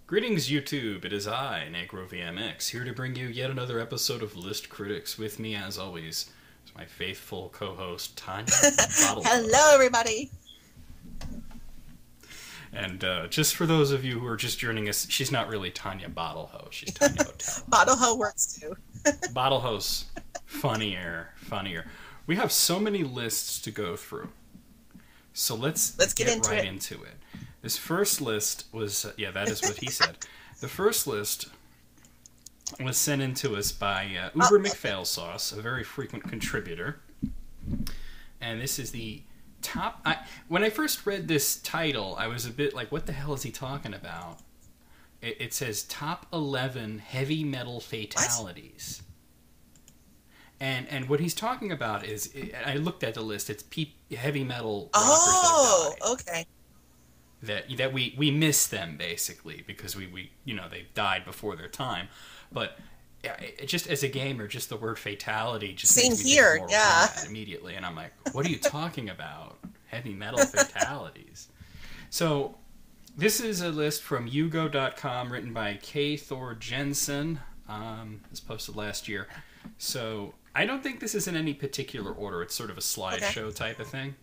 Greetings, YouTube. It is I, NecroVMX, here to bring you yet another episode of List Critics. With me, as always, is my faithful co-host, Tanya Bottlehouse. Hello, everybody. And just for those of you who are just joining us, she's not really Tanya Bottlehouse. She's Tanya Hotel. Bottlehouse works too. Bottlehouse. Funnier. We have so many lists to go through. So let's get right into it. This first list was, that is what he said. The first list was sent in to us by Uber McFailsauce, a very frequent contributor. And this is the top... when I first read this title, I was a bit like, what the hell is he talking about? It says, Top 11 Heavy Metal Fatalities. And what he's talking about is... I looked at the list. It's heavy metal rockers that died. Okay. That we miss them, basically, because we they died before their time. But just as a gamer, just the word fatality just same makes me here, think more of that immediately. And I'm like, what are you talking about? Heavy metal fatalities. So this is a list from Yugo.com written by K. Thor Jensen. It was posted last year. So I don't think this is in any particular order. It's sort of a slideshow type of thing.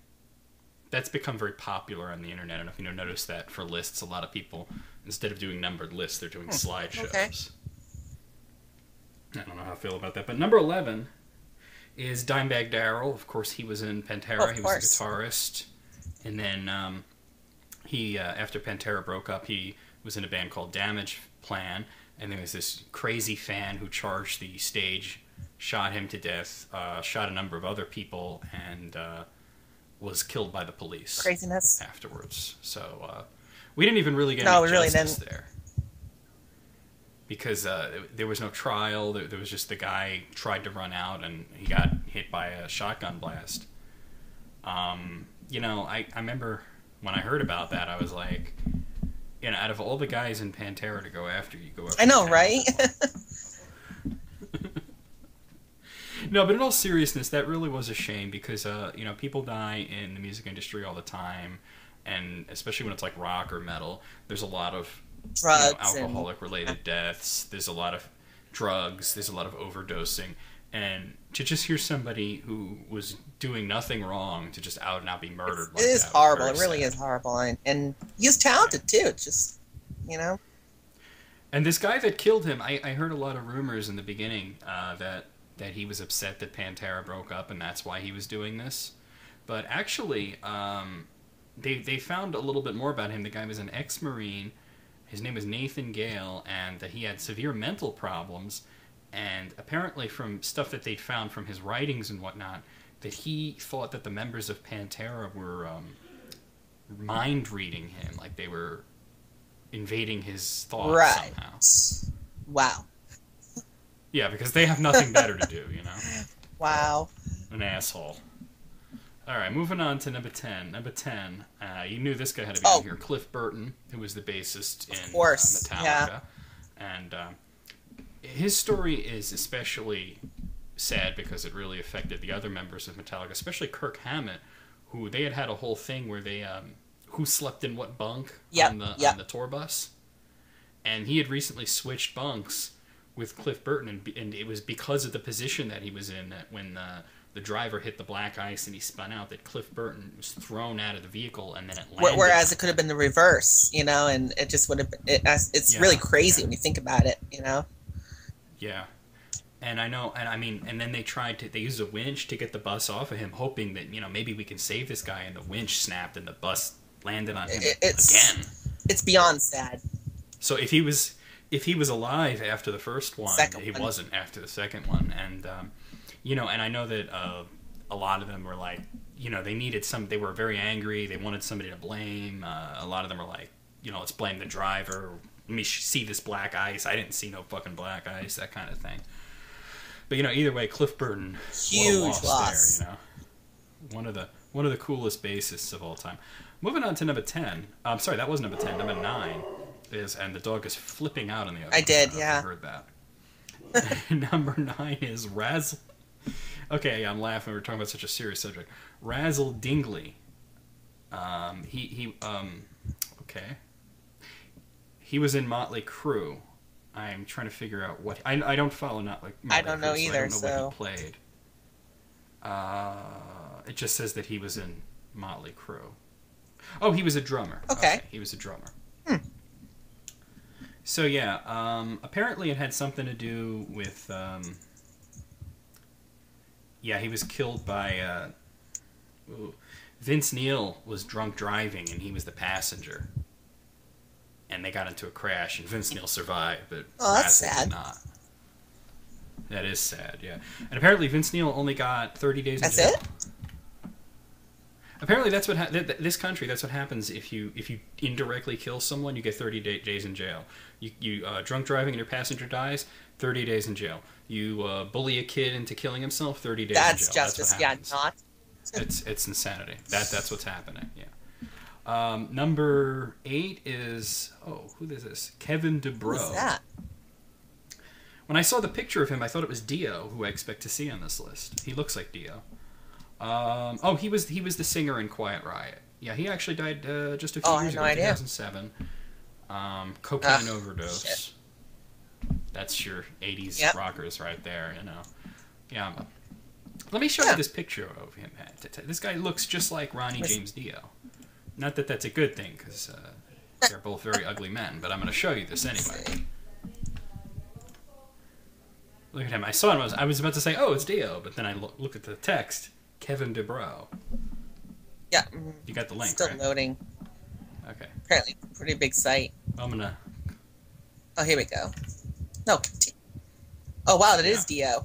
That's become very popular on the internet. I don't know if you noticed that for lists. A lot of people, instead of doing numbered lists, they're doing slideshows. Okay. I don't know how I feel about that. But number 11 is Dimebag Darrell. Of course, he was in Pantera. He was a guitarist. And then he, after Pantera broke up, he was in a band called Damage Plan. And there was this crazy fan who charged the stage, shot him to death, shot a number of other people, and... was killed by the police. Craziness. Afterwards. So, we didn't even really get any justice there. Because there was no trial. There was just the guy tried to run out and he got hit by a shotgun blast. I remember when I heard about that, I was like, out of all the guys in Pantera to go after, you go after I know, right? No, but in all seriousness, that really was a shame because, people die in the music industry all the time, and especially when it's like rock or metal, there's a lot of drugs, alcoholic-related deaths, there's a lot of drugs, there's a lot of overdosing, and to just hear somebody who was doing nothing wrong to just out and out be murdered like that. It is horrible. It really is horrible. And he's talented, too. It's just, And this guy that killed him, I heard a lot of rumors in the beginning that he was upset that Pantera broke up and that's why he was doing this. But actually, they found a little bit more about him. The guy was an ex-Marine. His name was Nathan Gale, and he had severe mental problems. And apparently from stuff that they found from his writings and whatnot, that he thought that the members of Pantera were mind-reading him, like they were invading his thoughts somehow. Wow. Yeah, because they have nothing better to do, Wow. An asshole. All right, moving on to number 10. Number 10, you knew this guy had to be in here. Cliff Burton, who was the bassist in Metallica. Yeah. And his story is especially sad because it really affected the other members of Metallica, especially Kirk Hammett, who they had a whole thing where they, who slept in what bunk on the tour bus. And he had recently switched bunks with Cliff Burton, and it was because of the position that he was in that when the driver hit the black ice and he spun out, that Cliff Burton was thrown out of the vehicle and then it landed. Whereas it could have been the reverse, and it just would have been... It's really crazy when you think about it, Yeah. And I know, and then they used a winch to get the bus off of him, hoping that, maybe we can save this guy, and the winch snapped and the bus landed on him again. It's beyond sad. So if he was alive after the first one, he wasn't after the second one. And, and I know that a lot of them were like, they needed they were very angry. They wanted somebody to blame. A lot of them were like, let's blame the driver. Let me see this black ice. I didn't see no fucking black ice, that kind of thing. But, either way, Cliff Burton, huge loss there, One of the coolest bassists of all time. Moving on to number 10. I'm sorry, that was number 10. Number 9. And the dog is flipping out on the other. I did, I heard that. Number 9 is Razzle. Okay, yeah, I'm laughing. We're talking about such a serious subject. Razzle Dingley. Okay. He was in Motley Crue. I'm trying to figure out what... I don't follow Motley Crue. I don't know either, so I don't know what he played. It just says that he was in Motley Crue. Oh, he was a drummer. Okay. He was a drummer. So, yeah. Apparently it had something to do with... yeah, he was killed by... Vince Neil was drunk driving, and he was the passenger. And they got into a crash, and Vince Neil survived, but that's sad. did not. That is sad, yeah. And apparently Vince Neil only got 30 days in jail. That's it? Apparently that's what this country, that's what happens if you indirectly kill someone, you get 30 days in jail. You drunk driving and your passenger dies, 30 days in jail. You bully a kid into killing himself, 30 days in jail. That's justice, yeah, not... It's insanity. That's what's happening, yeah. Number 8 is... Oh, who is this? Kevin DeBro. Who's that? When I saw the picture of him, I thought it was Dio, who I expect to see on this list. He looks like Dio. Oh, he was the singer in Quiet Riot. Yeah, he actually died just a few years ago, 2007. Cocaine overdose. Shit. That's your 80s rockers right there, you know. Yeah. Let me show you this picture of him. This guy looks just like Ronnie James Dio. Not that that's a good thing, because they're both very ugly men, but I'm going to show you this anyway. Look at him. I saw him. I was about to say, oh, it's Dio, but then I looked at the text. Kevin DeBro. Yeah. You got the link, Still right? Loading. Okay. Apparently, pretty big site. I'm going to... Oh, here we go. No. Oh, wow, that is Dio.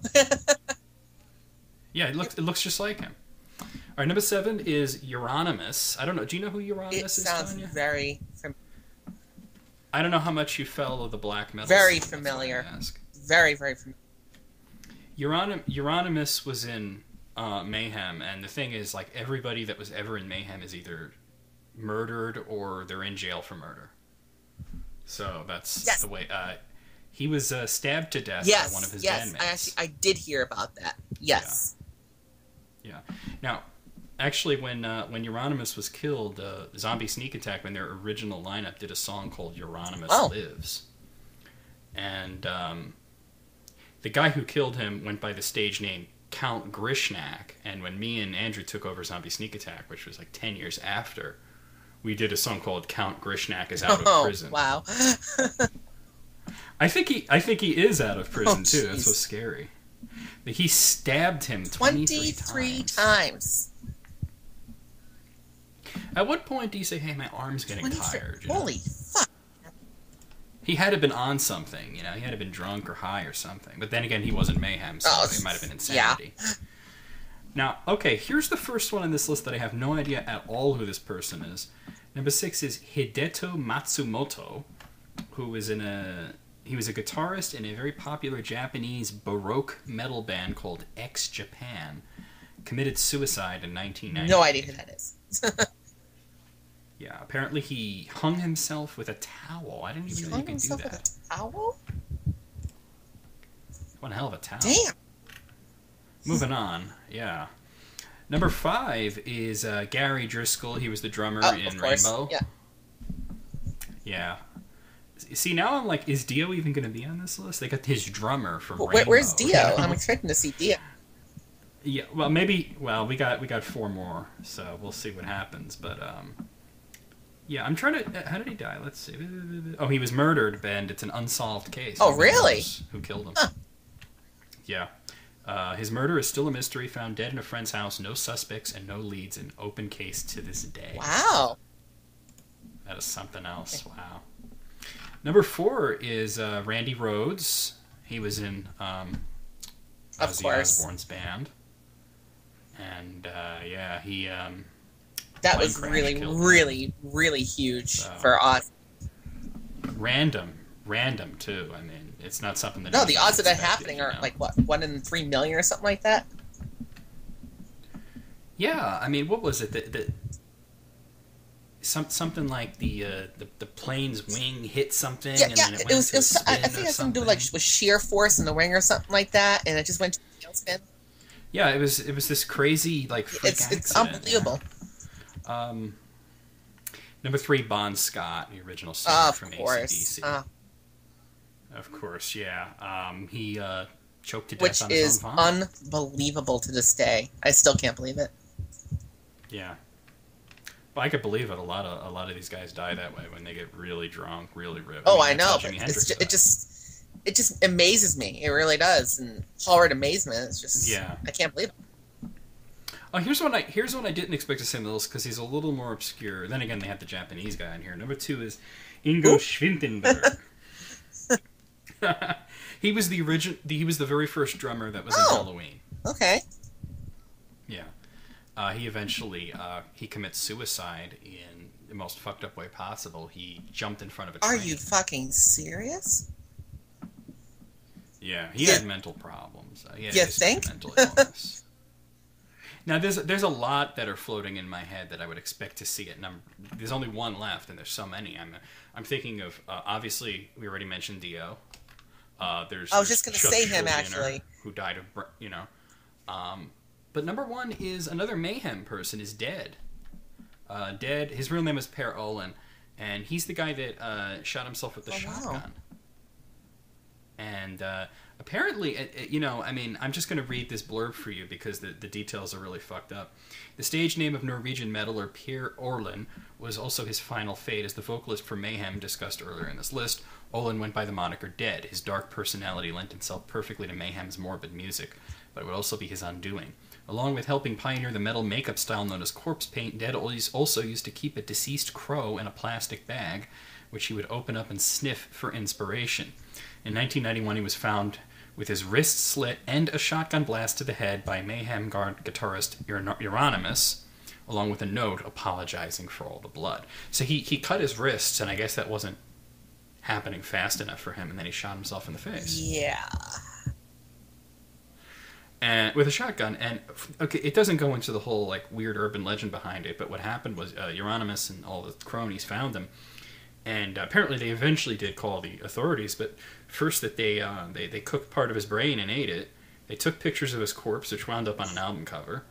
Yeah, it looks just like him. All right, number 7 is Euronymous. I don't know. Do you know who Euronymous is, sounds Tanya? very... I don't know how much you follow the black metal. Very familiar. Very, very familiar. Euronymous was in Mayhem, and the thing is, like, everybody that was ever in Mayhem is either murdered or they're in jail for murder. So that's the way... he was stabbed to death by one of his bandmates. I did hear about that. Yes. Yeah. Now, actually, when Euronymous was killed, Zombie Sneak Attack, when their original lineup, did a song called Euronymous Lives. And the guy who killed him went by the stage name Count Grishnak. And when me and Andrew took over Zombie Sneak Attack, which was like 10 years after, we did a song called Count Grishnak is Out of Prison. Wow. I think he is out of prison too. That's so scary. He stabbed him 23 times. At what point do you say, "Hey, my arm's getting tired"? Holy fuck! He had to have been on something, you know. He had to have been drunk or high or something. But then again, he wasn't Mayhem, so it might have been insanity. Yeah. Now, okay, here's the first one on this list that I have no idea at all who this person is. Number 6 is Hideto Matsumoto, who was he was a guitarist in a very popular Japanese Baroque metal band called X Japan. Committed suicide in 1990. No idea who that is. Yeah, apparently he hung himself with a towel. I didn't even know you could do that. With a towel? One hell of a towel. Damn. Moving on, yeah. Number 5 is Gary Driscoll. He was the drummer in Rainbow. Yeah. Yeah. See, now I'm like, is Dio even going to be on this list? They got his drummer from Rainbow. Where's Dio? I'm expecting to see Dio. Yeah, well, maybe. Well, we got 4 more, so we'll see what happens. But yeah, I'm trying to. How did he die? Let's see. Oh, he was murdered, and it's an unsolved case. Oh, really? Who killed him? Huh. Yeah. His murder is still a mystery. Found dead in a friend's house. No suspects and no leads. An open case to this day. Wow. That is something else. Wow. Number 4 is Randy Rhoads. He was in Ozzy Osbourne's band. And, yeah, he... that was really, really, really huge for Ozzy. Random, too. I mean, it's not something that... No, the odds of that happening are, like, what, 1 in 3 million or something like that? Yeah, I mean, what was it? Something like the plane's wing hit something, and then it went into a spin. I think it had something to do with shear force in the wing or something like that, and it just went to a tailspin. Yeah, it was this crazy freak accident. It's unbelievable. Number 3, Bon Scott, the original singer from AC/DC. Of course, yeah. He choked to death on his own vomit. Which is unbelievable to this day. I still can't believe it. Yeah. Well, I could believe it. A lot of these guys die that way when they get really drunk, really ripped. Oh, I know. But it just amazes me. It really does. And horrid amazement. It's just, I can't believe it. Oh, here's one I didn't expect to say on the list because he's a little more obscure. Then again, they have the Japanese guy in here. Number 2 is Ingo Schwintenberg. He was the very first drummer that was in Halloween. Okay. Yeah. He eventually he commits suicide in the most fucked up way possible. He jumped in front of a train. Are you fucking serious? Yeah, he had mental problems. You think? Mental illness. Now, there's a lot that are floating in my head that I would expect to see at number. There's only one left, and there's so many. I'm thinking of obviously we already mentioned Dio. I was just going to say him actually, who died of but number 1 is another Mayhem person is Dead. Dead. His real name is Per Olin, and he's the guy that shot himself with the shotgun. Wow. And apparently, I'm just going to read this blurb for you because the details are really fucked up. The stage name of Norwegian metaler Per Orlin was also his final fate as the vocalist for Mayhem discussed earlier in this list. Olin went by the moniker Dead. His dark personality lent itself perfectly to Mayhem's morbid music, but it would also be his undoing. Along with helping pioneer the metal makeup style known as corpse paint, Dead also used to keep a deceased crow in a plastic bag, which he would open up and sniff for inspiration. In 1991, he was found with his wrist slit and a shotgun blast to the head by Mayhem guitarist Euronymous, along with a note apologizing for all the blood. So he cut his wrists, and I guess that wasn't happening fast enough for him, and then he shot himself in the face. Yeah. And with a shotgun, and okay, it doesn't go into the whole weird urban legend behind it, but what happened was Euronymous and all the cronies found him, and apparently they eventually did call the authorities, but first that they cooked part of his brain and ate it. They took pictures of his corpse, which wound up on an album cover,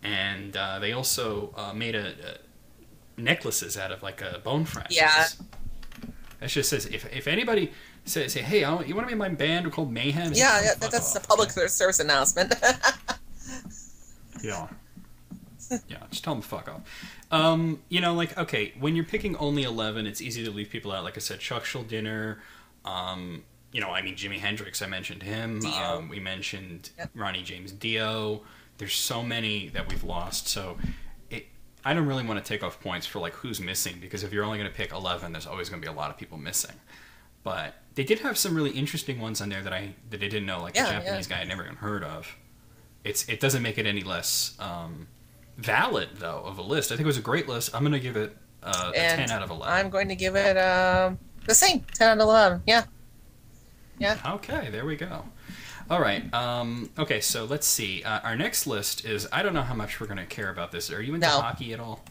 and they also made necklaces out of a bone fragments. Yeah. That just says if anybody say hey, you want to be in my band called Mayhem? Yeah, that's a public service announcement. Yeah. Yeah, just tell them to fuck off. Okay, when you're picking only 11, it's easy to leave people out. Like I said, Chuck Schuldiner, Jimi Hendrix, I mentioned him. We mentioned Ronnie James Dio. There's so many that we've lost, so I don't really want to take off points for who's missing, because if you're only going to pick 11, there's always going to be a lot of people missing. But they did have some really interesting ones on there that I didn't know, the Japanese guy I'd never even heard of. It doesn't make it any less valid, though, of a list. I think it was a great list. I'm going to give it a 10 out of 11. I'm going to give it the same, 10 out of 11. Yeah. Yeah. Okay, there we go. All right. Okay, so let's see. Our next list is, I don't know how much we're going to care about this. Are you into hockey at all?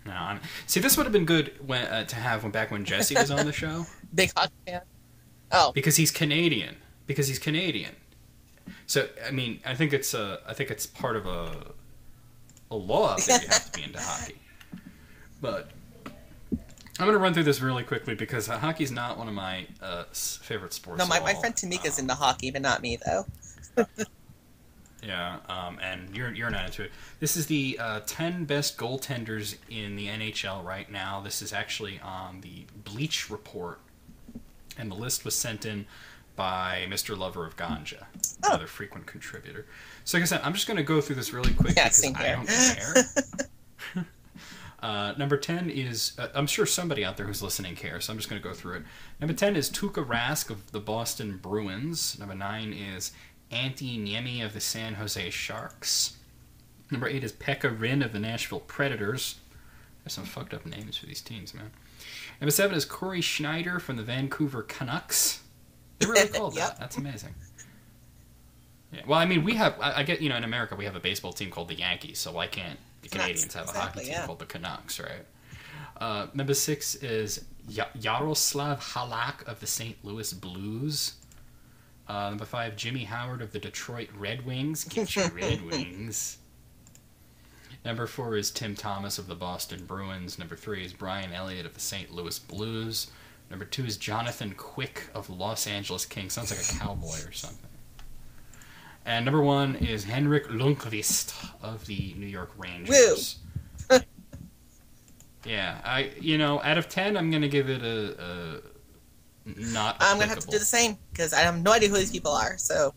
No. See, this would have been good to have back when Jesse was on the show. Big hockey fan. Oh. Because he's Canadian. So, I think it's part of a law that you have to be into hockey. But I'm going to run through this really quickly because hockey's not one of my favorite sports. No, my friend Tamika's into hockey, but not me, though. Yeah, and you're not into it. This is the 10 best goaltenders in the NHL right now. This is actually on the Bleach Report, and the list was sent in by Mr. Lover of Ganja, another frequent contributor. So like I said, I'm just going to go through this really quick because I don't care. Number 10 is, I'm sure somebody out there who's listening cares, so I'm just going to go through it. Number 10 is Tuukka Rask of the Boston Bruins. Number 9 is Antti Niemi of the San Jose Sharks. Number 8 is Pekka Rinne of the Nashville Predators. There's some fucked up names for these teams, man. Number 7 is Corey Schneider from the Vancouver Canucks. They really called that. That's amazing. Yeah. Well, we have, I get, in America we have a baseball team called the Yankees, so why can't the Canadians have a hockey team called the Canucks, right? Number 6 is Yaroslav Halak of the St. Louis Blues. Number 5, Jimmy Howard of the Detroit Red Wings. Get your Red Wings. Number 4 is Tim Thomas of the Boston Bruins. Number 3 is Brian Elliott of the St. Louis Blues. Number 2 is Jonathan Quick of Los Angeles Kings. Sounds like a cowboy or something. And number 1 is Henrik Lundqvist of the New York Rangers. Woo! Yeah, out of 10, I'm gonna give it a not. I'm gonna have to do the same because I have no idea who these people are. So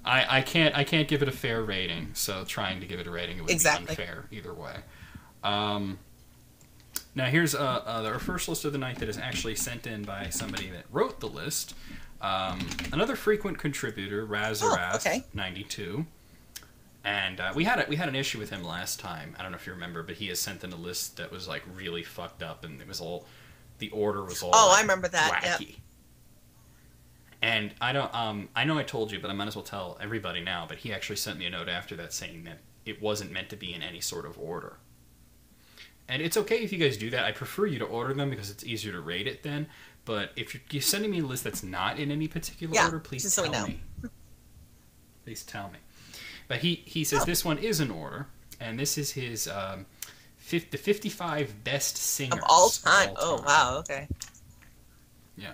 I can't give it a fair rating. So trying to give it a rating would be unfair either way. Now here's our first list of the night that is actually sent in by somebody that wrote the list. Another frequent contributor, Razaraz 92. And we had an issue with him last time. I don't know if you remember, but he has sent in a list that was like really fucked up, and it was all the order was all. Oh, I remember that. Wacky. Yep. And I don't. I know I told you, but I might as well tell everybody now. But he actually sent me a note after that saying that it wasn't meant to be in any sort of order. And it's okay if you guys do that. I prefer you to order them because it's easier to rate it then. But if you're sending me a list that's not in any particular order, please tell me. Please tell me. But he says this one is in order, and this is his the 55 best singers of all time. Oh, wow, okay. Yeah.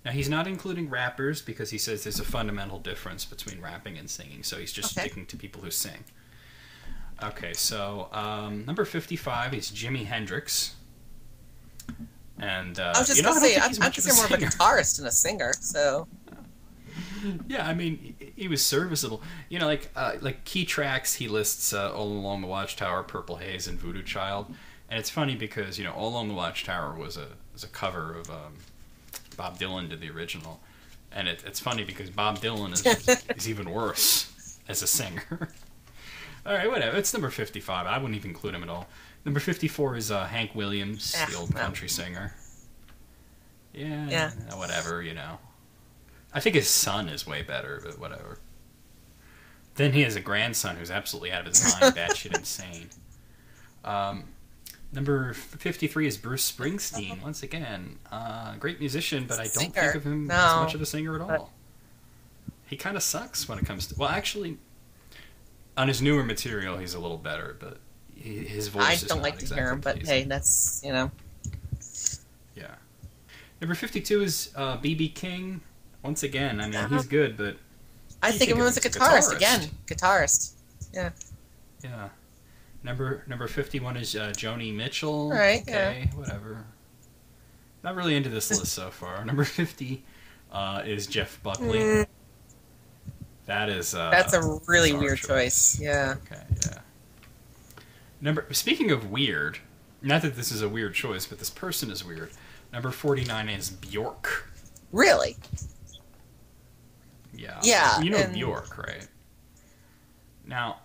Now, he's not including rappers because he says there's a fundamental difference between rapping and singing, so he's just sticking to people who sing. Okay, so number 55 is Jimi Hendrix. And I was just going to say, I'm considered more of a guitarist than a singer, so... Yeah, I mean, he was serviceable. Like key tracks, he lists All Along the Watchtower, Purple Haze, and Voodoo Child. And it's funny because, All Along the Watchtower was a cover of Bob Dylan did the original. And it's funny because Bob Dylan is even worse as a singer. All right, whatever. It's number 55. I wouldn't even include him at all. Number 54 is Hank Williams, the old country singer. Yeah, whatever, I think his son is way better, but whatever. Then he has a grandson who's absolutely out of his mind, batshit insane. Number 53 is Bruce Springsteen. Once again, great musician, but I don't think of him as much of a singer at all. He kind of sucks when it comes to... Well, actually, on his newer material, he's a little better, but his voice is not exactly pleasing. I don't like to hear him, but hey, that's, Yeah. Number 52 is B.B. King. Once again, I mean, he's good, but... I think of him as a guitarist. Again, guitarist. Yeah. Yeah. Number 51 is Joni Mitchell. Right, okay, whatever. Not really into this list so far. Number 50 is Jeff Buckley. That's a really weird choice. Yeah. Okay, yeah. Speaking of weird, not that this is a weird choice, but this person is weird. Number 49 is Bjork. Really? Yeah. Yeah. You know Bjork, right? Now,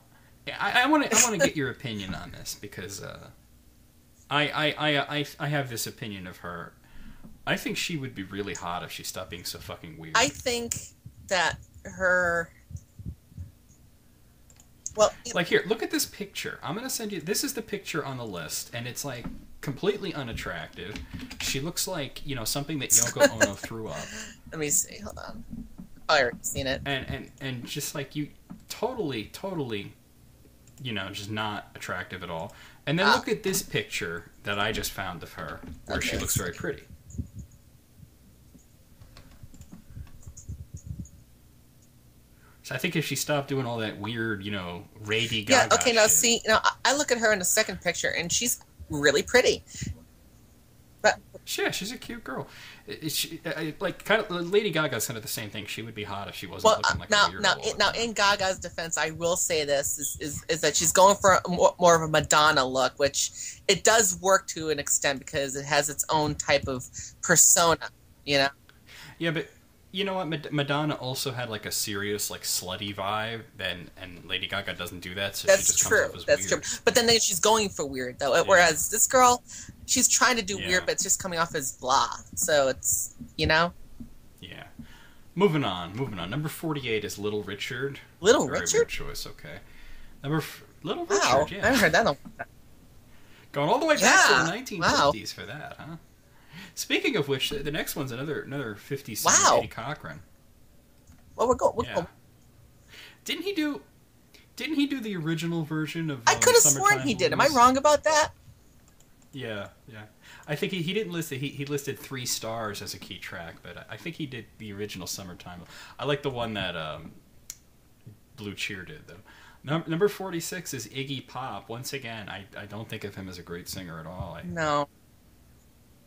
I want to get your opinion on this because I have this opinion of her. I think she would be really hot if she stopped being so fucking weird. I think that her... Well, like here, look at this picture. I'm gonna send you. This is the picture on the list, and it's like completely unattractive. She looks like something that Yoko Ono threw up. Let me see. Hold on. Oh, I've already seen it. And just like you, totally, just not attractive at all. And then look at this picture that I just found of her, where she looks very pretty. So I think if she stopped doing all that weird, Lady Gaga Yeah, okay, now shit. see, I look at her in the second picture, and she's really pretty. But yeah, she's a cute girl. Lady Gaga's kind of the same thing. She would be hot if she wasn't looking like a weird now, in Gaga's defense, I will say this, is that she's going for more of a Madonna look, which it does work to an extent because it has its own type of persona, Yeah, but... You know what? Madonna also had like a serious, like slutty vibe, and Lady Gaga doesn't do that, so that's she just true. comes off as That's weird. True. But then she's going for weird though, whereas this girl, she's trying to do weird, but it's just coming off as blah. So it's Yeah. Moving on. Number 48 is Little Richard. Little Very Richard? weird choice. Okay. Little Wow. Richard. Yeah. I haven't heard that. Going all the way back to the 1950s for that, huh? Speaking of which, the next one's another 50s singer, Eddie Cochran. Well, we're going. Didn't he Didn't he do the original version of I could have sworn he did. Am I wrong about that? Yeah. I think he didn't list it. He listed 3 stars as a key track, but I think he did the original Summertime. I like the one that Blue Cheer did, though. Number 46 is Iggy Pop. Once again, I don't think of him as a great singer at all. No.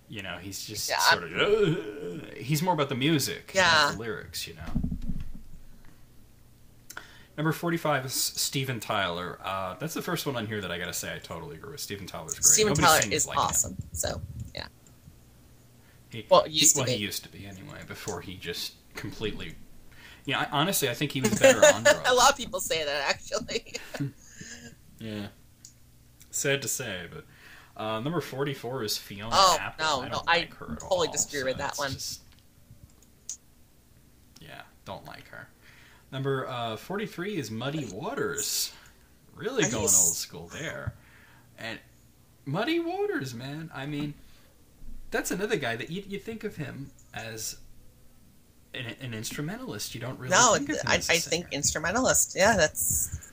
You know, he's just sort of... he's more about the music, not the lyrics, you know. Number 45 is Steven Tyler. That's the first one on here that I gotta say I totally agree with. Steven Tyler's great. Steven Tyler is like awesome. Him. So, yeah. He used to be anyway, before he just completely... Yeah, honestly, I think he was better on drugs. A lot of people say that, actually. Yeah. Sad to say, but... number 44 is Fiona Apple. No, I don't I like her at totally all, disagree with that one. Yeah, don't like her. Number 43 is Muddy Waters. Really going old school there. And Muddy Waters, man. I mean, that's another guy that you think of him as an instrumentalist. You don't really think of him as a singer. Think instrumentalist. Yeah, that's...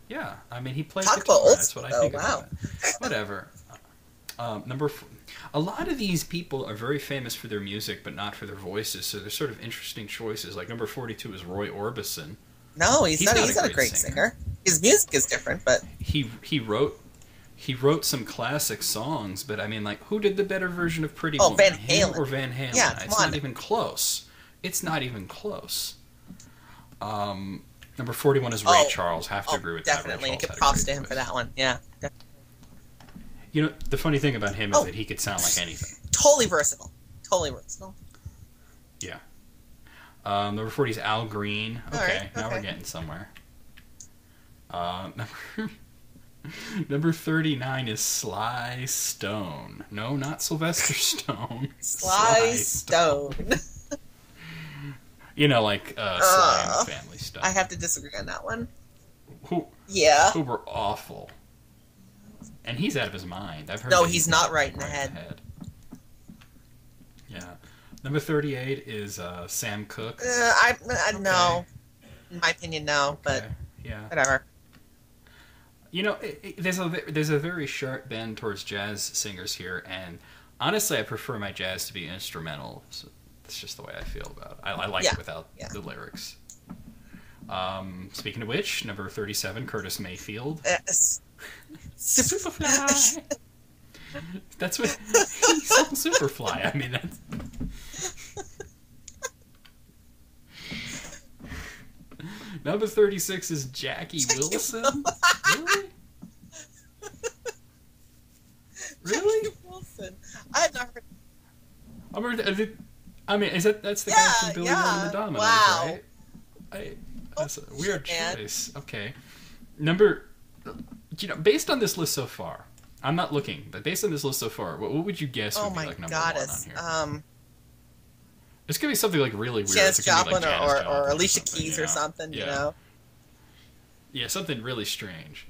Yeah, I mean, he plays guitar. About old that's what I think of him. Whatever. A lot of these people are very famous for their music, but not for their voices. So they're sort of interesting choices. Like number 42 is Roy Orbison. No, he's not a great singer. His music is different, but he wrote some classic songs. But I mean, like, who did the better version of Pretty Woman? Van Halen or Van Halen? Yeah, it's not even close. It's not even close. Number 41 is Ray Charles. Have to agree with definitely. that. Definitely. Give props to him for that one. Yeah. You know, the funny thing about him is that he could sound like anything. Totally versatile. Yeah. Number 40 is Al Green. Okay, now we're getting somewhere. Number 39 is Sly Stone. No, not Sylvester Stone. Sly Stone. You know, like Sly and the Family Stone. I have to disagree on that one. Who were awful. And he's out of his mind. I've heard. No, he's not right in the head. Yeah. Number 38 is Sam Cooke. No. In my opinion, no. But whatever. You know, there's a very sharp bend towards jazz singers here, and honestly, I prefer my jazz to be instrumental. So that's just the way I feel about it. I like it without the lyrics. Speaking of which, number 37, Curtis Mayfield. Superfly. That's what he's on Superfly. I mean, that's. Number 36 is Jackie Wilson. Really? Jackie Wilson. I have not heard. I mean, that's the guy from Billy Ray and the Dominoes, right? That's a weird choice. Okay. Based on this list so far, I'm not looking, but based on this list so far, what would you guess would be like number 1 on here? It's gonna be something like really weird. Janis Joplin or Alicia Keys or something, you know? Yeah, something really strange.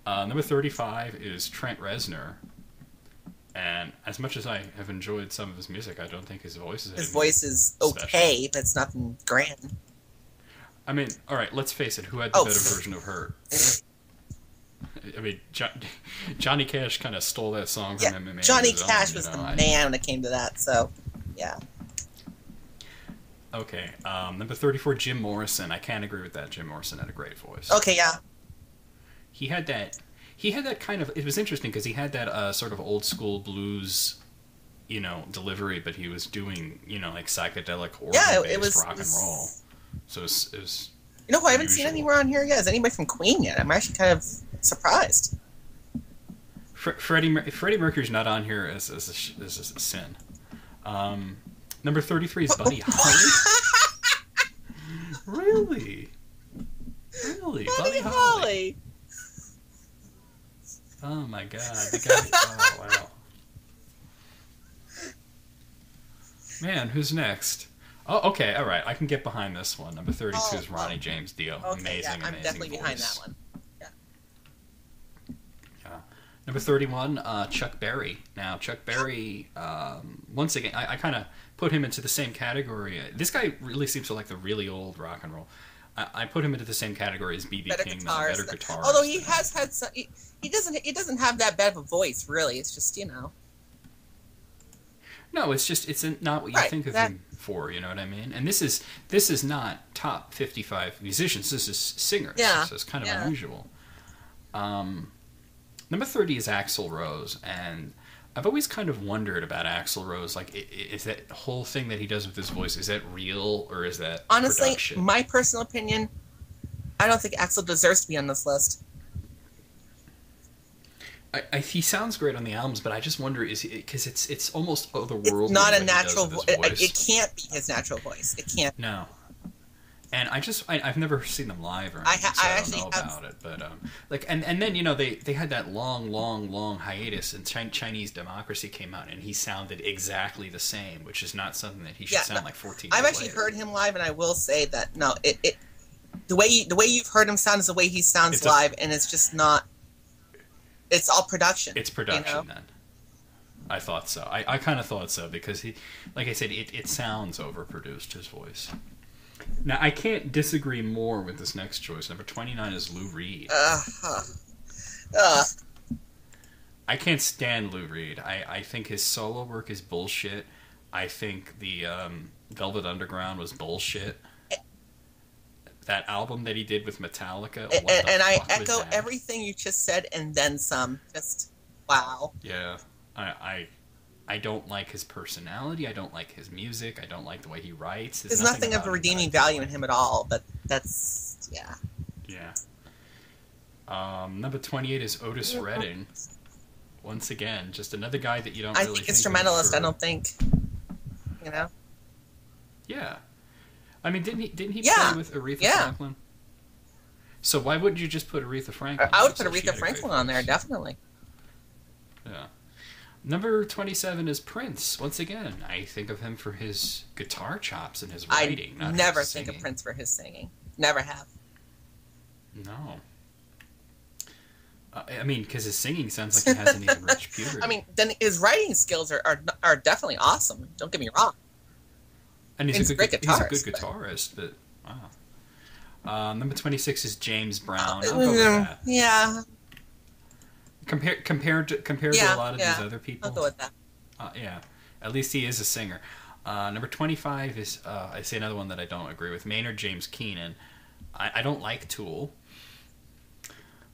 Number 35 is Trent Reznor. And as much as I have enjoyed some of his music, I don't think his voice is okay, but it's nothing grand. I mean, all right, let's face it. Who had the better version of Hurt? I mean, Johnny Cash kind of stole that song from him. Johnny Cash was the man when it came to that, so, yeah. Okay, number 34, Jim Morrison. I can't agree with that. Jim Morrison had a great voice. Okay, yeah. He had that kind of... It was interesting because he had that sort of old school blues, delivery, but he was doing, like psychedelic organ-based rock and roll. So it was you know who I haven't seen anywhere on here yet? Is anybody from Queen yet? I'm actually kind of surprised. Freddie Mercury's not on here as a sin. Number 33 is Buddy Holly. Really? Buddy Holly. Oh my God! Oh wow! Man, who's next? Oh, okay, all right. I can get behind this one. Number 32 is Ronnie James Dio. Okay, amazing I'm definitely voice. Behind that one. Yeah. Number 31, Chuck Berry. Now, Chuck Berry, once again, I kind of put him into the same category. This guy really seems to like the really old rock and roll. I put him into the same category as B.B. King, better guitarist. Although he has had some, he doesn't have that bad of a voice, really. It's just, you know. No, it's not what you think of him for. You know what I mean? And this is not top 55 musicians. This is singers. Yeah. So it's kind of unusual. Number 30 is Axl Rose, and I've always kind of wondered about Axl Rose. Like, is that whole thing that he does with his voice, is that real or is that honestly, production? My personal opinion, I don't think Axl deserves to be on this list. He sounds great on the albums, but I just wonder, is he, because it's almost otherworldly. It's not a natural voice. It can't be his natural voice. It can't. No. And I've never seen them live or anything, so I don't know about it. But and then, you know, they had that long hiatus, and Chinese Democracy came out, and he sounded exactly the same, which is not something that he should sound like 14 years I've actually heard him live, and I will say that the way you've heard him sound is the way he sounds live, and it's just not. It's all production. It's production, then. I thought so. I kind of thought so, because he, like I said, it sounds overproduced, his voice. Now, I can't disagree more with this next choice. Number 29 is Lou Reed. I can't stand Lou Reed. I think his solo work is bullshit. I think the Velvet Underground was bullshit. That album that he did with Metallica. And I echo everything you just said and then some. Just, wow. Yeah. I don't like his personality. I don't like his music. I don't like the way he writes. There's nothing of a redeeming value in him at all, but that's, yeah. Yeah. Number 28 is Otis Redding. Once again, just another guy that you don't really think of. Instrumentalist, I don't think. You know? Yeah. I mean, didn't he play with Aretha Franklin? So why wouldn't you just put Aretha Franklin? I would put Aretha Franklin on there, definitely. Yeah. Number 27 is Prince. Once again, I think of him for his guitar chops and his writing. I never think of Prince for his singing. Never have. No. I mean, because his singing sounds like he hasn't even reached puberty. I mean, then his writing skills are definitely awesome. Don't get me wrong. And he's a good guitarist, but wow. Number 26 is James Brown. I'll go with that. Yeah. Compared to a lot of these other people. I'll go with that. Yeah. At least he is a singer. Number 25 is, I say another one that I don't agree with, Maynard James Keenan. I don't like Tool.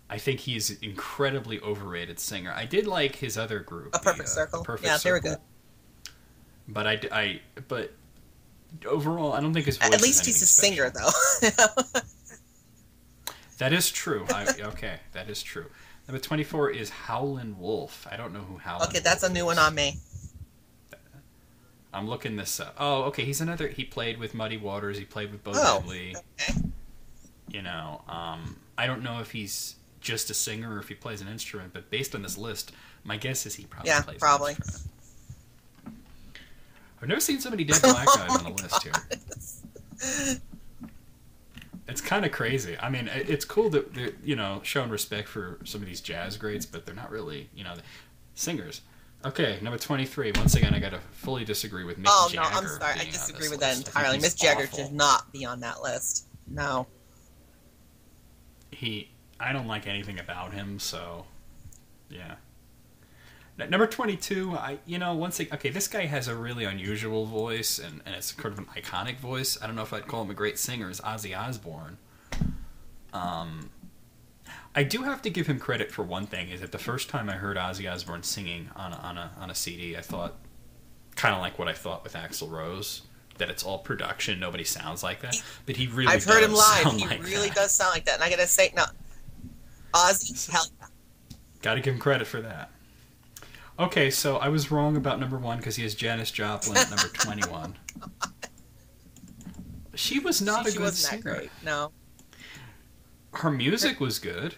I think he's an incredibly overrated singer. I did like his other group. A Perfect Circle. They were good. But but overall, I don't think his voice at least he's a singer, though. That is true. Okay, that is true. Number 24 is Howlin' Wolf. I don't know who Howlin' Wolf is. Okay, that's a new one on me. I'm looking this up. Oh, okay, he played with Muddy Waters, he played with Bo Diddley. Okay. You know, I don't know if he's just a singer or if he plays an instrument, but based on this list, my guess is he probably plays an instrument. I've never seen so many dead black guys on the list here. It's kind of crazy. I mean, it's cool that they're, you know, showing respect for some of these jazz greats, but they're not really, you know, singers. Okay, number 23. Once again, I got to fully disagree with Mick Jagger. Oh, no, I'm sorry. I disagree with that entirely. Mick Jagger should not be on that list. No. I don't like anything about him, so, yeah. Number 22, this guy has a really unusual voice, and it's sort of an iconic voice. I don't know if I'd call him a great singer, is Ozzy Osbourne. I do have to give him credit for one thing, is that the first time I heard Ozzy Osbourne singing on a CD, I thought, kind of like what I thought with Axl Rose, that it's all production, nobody sounds like that. But he really does. I've heard him live. He really does sound like that, and I gotta say, no, Ozzy, hell yeah. Gotta give him credit for that. Okay, so I was wrong about number 1 because he has Janis Joplin at number 21. She was not a good singer. That great. No. Her music was good,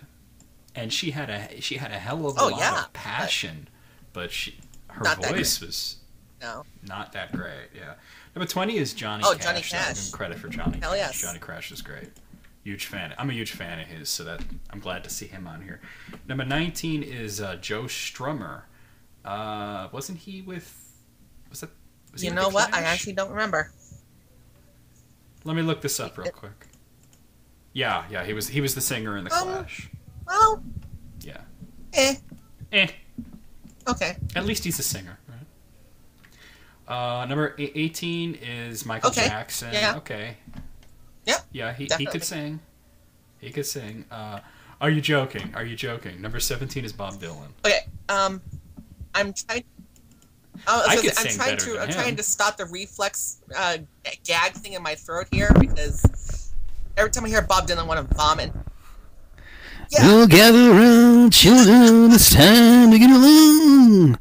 and she had a hell of a lot of passion, but her voice was not that great. Yeah. Number 20 is Johnny Cash. Johnny Cash. I'll give him credit for Johnny Cash. Yes. Johnny Cash is great. Huge fan. I'm a huge fan of his, so that I'm glad to see him on here. Number 19 is Joe Strummer. Wasn't he with? Was you know what? I actually don't remember. Let me look this up real quick. Yeah. He was the singer in the Clash. Well. Yeah. Eh. Okay. At least he's a singer, right? Number 18 is Michael Jackson. Yeah. Okay. Yep. Yeah, he could sing. He could sing. Are you joking? Are you joking? Number 17 is Bob Dylan. Okay. I'm trying. I'm trying to stop the reflex gag thing in my throat here because every time I hear Bob Dylan, I want to vomit. Yeah. We'll gather around, children. It's time to get along.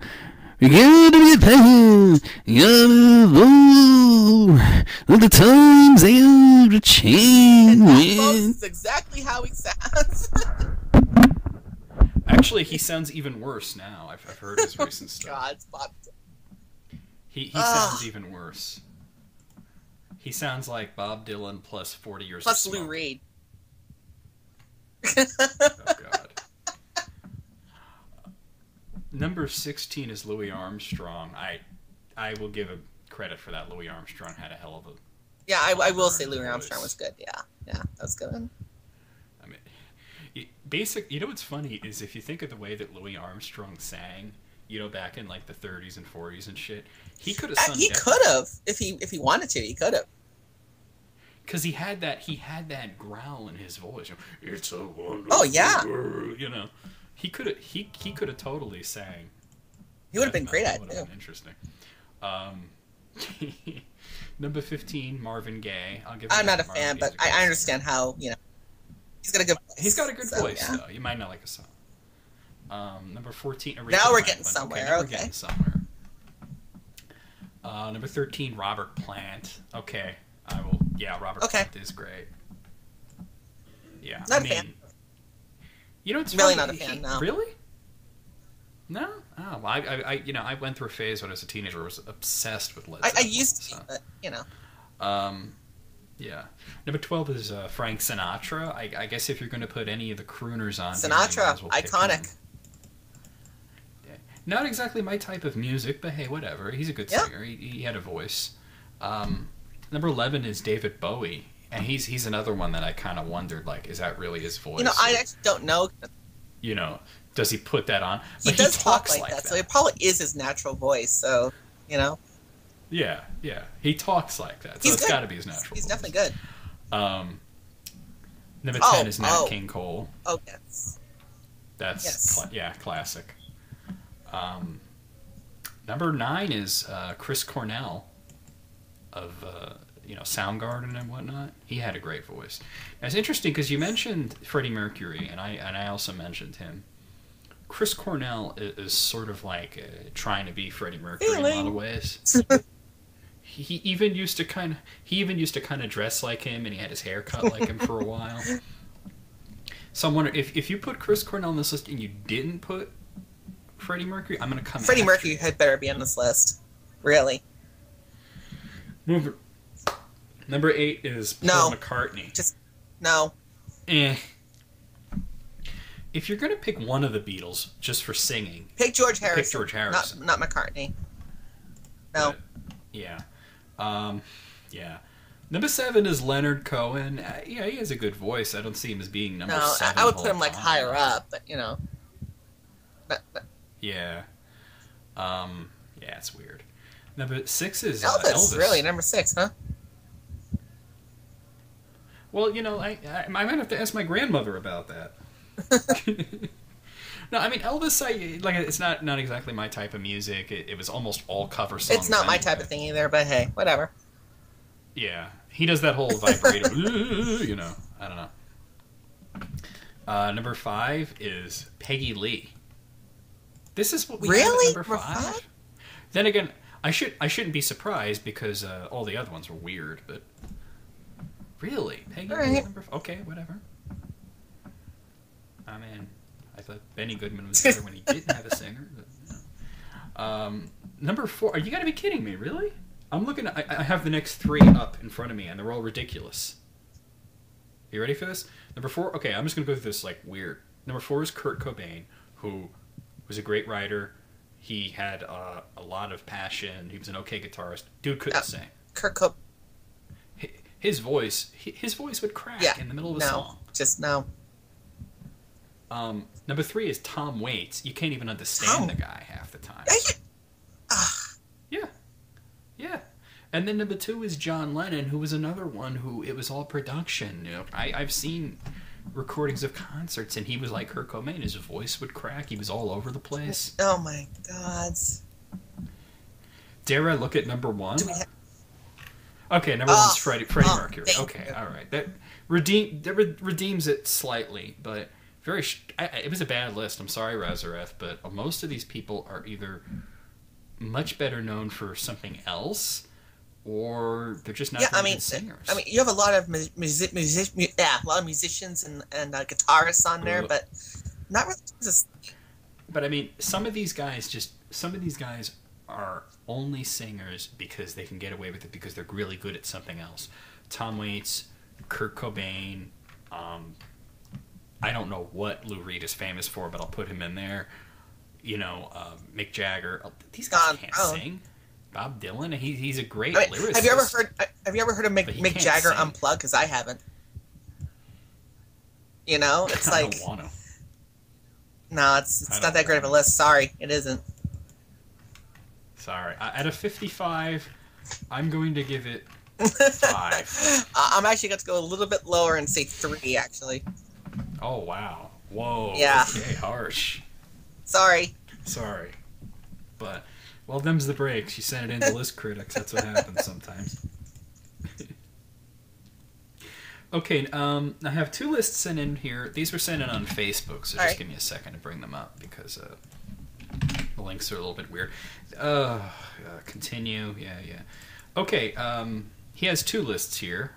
We gotta get paid. Gotta vote. The times they are changing. That is exactly how he sounds. Actually, he sounds even worse now. I've heard his recent stuff. God, it's Bob. He sounds even worse. He sounds like Bob Dylan plus 40 years plus of Lou Reed. Oh, God. Number 16 is Louis Armstrong. I will give him credit for that. Louis Armstrong had a hell of a... Yeah, I will say Louis Armstrong was good. Yeah, that was good. I mean, you know what's funny is if you think of the way that Louis Armstrong sang, back in like the 30s and 40s and shit, he could have sung. He could have if he wanted to. He could have. Because he had that growl in his voice. It's a wonderful world, He could have totally sang. He would have been great at it too. Interesting. Number 15, Marvin Gaye. I'm not a fan, but I understand how he's got a good voice. He's got a good voice though. You might not like a song. Number 14, Aretha now we're Franklin. getting somewhere. Okay. We're getting somewhere. Number 13, Robert Plant. Okay, I will. Yeah, Robert Plant is great. Yeah, not a fan. It's really funny. Not a fan. No. Really? No. Oh, well, I went through a phase when I was a teenager where I was obsessed with Led Zeppelin. I used to, but Yeah. Number 12 is Frank Sinatra. I guess if you're going to put any of the crooners on Sinatra, here, iconic. Not exactly my type of music, but hey, whatever. He's a good singer. He had a voice. Number 11 is David Bowie, and he's another one that I kind of wondered, like, is that really his voice? I actually don't know. Does he put that on? But he does talk like that, so it probably is his natural voice. So, Yeah, he talks like that, so it's got to be his natural voice. He's definitely good. Number 10 is Nat King Cole. Oh, yes. That's classic. Number 9 is Chris Cornell of Soundgarden and whatnot. He had a great voice. Now, it's interesting because you mentioned Freddie Mercury, and I also mentioned him. Chris Cornell is sort of like trying to be Freddie Mercury in a lot of ways. He even used to kind of dress like him, and he had his hair cut like him for a while. So I'm wondering if you put Chris Cornell on this list and you didn't put Freddie Mercury, I'm going to come. Freddie Mercury had better be on this list. Really. Number 8 is Paul McCartney. Just no. If you're going to pick one of the Beatles just for singing, pick George Harrison. Pick George Harrison. Not McCartney. No. But, yeah. Yeah. Number 7 is Leonard Cohen. He has a good voice. I don't see him as being number 7. I would put him like higher up, but But. Yeah. Yeah, it's weird. Number 6 is Elvis. Really, number 6, huh? Well, I might have to ask my grandmother about that. No, I mean Elvis. It's not exactly my type of music. It was almost all cover songs. It's not my type of thing either. But hey, whatever. Yeah, he does that whole vibrato. I don't know. Number 5 is Peggy Lee. This is what we have at number 5. Then again, I shouldn't be surprised because all the other ones were weird. But really, Peggy Lee number 5. Okay, whatever. I mean, I thought Benny Goodman was better when he didn't have a singer. But, number 4. Are you gotta be kidding me? Really? I'm looking. I have the next 3 up in front of me, and they're all ridiculous. You ready for this? Number 4. Okay, I'm just gonna go through this like weird. Number 4 is Kurt Cobain, who was a great writer. He had a lot of passion. He was an okay guitarist. Dude couldn't sing. Kurt Cobain. his voice would crack in the middle of a song. Just no. Number 3 is Tom Waits. You can't even understand the guy half the time. Yeah. And then number 2 is John Lennon, who was another one who it was all production. You know, I've seen recordings of concerts, and he was like Kurt Cobain. His voice would crack. He was all over the place. Oh my God. Dare I look at number 1? Okay, number 1's Freddie Mercury. Okay, all right. That redeems it slightly, but it was a bad list. I'm sorry, Razareth, but most of these people are either much better known for something else, or they're just not good singers. I mean, you have a lot of musicians and guitarists on there, but not really. But I mean, some of these guys are only singers because they can get away with it because they're really good at something else. Tom Waits, Kurt Cobain. I don't know what Lou Reed is famous for, but I'll put him in there. You know, Mick Jagger. These guys can't sing. Bob Dylan. He's a great lyricist. Have you ever heard of Mick Jagger Unplugged? Because I haven't. You know, it's I like. Don't want to. No, it's not that great of a list. Sorry, it isn't. Sorry. Out of 55, I'm going to give it 5. I'm actually going to go a little bit lower and say 3, actually. Oh, wow. Whoa. Yeah. Okay, harsh. Sorry. But, well, them's the breaks. You send it in to list critics. That's what happens sometimes. Okay, I have 2 lists sent in here. These were sent in on Facebook, so just give me a second to bring them up because the links are a little bit weird. Continue. Yeah. Okay, he has 2 lists here.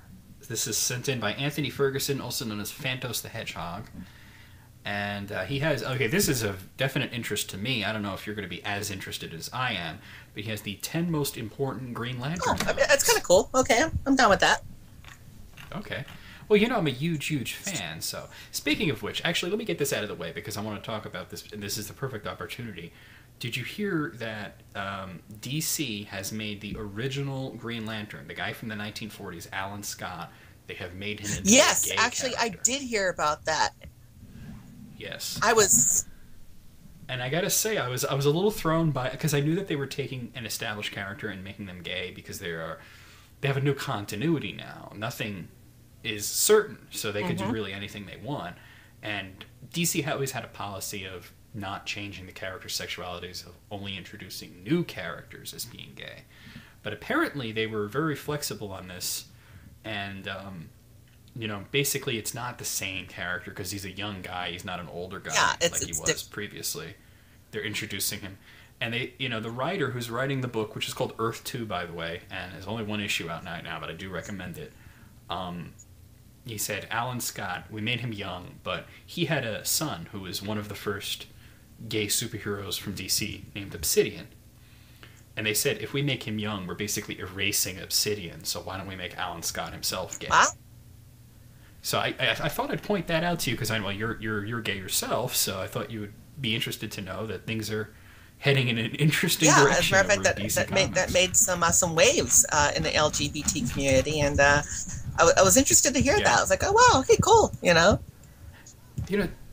This is sent in by Anthony Ferguson, also known as Phantos the Hedgehog. And he has... Okay, this is of definite interest to me. I don't know if you're going to be as interested as I am, but he has the 10 most important Green Lantern comics. That's kind of cool. Okay, I'm down with that. Okay. Well, you know I'm a huge fan, so... Speaking of which, actually, let me get this out of the way, because I want to talk about this, and this is the perfect opportunity. Did you hear that DC has made the original Green Lantern, the guy from the 1940s, Alan Scott, they have made him into a gay actually, character. I did hear about that. Yes. I was... And I gotta say, I was a little thrown by... Because I knew that they were taking an established character and making them gay, because they have a new continuity now. Nothing is certain, so they could do really anything they want. And DC always had a policy of not changing the characters' sexualities, of only introducing new characters as being gay. But apparently they were very flexible on this, and basically it's not the same character because he's a young guy, he's not an older guy like he was previously. They're introducing him. And they, the writer who's writing the book, which is called Earth 2, by the way, and there's only 1 issue out now, but I do recommend it. He said, Alan Scott, we made him young, but he had a son who was one of the first gay superheroes from DC named Obsidian. And they said, if we make him young, we're basically erasing Obsidian, so why don't we make Alan Scott himself gay? Wow. So I thought I'd point that out to you, because I know you're gay yourself, so I thought you would be interested to know that things are heading in an interesting direction. Yeah, as a matter of fact, that made some waves in the LGBT community, and I was interested to hear that. I was like, oh wow, okay, cool,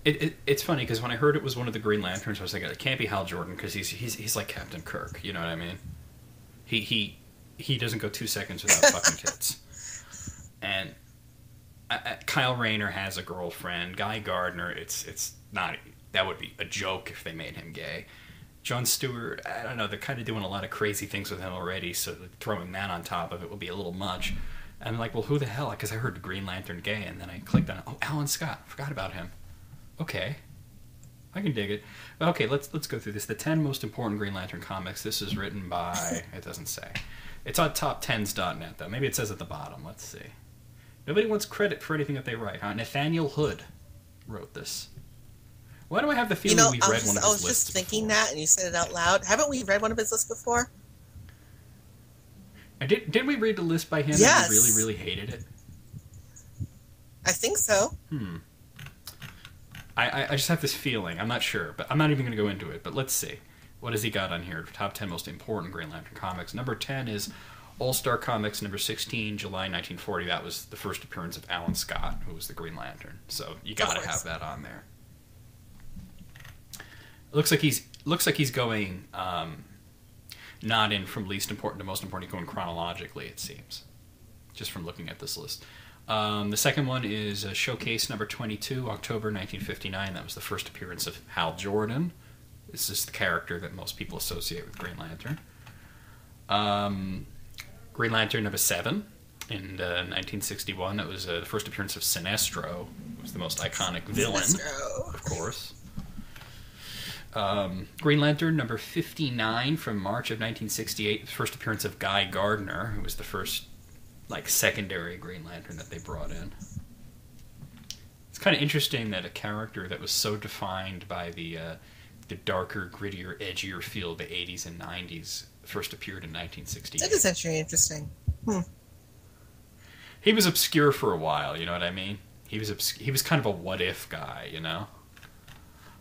It's funny because when I heard it was one of the Green Lanterns, I was like, it can't be Hal Jordan because he's like Captain Kirk. You know what I mean? He doesn't go 2 seconds without fucking tits. And Kyle Rayner has a girlfriend. Guy Gardner, it's not. That would be a joke if they made him gay. Jon Stewart, I don't know. They're kind of doing a lot of crazy things with him already, so throwing that on top of it would be a little much. And I'm like, well, who the hell? Because I heard Green Lantern gay, and then I clicked on it. Oh, Alan Scott. Forgot about him. Okay. I can dig it. Okay, let's go through this. The 10 most important Green Lantern comics. This is written by... It doesn't say. It's on top10s.net, though. Maybe it says at the bottom. Let's see. Nobody wants credit for anything that they write, huh? Nathaniel Hood wrote this. Why do I have the feeling we've read one of his lists I was just thinking that, and you said it out loud. Haven't we read one of his lists before? And didn't we read the list by him? Yes. And we really, really hated it? I think so. I just have this feeling. I'm not sure, but I'm not even going to go into it. But let's see. What has he got on here? Top 10 most important Green Lantern comics. Number 10 is All-Star Comics number 16, July 1940. That was the first appearance of Alan Scott, who was the Green Lantern. So you got to have that on there. It looks like he's going not in from least important to most important. He's going chronologically, it seems, just from looking at this list. The second one is Showcase number 22, October 1959. That was the first appearance of Hal Jordan. This is the character that most people associate with Green Lantern. Green Lantern number 7 in 1961. That was the first appearance of Sinestro. It was the most iconic villain, of course. Green Lantern number 59 from March of 1968. First appearance of Guy Gardner, who was the first secondary Green Lantern that they brought in. It's kind of interesting that a character that was so defined by the darker, grittier, edgier feel of the 80s and 90s first appeared in 1968. That is actually interesting. He was obscure for a while, you know what I mean? He was kind of a what-if guy, you know?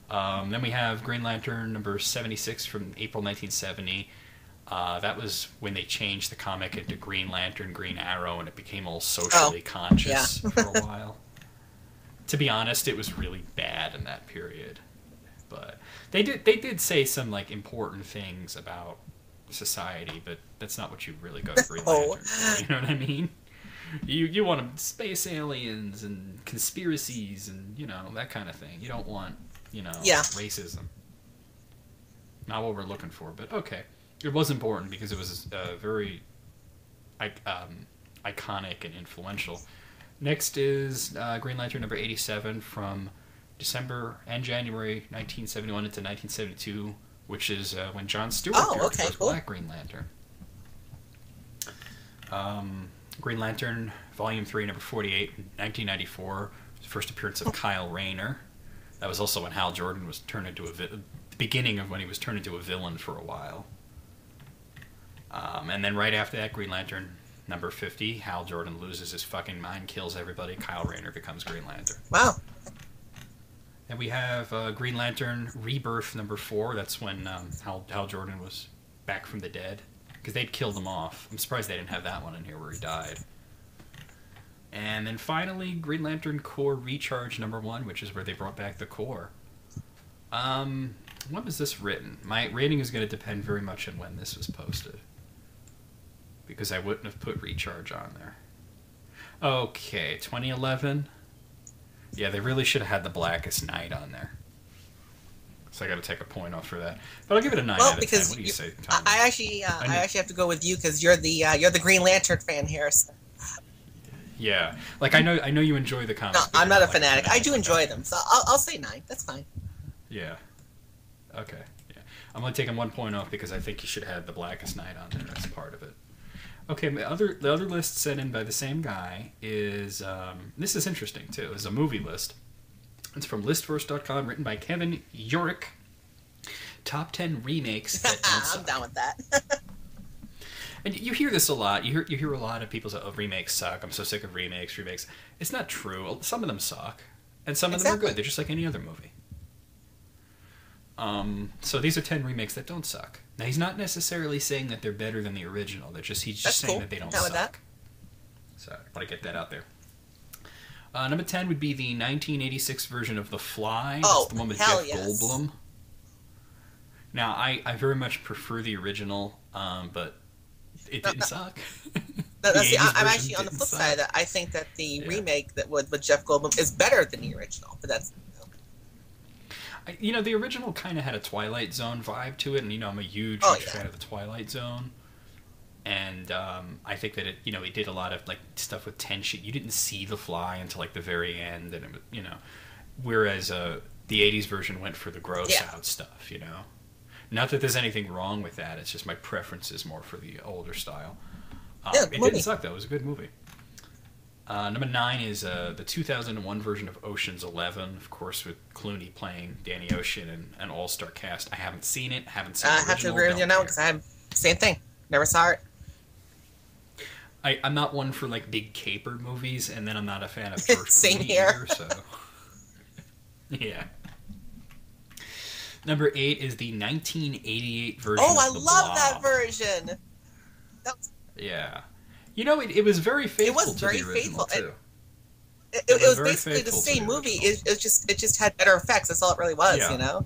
Then we have Green Lantern number 76 from April 1970. That was when they changed the comic into Green Lantern, Green Arrow, and it became all socially conscious for a while. To be honest, it was really bad in that period. But they did say some important things about society, but that's not what you really go to Green Lantern for, you know what I mean? You want space aliens and conspiracies and, that kind of thing. You don't want, racism. Not what we're looking for, but okay. It was important because it was very iconic and influential. Next is Green Lantern number 87 from December and January 1971 into 1972, which is when Jon Stewart appeared as Black Green Lantern. Green Lantern Volume 3, number 48, 1994, first appearance of Kyle Rayner. That was also when Hal Jordan was turned into the beginning of when he was turned into a villain for a while. And then right after that, Green Lantern number 50, Hal Jordan loses his fucking mind, kills everybody, Kyle Rayner becomes Green Lantern. Wow. And we have Green Lantern Rebirth number 4. That's when Hal Jordan was back from the dead. Because they'd killed him off. I'm surprised they didn't have that one in here where he died. And then finally, Green Lantern Corps Recharge number 1, which is where they brought back the Corps. When was this written? My rating is going to depend very much on when this was posted. Because I wouldn't have put Recharge on there. Okay, 2011. Yeah, they really should have had the Blackest Night on there. So I got to take a point off for that. But I'll give it a 9 out of 10. What do you say, Tom? I actually have to go with you because you're the Green Lantern fan here. So. Yeah, I know you enjoy the comics. No, I'm not a fanatic. I do enjoy them, so I'll say 9. That's fine. Yeah. Okay. Yeah, I'm only taking 1 point off because I think you should have the Blackest Night on there. That's part of it. Okay, the other list sent in by the same guy is this is interesting too. It's a movie list. It's from listverse.com, written by Kevin Yorick. Top 10 remakes that don't suck. I'm down with that. And you hear this a lot. You hear a lot of people say, "Oh, remakes suck. I'm so sick of remakes." It's not true. Some of them suck, and some of them are good. They're just like any other movie. So these are 10 remakes that don't suck. Now he's not necessarily saying that they're better than the original. He's just saying that they don't suck. That. So I want to get that out there. Number 10 would be the 1986 version of The Fly. Oh, the one with Jeff Goldblum. Now, I very much prefer the original, but it didn't suck. See, I'm actually on the flip side. I think that the remake that with Jeff Goldblum is better than the original, but that's... the original kind of had a Twilight Zone vibe to it, and I'm a huge fan of the Twilight Zone. And I think that it did a lot of stuff with tension. You didn't see the fly until the very end, and it, whereas the '80s version went for the gross out stuff. Not that there's anything wrong with that. It's just my preference is more for the older style. It didn't suck though. It was a good movie. Number 9 is the 2001 version of Ocean's 11, of course, with Clooney playing Danny Ocean and an all-star cast. I haven't seen it. Haven't seen. I have to agree with you now because I have same thing. Never saw it. I'm not one for big caper movies, and then I'm not a fan of George Same Clooney here. Either, so yeah. Number 8 is the 1988 version. Oh, I of The love Blob. that version. Yeah. You know, it was very faithful to the original, too. It was basically the same movie. It just had better effects. That's all it really was, you know?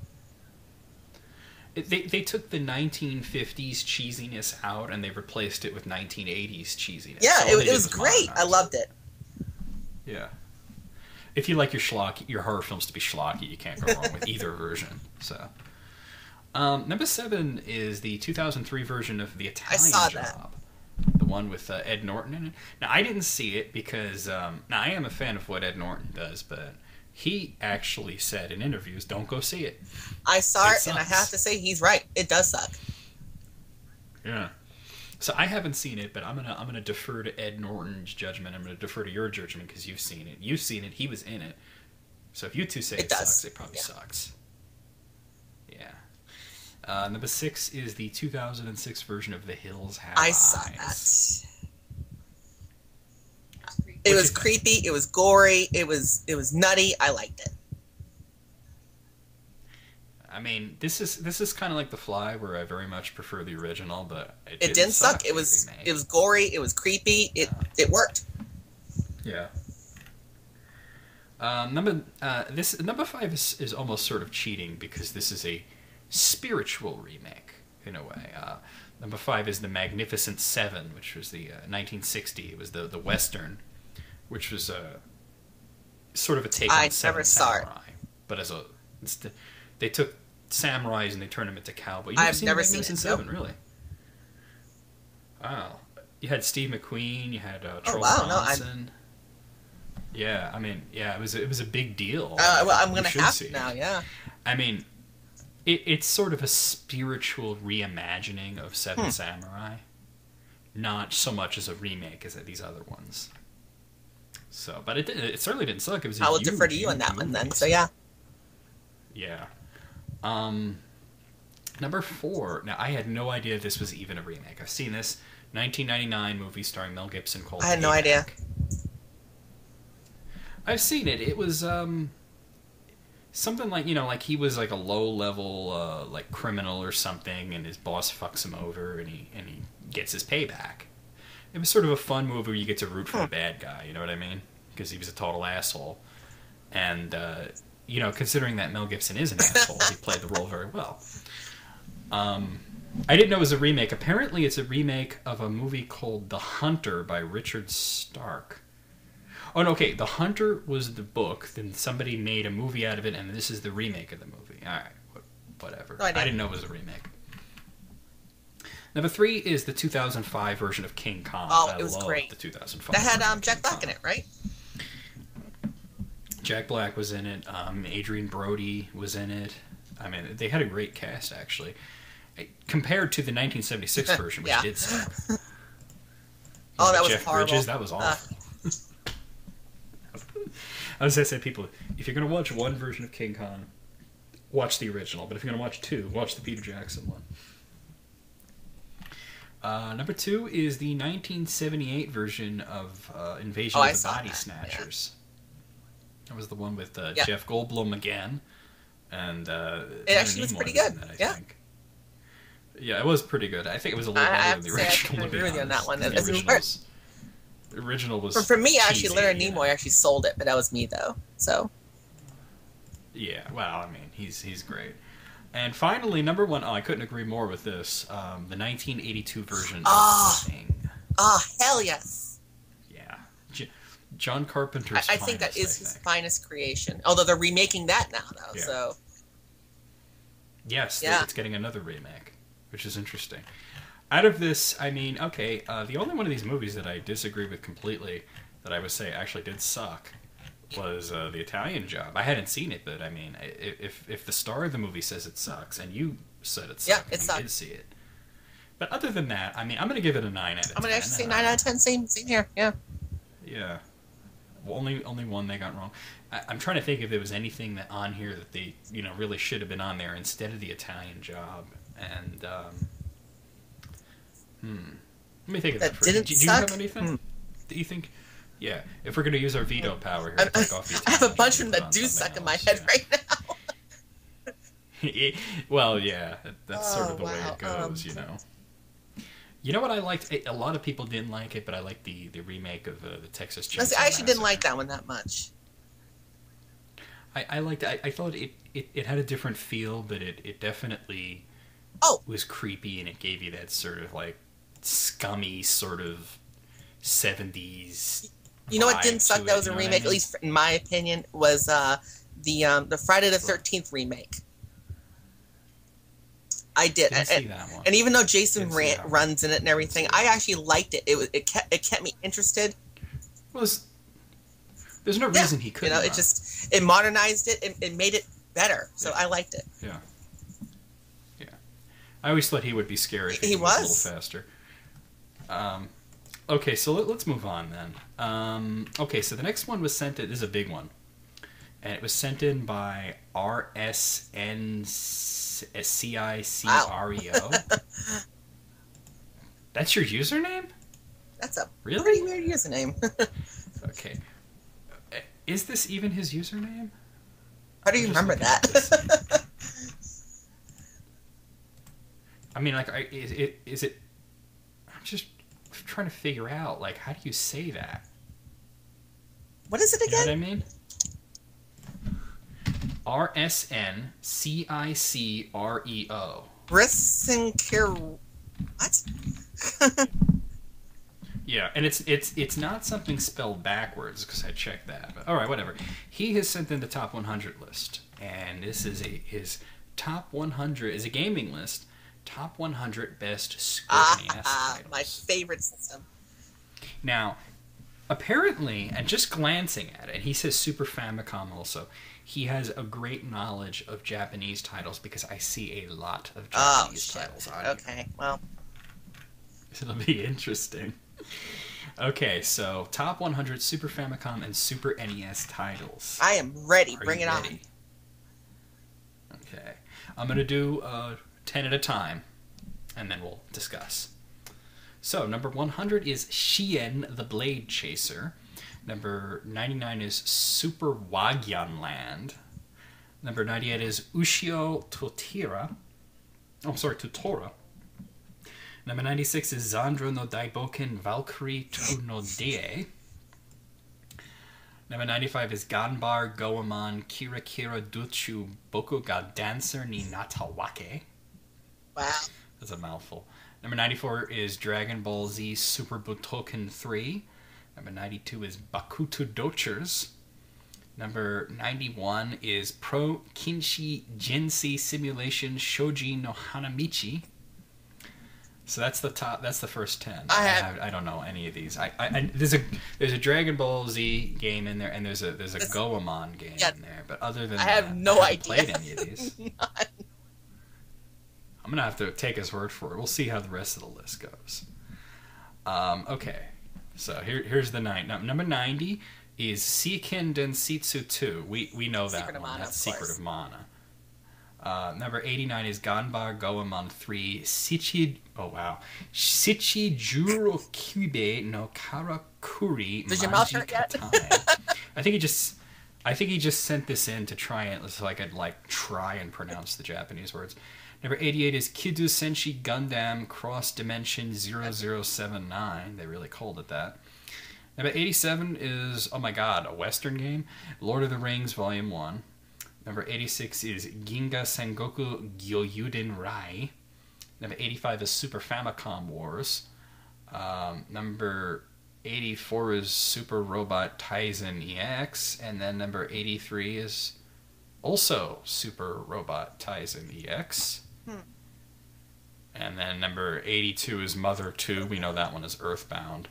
They took the 1950s cheesiness out, and they replaced it with 1980s cheesiness. Yeah, it was great. I loved it. Yeah. If you like your horror films to be schlocky, you can't go wrong with either version. So, number 7 is the 2003 version of The Italian Job. The one with Ed Norton in it. Now, I didn't see it because... now, I am a fan of what Ed Norton does, but he actually said in interviews, don't go see it. I saw it and I have to say, he's right. It does suck. Yeah. So I haven't seen it, but I'm gonna defer to Ed Norton's judgment. I'm gonna defer to your judgment because you've seen it. You've seen it. He was in it. So if you two say it sucks, it probably sucks. Yeah. Number 6 is the 2006 version of The Hills Have Eyes. I saw that. It was creepy. It was gory. It was nutty. I liked it. I mean, this is kind of like The Fly, where I very much prefer the original, but it didn't suck. It was gory. It was creepy. It worked. Yeah. Number 5 is almost sort of cheating because this is a spiritual remake in a way. Number 5 is The Magnificent Seven, which was the 1960. It was the Western, which was sort of a take on Seven Samurai. But they took samurais and they turned them into cowboys. I've never seen it. Seven, really? Wow. You had Steve McQueen. You had Charles Bronson. Yeah, I mean, it was a big deal. Well, I'm gonna have to now. Yeah. I mean, it's sort of a spiritual reimagining of Seven Samurai, not so much as a remake as these other ones. So, but it certainly didn't suck. It was. I will defer to you on that one then. So yeah. Yeah. Number 4. Now, I had no idea this was even a remake. I've seen this 1999 movie starring Mel Gibson called I had no idea. I've seen it. It was something like, like he was like a low-level like criminal or something, and his boss fucks him over, and he gets his payback. It was sort of a fun movie where you get to root for the bad guy, you know what I mean? Because he was a total asshole. And considering that Mel Gibson is an asshole, he played the role very well. I didn't know it was a remake. Apparently it's a remake of a movie called The Hunter by Richard Stark. Oh, no, okay, The Hunter was the book, then somebody made a movie out of it, and this is the remake of the movie. Alright, whatever. I didn't know it was a remake. Number 3 is the 2005 version of King Kong. Oh, it was great. The 2005 that had Jack Black in it, right? Jack Black was in it. Adrian Brody was in it. I mean, they had a great cast, actually. Compared to the 1976 version, which did suck. Oh, that was Jeff horrible. Bridges, that was awful. I was going to say, people, if you're going to watch one version of King Kong, watch the original. But if you're going to watch 2, watch the Peter Jackson one. Number 2 is the 1978 version of Invasion of the Body Snatchers. Yeah. That was the one with Jeff Goldblum again. And it actually was pretty good. I think. Yeah, it was pretty good. I think it was a little better than the original. I agree with you on that one. The original was for me, cheesy, actually, Leonard Nimoy actually sold it, but that was me though. So. Yeah, well, I mean, he's great. And finally, number 1, I couldn't agree more with this. The 1982 version of Sing. Oh, hell yes. Yeah. John Carpenter's I think that is his finest creation. Although they're remaking that now, though, so... Yes, it's getting another remake, which is interesting. Out of this, I mean, okay, the only one of these movies that I disagree with completely, that I would say actually did suck, was The Italian Job. I hadn't seen it, but I mean, if the star of the movie says it sucks, and you said it sucked, and you did see it. But other than that, I mean, I'm going to give it a 9 out of 10. I'm going to actually say 9 out of 10, same here, yeah. Yeah. Well, only one they got wrong. I'm trying to think if there was anything on here that they, really should have been on there instead of The Italian Job. And, let me think of that for a minute. Do you have anything? Do you think... Yeah, if we're going to use our veto power here, I have a bunch of them that do suck in my head right now. Well, yeah, that's sort of the way it goes, You know what I liked? A lot of people didn't like it, but I liked the remake of the Texas Chainsaw I actually didn't like Massacre. that one that much. I liked it. I thought it had a different feel, but it definitely was creepy, and it gave you that sort of like scummy sort of 70s. You know what didn't suck? That was a remake, at least in my opinion, was the Friday the 13th remake. I did, see that one. And even though Jason runs in it and everything, I actually liked it. It kept me interested. Well, there's no reason he couldn't. It modernized it. It made it better. So I liked it. Yeah. I always thought he would be scary. If he was a little faster. Okay, so let's move on then. Okay, so the next one was sent in. This is a big one, and it was sent in by RSNCICREO. That's your username? That's a really pretty weird username. Okay. Is this even his username? How do you remember that? I mean, like, is it? I'm just trying to figure out, like, how do you say that? What is it again? You know what I mean? RSNCICREO. Rissincare. What? Yeah, and it's not something spelled backwards, because I checked that. But all right, whatever. He has sent in the top 100 list, and this is his top 100 is a gaming list. Top 100 best Square NES titles. My favorite system. Now, apparently, and just glancing at it, he says Super Famicom also. He has a great knowledge of Japanese titles because I see a lot of Japanese titles on Okay, well. It'll be interesting. Okay, so top 100 Super Famicom and Super NES titles. I am ready. Bring it on. Okay. I'm going to do 10 at a time, and then we'll discuss. So, number 100 is Shien the Blade Chaser. Number 99 is Super Wagyan Land. Number 98 is Ushio Totora. Number 96 is Zandro no Daiboken Valkyrie to no Die. Number 95 is Ganbar Goemon Kira Kira Duchu Boku ga Dancer ni Natawake. Wow. That's a mouthful. Number 94 is Dragon Ball Z Super Butoken 3. Number 92 is Bakuto Dochers. Number 91 is Pro Kinshi Jinsi Simulation Shoji no Hanamichi. So that's the top. That's the first 10. I don't know any of these. There's a Dragon Ball Z game in there, and there's a Goemon game in there. But other than I have no idea. Played any of these. I'm gonna have to take his word for it. We'll see how the rest of the list goes. Okay, so here's the number 90 is Seiken Densetsu 2. We know that one. Mana, That's Secret of Mana. Number 89 is Ganbar Goemon 3 Shichijuro Kibe no Karakuri Did your mouth hurt yet? I think he just sent this in to try and so I could try and pronounce the Japanese words. Number 88 is Kidu Senshi Gundam Cross Dimension 0079. They really called it that. Number 87 is, oh my god, a Western game, Lord of the Rings Volume 1. Number 86 is Ginga Sengoku Gyoyuden Rai. Number 85 is Super Famicom Wars. Number 84 is Super Robot Taisen EX. And then number 83 is also Super Robot Taisen EX. And then number 82 is Mother 2. We know that one is Earthbound.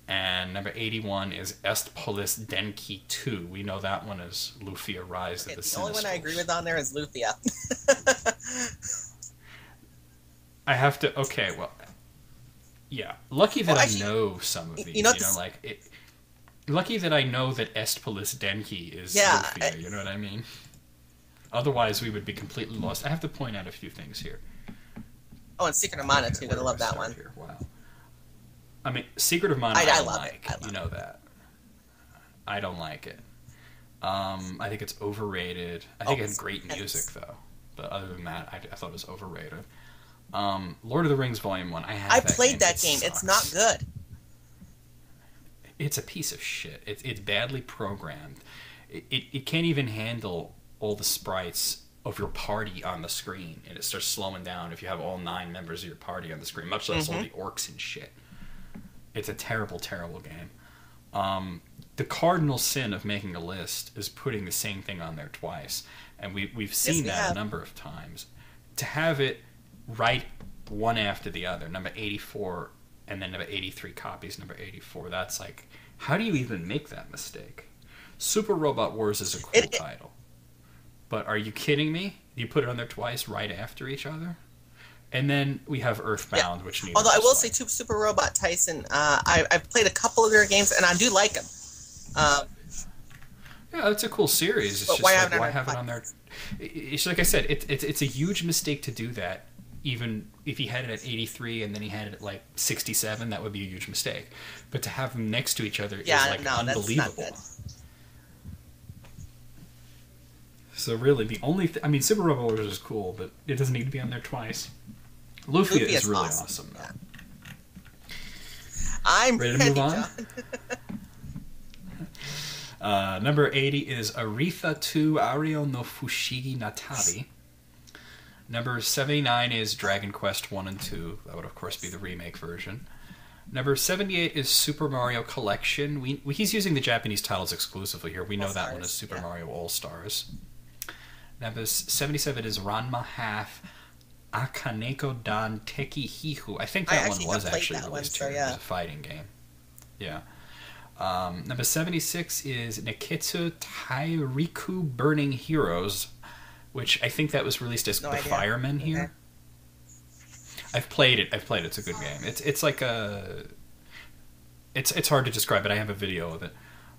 And number 81 is Est Polis Denki 2. We know that one is Lufia Rise of the Sinisters. The only one I agree with on there is Lufia. I have to... Okay, well... Yeah. Lucky that I know some of these. Lucky that I know that Est Polis Denki is Lufia. You know what I mean? Otherwise, we would be completely lost. I have to point out a few things here. Oh, and Secret of Mana, too. I love that one. Here? Wow. I mean, Secret of Mana, I don't like. You know that. I don't like it. I think it's overrated. I think it had great music, though. But other than that, I thought it was overrated. Lord of the Rings Volume 1. I played that game. It's not good. It's a piece of shit. It's badly programmed. It can't even handle all the sprites of your party on the screen, and it starts slowing down if you have all 9 members of your party on the screen, much less all the orcs and shit. It's a terrible, terrible game. The cardinal sin of making a list is putting the same thing on there twice, and we've seen that a number of times. To have it right one after the other, number 84, and then number 83 copies number 84, that's like, how do you even make that mistake? Super Robot Wars is a cool title. But are you kidding me? You put it on there twice right after each other? And then we have Earthbound, which neither. Although I will say, too, Super Robot Tyson, I've played a couple of their games, and I do like them. Yeah, it's a cool series. It's just why have it on there? It's like I said, it's a huge mistake to do that. Even if he had it at 83 and then he had it at like 67, that would be a huge mistake. But to have them next to each other is like unbelievable. That's not good. So really, the only Super Robot Wars is cool, but it doesn't need to be on there twice. Lufia is really awesome. Yeah. I'm ready to move on. Number 80 is Aretha 2 Ario no Fushigi Natabi. Number 79 is Dragon Quest 1 and 2. That would, of course, be the remake version. Number 78 is Super Mario Collection. He's using the Japanese titles exclusively here. We know that one is Super Mario All-Stars. Number 77 is Ranma Half Akaneko Dan Teki Hihu. I think that one was actually released here as a fighting game. Yeah. Number 76 is Neketsu Tairiku Burning Heroes, which I think that was released as The Firemen here. Okay. I've played it. It's a good game. It's like a... It's hard to describe, but I have a video of it.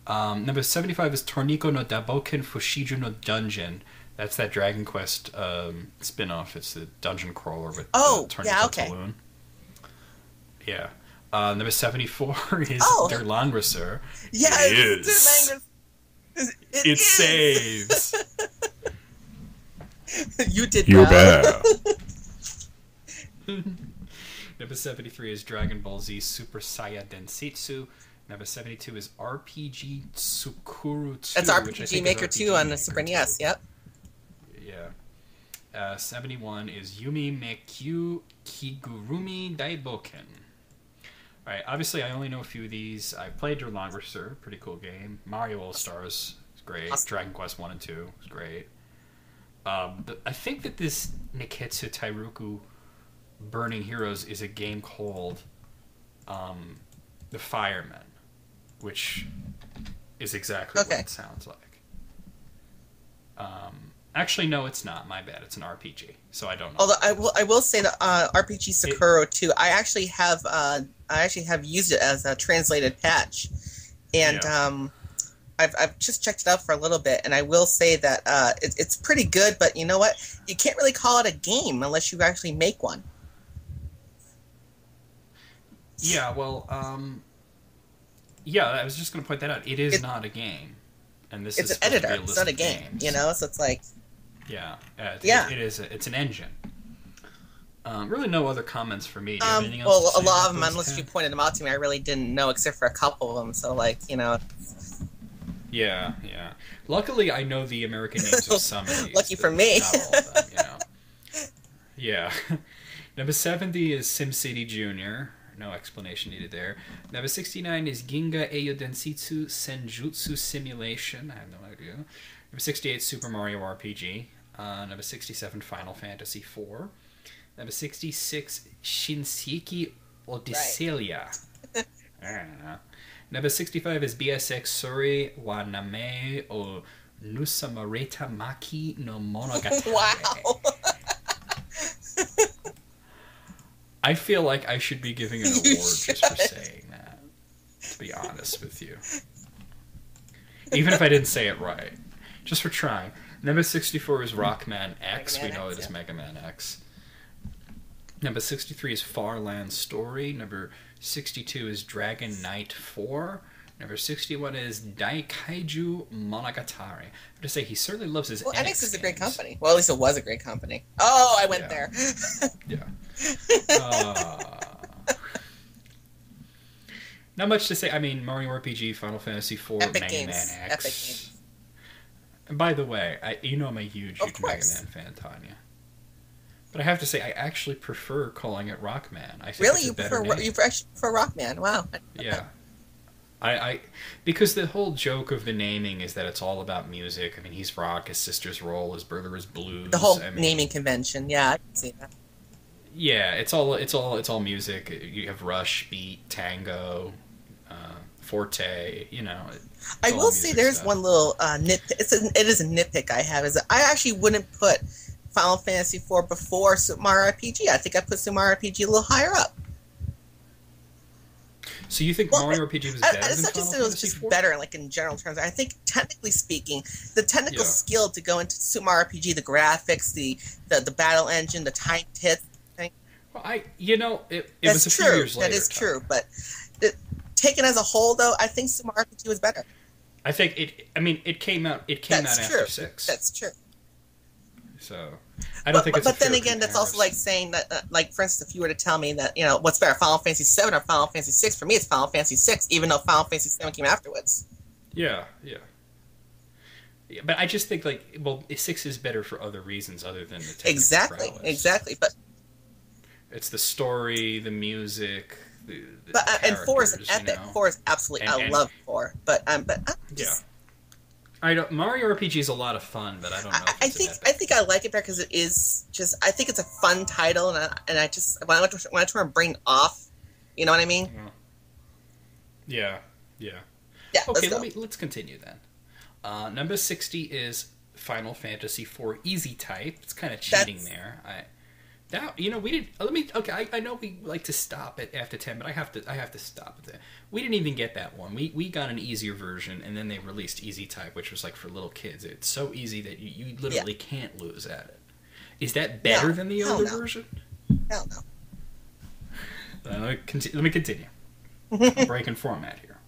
Number 75 is Torniko no Daboken Fushiju no Dungeon. That's that Dragon Quest spin-off. It's the dungeon crawler with Torniko Taloon. Yeah. Number 74 is Der Langrisser. Yes! It saves. You did You're bad. Number 73 is Dragon Ball Z Super Saiya Densetsu. Number 72 is RPG Tsukuru 2. That's RPG Maker 2 on the Super NES, yep. Yeah. 71 is Yumi Mekyu Kigurumi Daiboken. Alright, obviously I only know a few of these. I played Der Langrisser, pretty cool game. Mario All-Stars is great. Awesome. Dragon Quest 1 and 2 is great. I think that this Neketsu Tairuku Burning Heroes is a game called The Firemen, which is exactly what it sounds like. Actually, no, it's not. My bad. It's an RPG, so I don't know. Although I will say that RPG Sakura 2, I actually have used it as a translated patch, and I've just checked it out for a little bit, and I will say that it's pretty good. But you know what? You can't really call it a game unless you actually make one. Yeah, well, I was just going to point that out. It's not a game, and this is an editor. It's not a game, you know. So it's like, it is. It's an engine. Really, no other comments for me. Well, a lot of them, unless you pointed them out to me, I really didn't know, except for a couple of them. So, like, you know. Yeah. Luckily, I know the American names of some of these. Lucky for me. Not all of them, you know. Yeah. Number 70 is SimCity Junior. No explanation needed there. Number 69 is Ginga Eyo Densitsu Senjutsu Simulation. I have no idea. Number 68, Super Mario RPG. Number 67, Final Fantasy IV. Number 66, Shinseki Odysseia. Right. I don't know. Number 65 is BSX Suri wa Name o Nusamareta Maki no Monogatari. Wow. I feel like I should be giving an award just for saying that, to be honest with you. Even if I didn't say it right. Just for trying. Number 64 is Rockman X. We know it as Mega Man X. Number 63 is Farland Story. Number 62 is Dragon Knight 4. Number 61 is Daikaiju Monogatari. I have to say, he certainly loves his NX is a great company. Well, at least it was a great company. Oh, I went there. Yeah. Not much to say. I mean, Mario RPG, Final Fantasy IV, Mega Man X. Epic games. And by the way, I'm a huge Mega Man fan, Tanya. But I have to say, I actually prefer calling it Rockman. I think really, you prefer Rockman? Wow. Yeah. Because the whole joke of the naming is that it's all about music. I mean, he's rock, his sister's roll, his brother is blues. The whole naming convention, yeah, I can see that. Yeah, it's all music. You have Rush, Beat, Tango, Forte. I will say there's stuff. One little nitpick. It is a nitpick I have. Is that I actually wouldn't put Final Fantasy IV before Super Mario RPG. I think I put Super Mario RPG a little higher up. So you think Mario RPG was better than It's not just that it was just better, like in general terms. I think, technically speaking, the technical skill to go into Super Mario RPG, the graphics, the battle engine, the timed hits. Well, it was a few years later. That is true, but taken as a whole, though, I think Super Mario RPG was better. I think it came out. It came out after 6. That's true. So I don't think it's. But then again, that's also like saying that, like for instance, if you were to tell me that what's better, Final Fantasy VII or Final Fantasy VI, for me it's Final Fantasy VI, even though Final Fantasy VII came afterwards. Yeah. But I just think 6 is better for other reasons other than the technical prowess. Exactly. But it's the story, the music, the and 4 is an epic. 4 is absolutely. I love 4, but just, Mario RPG is a lot of fun, but I don't know. I think I like it better because it is just. I think it's a fun title, and I just when I turn my brain off, you know what I mean? Yeah. Okay, let's continue then. Number 60 is Final Fantasy IV Easy Type. It's kind of cheating there. We didn't. Okay, I know we like to stop it after 10, but I have to stop it there. We didn't even get that one. We got an easier version, and then they released Easy Type, which was like for little kids. It's so easy that you literally can't lose at it. Is that better than the older version? Hell no. Let me continue. I'm breaking format here.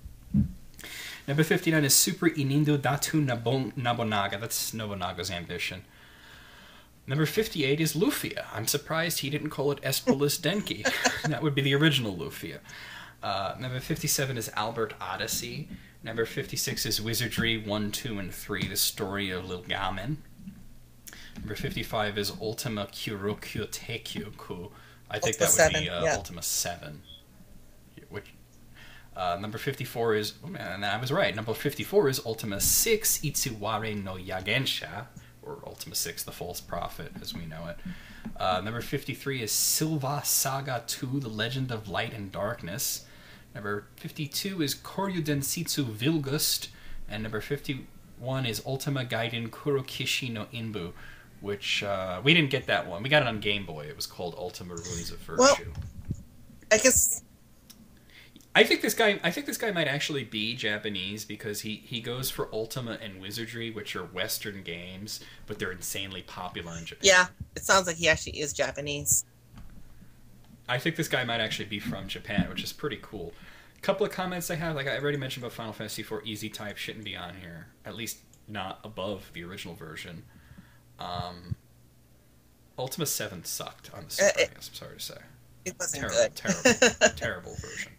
Number 59 is Super Inindo Datu Nobunaga. That's Nobunaga's ambition. Number 58 is Lufia. I'm surprised he didn't call it Espolis Denki. That would be the original Lufia. Number 57 is Albert Odyssey. Number 56 is Wizardry 1, 2, and 3, the story of Lilgamen. Number 55 is Ultima Kurokyo Teikyoku. I think that would be Ultima 7. Number 54 is... Oh man, I was right. Number 54 is Ultima 6 Itsuware no Yagensha, or Ultima 6, the False Prophet, as we know it. Number 53 is Silva Saga 2, The Legend of Light and Darkness. Number 52 is Koryu Densitsu Vilgust. And number 51 is Ultima Gaiden Kurokishi no Inbu, which we didn't get that one. We got it on Game Boy. It was called Ultima Ruins of Virtue. Well, I guess... I think this guy might actually be Japanese because he goes for Ultima and Wizardry, which are Western games, but they're insanely popular in Japan. Yeah, it sounds like he actually is Japanese. I think this guy might actually be from Japan, which is pretty cool. A couple of comments I have, like I already mentioned about Final Fantasy IV Easy Type shouldn't be on here, at least not above the original version. Ultima 7 sucked on the Super NES, I'm sorry to say. It wasn't good. Terrible version.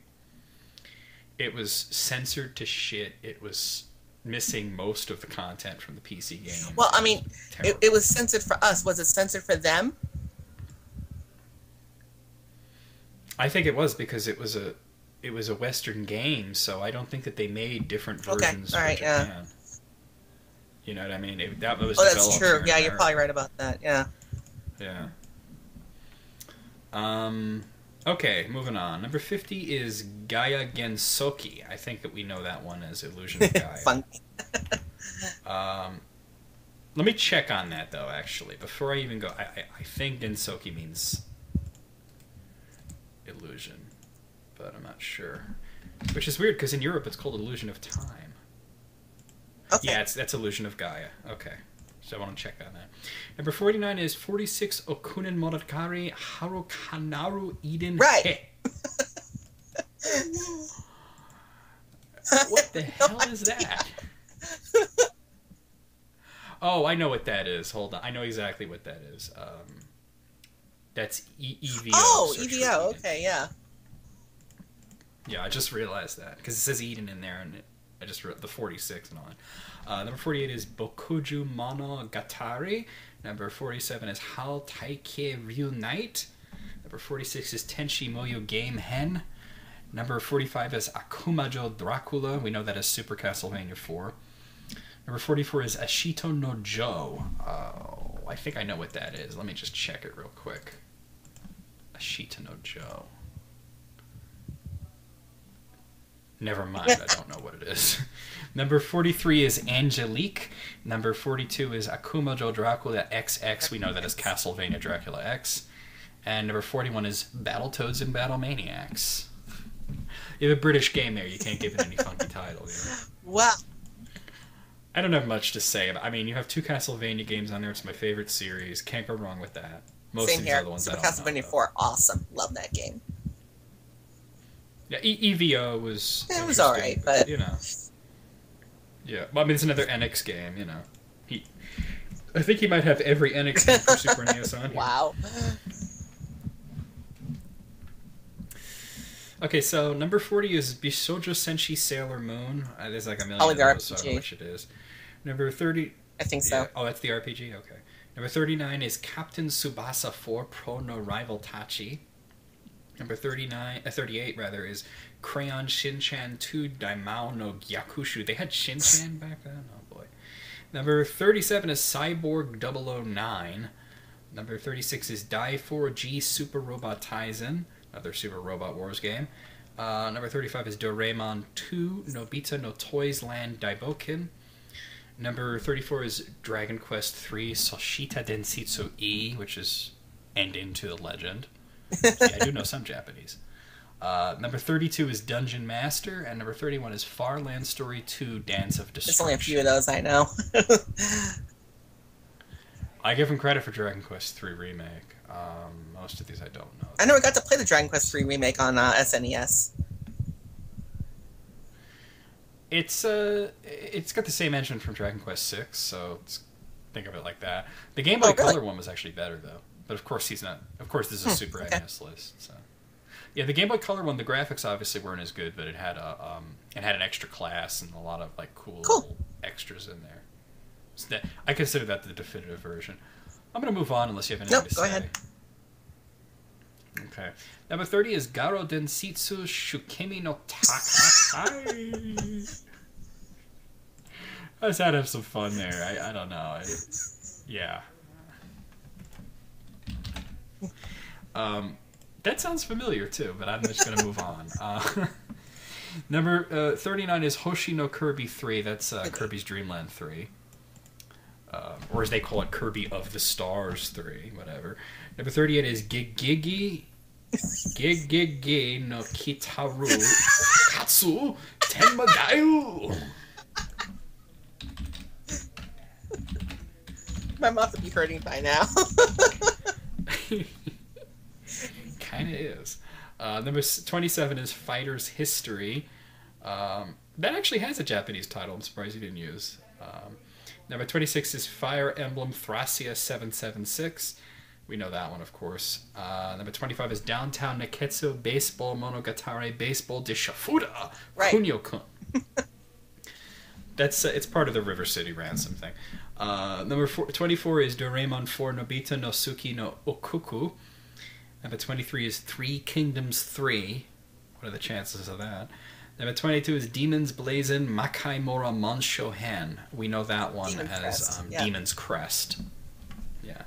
It was censored to shit. It was missing most of the content from the PC game. Well, I mean, it was censored for us. Was it censored for them? I think it was because it was a Western game, so I don't think that they made different versions for Japan. Yeah. You know what I mean? That was that's true. Yeah, you're probably right about that. Yeah. Yeah. Okay, moving on. Number 50 is Gaia Gensoki. I think that we know that one as Illusion of Gaia. Funky. Let me check on that, though, actually. Before I even go, I think Gensoki means illusion, but I'm not sure. Which is weird, because in Europe it's called Illusion of Time. Okay. Yeah, that's Illusion of Gaia. Okay. So I want to check on that. Number 49 is 46 Okunin Monogatari Harukanaru Eden Right. What the hell is that? Oh, I know what that is. Hold on. I know exactly what that is. That's EVO. Oh, EVO. Okay, yeah. Yeah, I just realized that. Because it says Eden in there, and I just wrote the 46 and all that. Number 48 is Bokuju Monogatari. Number 47 is Hal Taike Real Night. Number 46 is Tenshi Moyo Game Hen. Number 45 is Akumajo Dracula. We know that as Super Castlevania 4. Number 44 is Ashito no Jo. Oh, I think I know what that is. Let me just check it real quick. Ashito no Jo. Never mind, I don't know what it is. Number 43 is Angelique. Number 42 is Akumajo Dracula XX. We know that as Castlevania Dracula X. And number 41 is Battletoads and Battle Maniacs. You have a British game there. You can't give it any funky title. You know? Wow. I don't have much to say. I mean, you have 2 Castlevania games on there. It's my favorite series. Can't go wrong with that. Most Same of these here. other ones Super I don't Castlevania know, 4, awesome. Love that game. Yeah, EVO was... It was alright, but... You know. Yeah, well, I mean, it's another NX game, you know. I think he might have every NX game for Super NES on here. Wow. Okay, so number 40 is Bisoujo Senshi Sailor Moon. There's like a million Only of the those, RPG. so I don't know which it is. Number 30... I think so. Yeah. Oh, that's the RPG? Okay. Number 39 is Captain Tsubasa 4 Pro no Rival Tachi. Number 38 is Crayon Shinchan 2 Daimao no Gyakushu. They had Shinchan back then? Oh boy. Number 37 is Cyborg 009. Number 36 is Dai 4G Super Robot Taizen, another Super Robot Wars game. Number 35 is Doraemon 2 Nobita no Toys Land Daiboken. Number 34 is Dragon Quest 3 Soshita Densitsu E, which is End Into the Legend. Yeah, I do know some Japanese. Number 32 is Dungeon Master, and number 31 is Farland Story 2 Dance of Destruction. There's only a few of those I know. I give him credit for Dragon Quest 3 Remake. Most of these I don't know. I never got to play the Dragon Quest 3 remake on SNES. It's got the same engine from Dragon Quest 6, so think of it like that. The Game Boy Color one was actually better though. But of course he's not. Of course this is a Super NES list. So yeah, the Game Boy Color one, the graphics obviously weren't as good, but it had an extra class and a lot of like cool extras in there. So I consider that the definitive version. I'm gonna move on unless you have anything to say. Go ahead. Okay. Number 30 is Garo Densitsu Shukemi no Takakai. I just had to have some fun there. I don't know. Yeah. That sounds familiar too, but I'm just going to move on. Number 39 is Hoshi no Kirby 3. That's Kirby's Dream Land 3. Or as they call it, Kirby of the Stars 3, whatever. Number 38 is Gigigi no Kitaru Katsu Tenmagayu. My mouth would be hurting by now. Kind of is. Number 27 is Fighter's History. That actually has a Japanese title. I'm surprised you didn't use. Number 26 is Fire Emblem Thracia 776. We know that one, of course. Number 25 is Downtown Neketsu Baseball Monogatari Baseball de Shafura Kunio-kun. It's part of the River City Ransom thing. Number 24 is Doraemon 4 Nobita no Suki no Okuku. Number 23 is Three Kingdoms 3. What are the chances of that? Number 22 is Demon's Blazon Makai Mora Monshohan. We know that one as Demon's Crest. Yeah.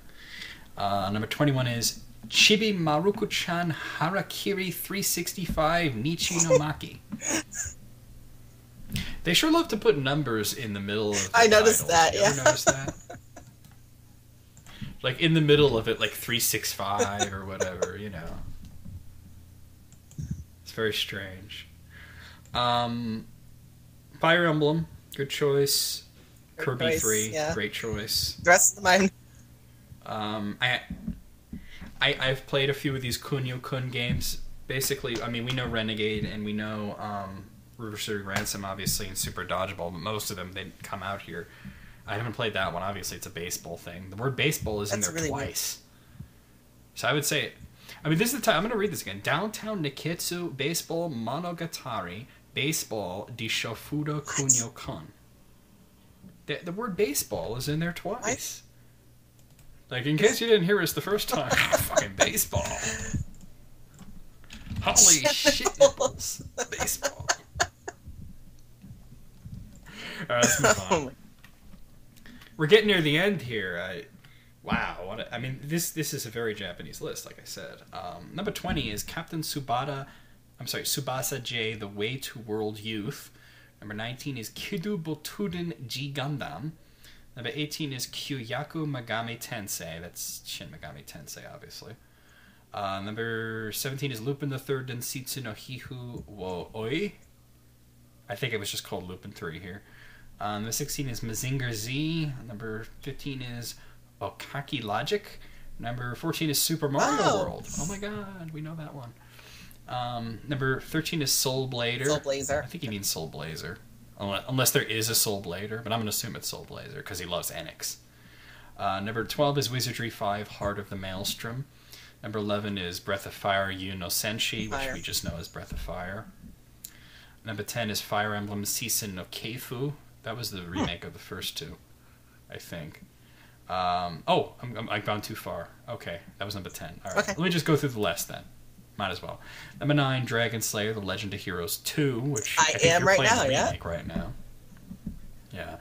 Number 21 is Chibi Maruko-chan Harakiri 365 Nichi no Maki. They sure love to put numbers in the middle of I noticed titles. that, You ever notice that? Like in the middle of it, like 365 or whatever, you know. It's very strange. Fire Emblem, good choice. Kirby 3, great choice. The rest of mine. I've played a few of these Kunio-kun games. Basically, I mean, we know Renegade and we know River City Ransom, obviously, and Super Dodgeball, but most of them, they come out here. I haven't played that one. Obviously, it's a baseball thing. The word baseball is in there really twice. Weird. So I would say, I mean, this is the time. I'm going to read this again. Downtown Niketsu Baseball Monogatari Baseball di Shofudo Kunyo Kun. The word baseball is in there twice. Like, in case you didn't hear us the first time, fucking baseball. Holy shit, nipples. Baseball. Alright, let's move on. We're getting near the end here. Wow. I mean, this is a very Japanese list, like I said. Number 20 is Captain Tsubasa J, The Way to World Youth. Number 19 is Kidu Botuden G Gundam. Number 18 is Kyoyaku Megami Tensei. That's Shin Megami Tensei, obviously. Number 17 is Lupin the Third Densetsu no Hihu wo Oi. I think it was just called Lupin 3 here. Number 16 is Mazinger Z. Number 15 is Okaki Logic. Number 14 is Super Mario World. Oh my god, we know that one. Number 13 is Soul Blader. Soul Blazer. I think he means Soul Blazer. Unless there is a Soul Blader, but I'm going to assume it's Soul Blazer because he loves Enix. Number 12 is Wizardry 5, Heart of the Maelstrom. Number 11 is Breath of Fire Yu no Senshi, which we just know as Breath of Fire. Number 10 is Fire Emblem Season no Keifu. That was the remake of the first two, I think. I've gone too far. Okay, that was number 10. All right, Let me just go through the list then. Might as well. Number 9, Dragon Slayer: The Legend of Heroes 2, which I think am you're right playing now. the remake right now. Yeah.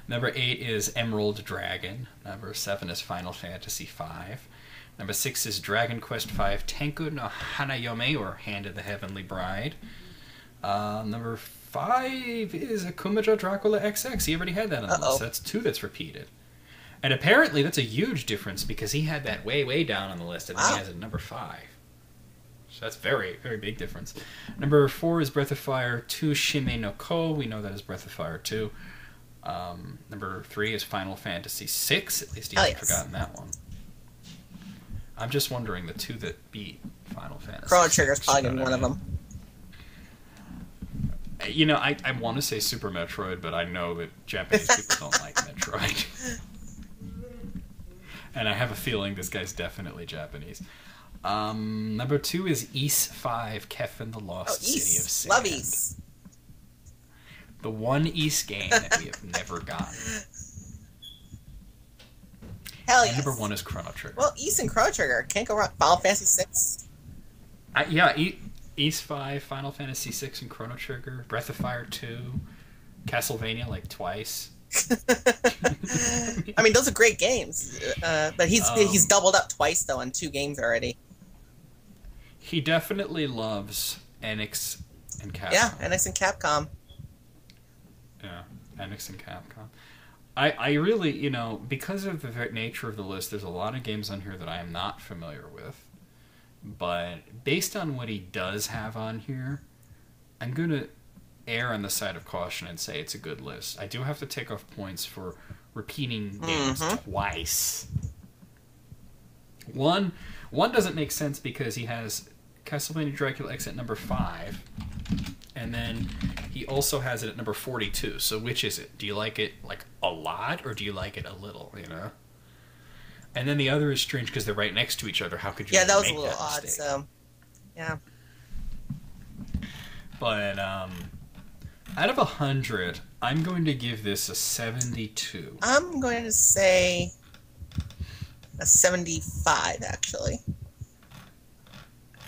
Number 8 is Emerald Dragon. Number 7 is Final Fantasy V. Number 6 is Dragon Quest V: Tenku no Hanayome, or Hand of the Heavenly Bride. Number 5 is Akumajo Dracula XX. He already had that on the list. That's 2 that's repeated. And apparently that's a huge difference because he had that way, way down on the list, and then he has it at number 5. So that's very, very big difference. Number 4 is Breath of Fire 2 Shime no Ko. We know that is Breath of Fire 2. Number 3 is Final Fantasy VI. At least he hasn't forgotten that one. I'm just wondering the 2 that beat Final Fantasy Chrono Trigger's probably one of them. You know, I want to say Super Metroid, but I know that Japanese people don't like Metroid. And I have a feeling this guy's definitely Japanese. Number 2 is Ys 5, Kef and the Lost City of Sand. Love Ys. The one Ys game that we have never gotten. Hell yes. Number 1 is Chrono Trigger. Well, Ys and Chrono Trigger. Can't go wrong. Final Fantasy 6. Ys 5, Final Fantasy 6, and Chrono Trigger. Breath of Fire 2. Castlevania, like, twice. I mean, those are great games. But he's doubled up twice, though, on 2 games already. He definitely loves Enix and Capcom. Yeah, Enix and Capcom. Yeah, Enix and Capcom. I really, you know, because of the nature of the list, there's a lot of games on here that I am not familiar with. But based on what he does have on here, I'm going to err on the side of caution and say it's a good list. I do have to take off points for repeating games twice. One doesn't make sense because he has Castlevania Dracula X at number 5, and then he also has it at number 42. So which is it? Do you like it like a lot, or do you like it a little? You know. And then the other is strange because they're right next to each other. How could you? Yeah, that was make a little that odd. mistake? So, yeah. But out of 100, I'm going to give this a 72. I'm going to say a 75, actually.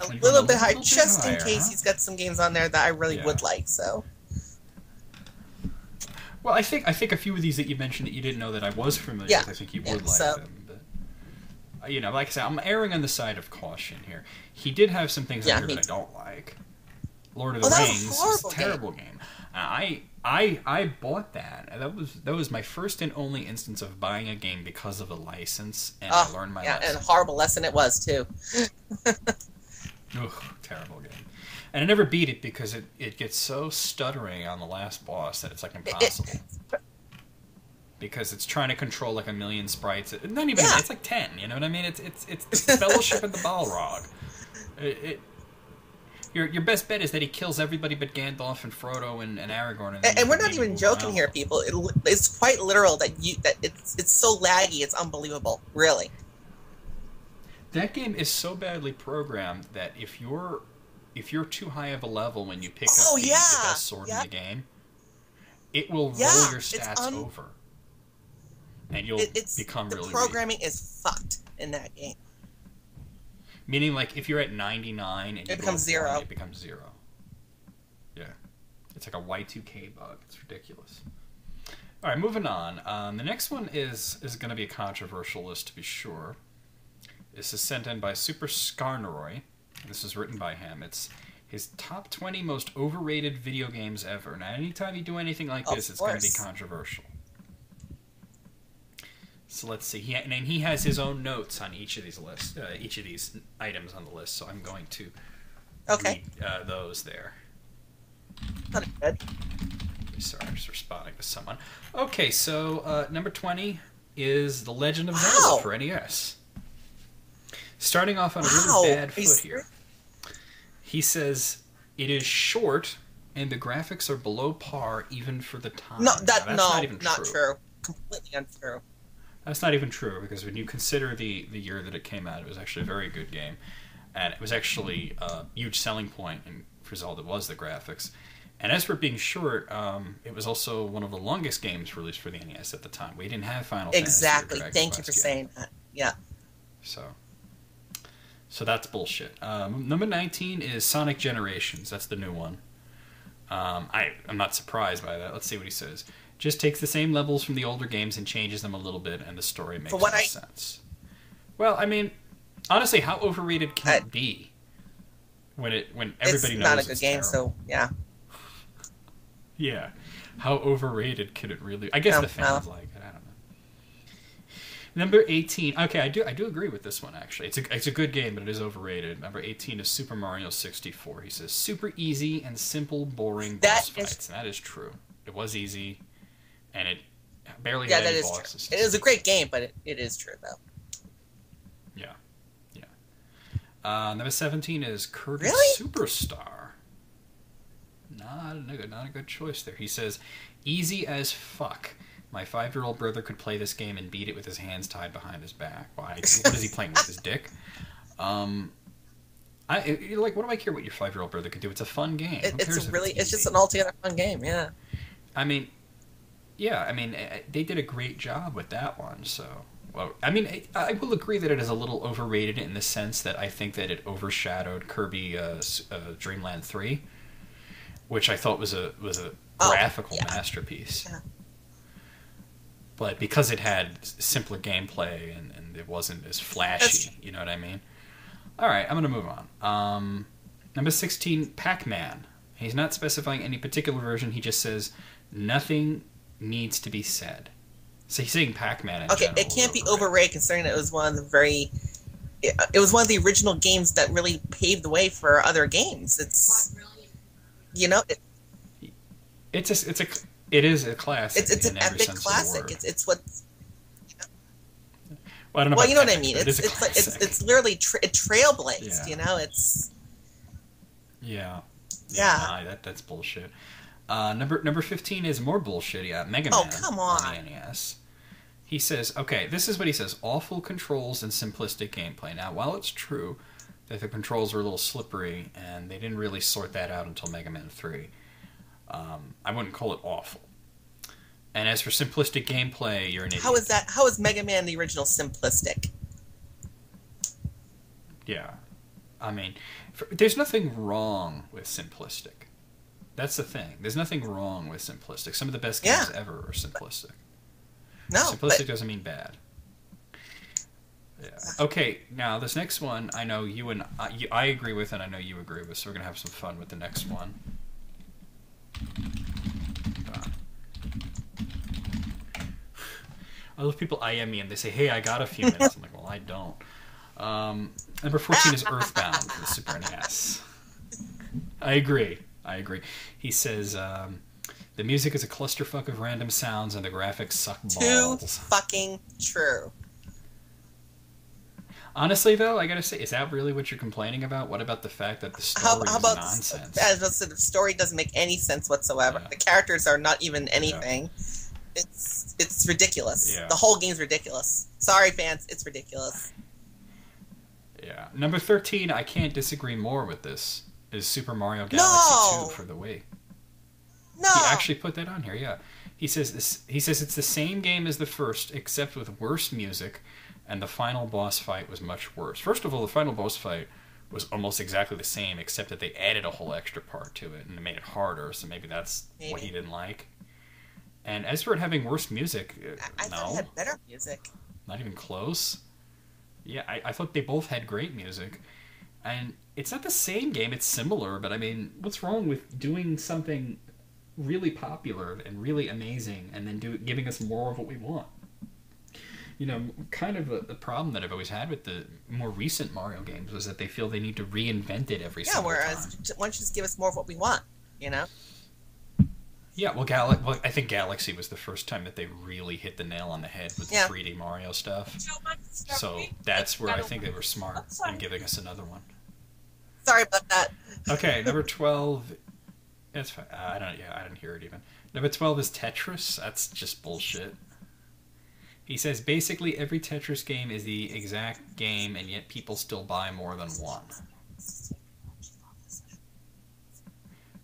A little bit higher, just in case he's got some games on there that I really would like. So. Well, I think a few of these that you mentioned that you didn't know that I was familiar with, I think you would like them. But, you know, like I said, I'm erring on the side of caution here. He did have some things on here that I don't like. Lord of the Rings is a terrible game. I bought that. That was my first and only instance of buying a game because of a license, and I learned my lesson. And a horrible lesson it was, too. Ugh, terrible game. And I never beat it because it gets so stuttering on the last boss that it's like impossible. Because it's trying to control like a million sprites. Not even it's like 10, you know what I mean? It's the Fellowship of the Balrog. Your best bet is that he kills everybody but Gandalf and Frodo and Aragorn. And we're not even joking here, people. It's quite literal that it's so laggy, it's unbelievable. Really. That game is so badly programmed that if you're too high of a level when you pick up the best sword in the game, it will roll your stats over, and you'll become really weak. The programming is fucked in that game. Meaning, like, if you're at 99 and it becomes 0, it becomes 0. Yeah, it's like a Y2K bug. It's ridiculous. All right, moving on. The next one is going to be a controversial list, to be sure. This is sent in by Super Skarneroy. This is written by him. It's his top 20 most overrated video games ever. Now, anytime you do anything like this, it's going to be controversial. So let's see. He has his own notes on each of these lists, each of these items on the list. So I'm going to read those there. Not good. Sorry, I'm just responding to someone. Okay, so number 20 is The Legend of Zelda for NES. Starting off on a really bad foot here. He says it is short and the graphics are below par even for the time. No, that's not even true. Completely untrue. That's not even true, because when you consider the year that it came out, it was actually a very good game, and it was actually a huge selling point for Zelda was the graphics. And as for being short, it was also one of the longest games released for the NES at the time. We didn't have Final Fantasy. Exactly. Thank you for saying that. Yeah. So that's bullshit. Number 19 is Sonic Generations. That's the new one. I'm not surprised by that. Let's see what he says. Just takes the same levels from the older games and changes them a little bit, and the story makes more sense. Well, I mean, honestly, how overrated can it be when everybody knows it's not a good game? Terrible? So yeah. Yeah, how overrated could it really? I guess the fans like it. I don't know. Number 18. Okay, I do agree with this one actually. It's a good game, but it is overrated. Number 18 is Super Mario 64. He says super easy and simple, boring boss fights, and that is true. It was easy. And it barely had any bosses. True. It is a great game, but it is true, though. Yeah. Number 17 is Kirby Superstar. Not a good choice there. He says, easy as fuck. My 5-year-old brother could play this game and beat it with his hands tied behind his back. Why? What is he playing with, his dick? What do I care what your 5-year-old brother could do? It's a fun game. It's just an altogether fun game, yeah. I mean, they did a great job with that one. So, well, I mean, I will agree that it is a little overrated in the sense that I think that it overshadowed Kirby Dreamland 3, which I thought was a graphical masterpiece. Yeah. But because it had simpler gameplay and it wasn't as flashy, you know what I mean? All right, I'm going to move on. Number 16, Pac-Man. He's not specifying any particular version. He just says, nothing needs to be said. So he's saying Pac-Man in general. It can't be overrated considering it was one of the it was one of the original games that really paved the way for other games. It's it is a classic. It's an epic classic. It's what. Well, I don't know. Well, you know what I mean. It's literally it trailblazed. Yeah. It's. Yeah. That's bullshit. Number 15 is more bullshit. Yeah, Mega Man. Oh, come on. The NES. He says, okay, this is what he says: awful controls and simplistic gameplay. Now, while it's true that the controls were a little slippery and they didn't really sort that out until Mega Man 3, I wouldn't call it awful. And as for simplistic gameplay, you're an idiot. How is that? How is Mega Man the original simplistic? Yeah. I mean, there's nothing wrong with simplistic. That's the thing. There's nothing wrong with simplistic. Some of the best games ever are simplistic. Simplistic doesn't mean bad. Yeah. Okay, now this next one, I know I agree with, and I know you agree with, so we're going to have some fun with the next one. I love people IM me and they say, hey, I got a few minutes. I'm like, well, I don't. Number 14 is Earthbound for the Super NES. I agree. He says, the music is a clusterfuck of random sounds and the graphics suck balls. Too fucking true. Honestly, though, I gotta say, is that really what you're complaining about? What about the fact that the story is nonsense? As I said, the story doesn't make any sense whatsoever. Yeah. The characters are not even anything. Yeah. It's ridiculous. Yeah. The whole game's ridiculous. Sorry, fans, it's ridiculous. Yeah. Number 13, I can't disagree more with this, is Super Mario Galaxy 2 for the Wii. No! He actually put that on here, yeah. He says it's the same game as the first, except with worse music, and the final boss fight was much worse. First of all, the final boss fight was almost exactly the same, except that they added a whole extra part to it, and it made it harder, so maybe that's what he didn't like. And as for it having worse music, I thought it had better music. Not even close. Yeah, I thought they both had great music. And it's not the same game, it's similar, but I mean, what's wrong with doing something really popular and really amazing and then giving us more of what we want? You know, kind of the problem that I've always had with the more recent Mario games was that they feel they need to reinvent it every single time. Yeah, whereas why don't you just give us more of what we want, you know? Yeah, well, I think Galaxy was the first time that they really hit the nail on the head with the 3D Mario stuff. So that's where I think they were smart in giving us another one. Sorry about that. Okay, number 12. That's fine. I didn't hear it even. Number 12 is Tetris. That's just bullshit. He says basically every Tetris game is the exact game, and yet people still buy more than one.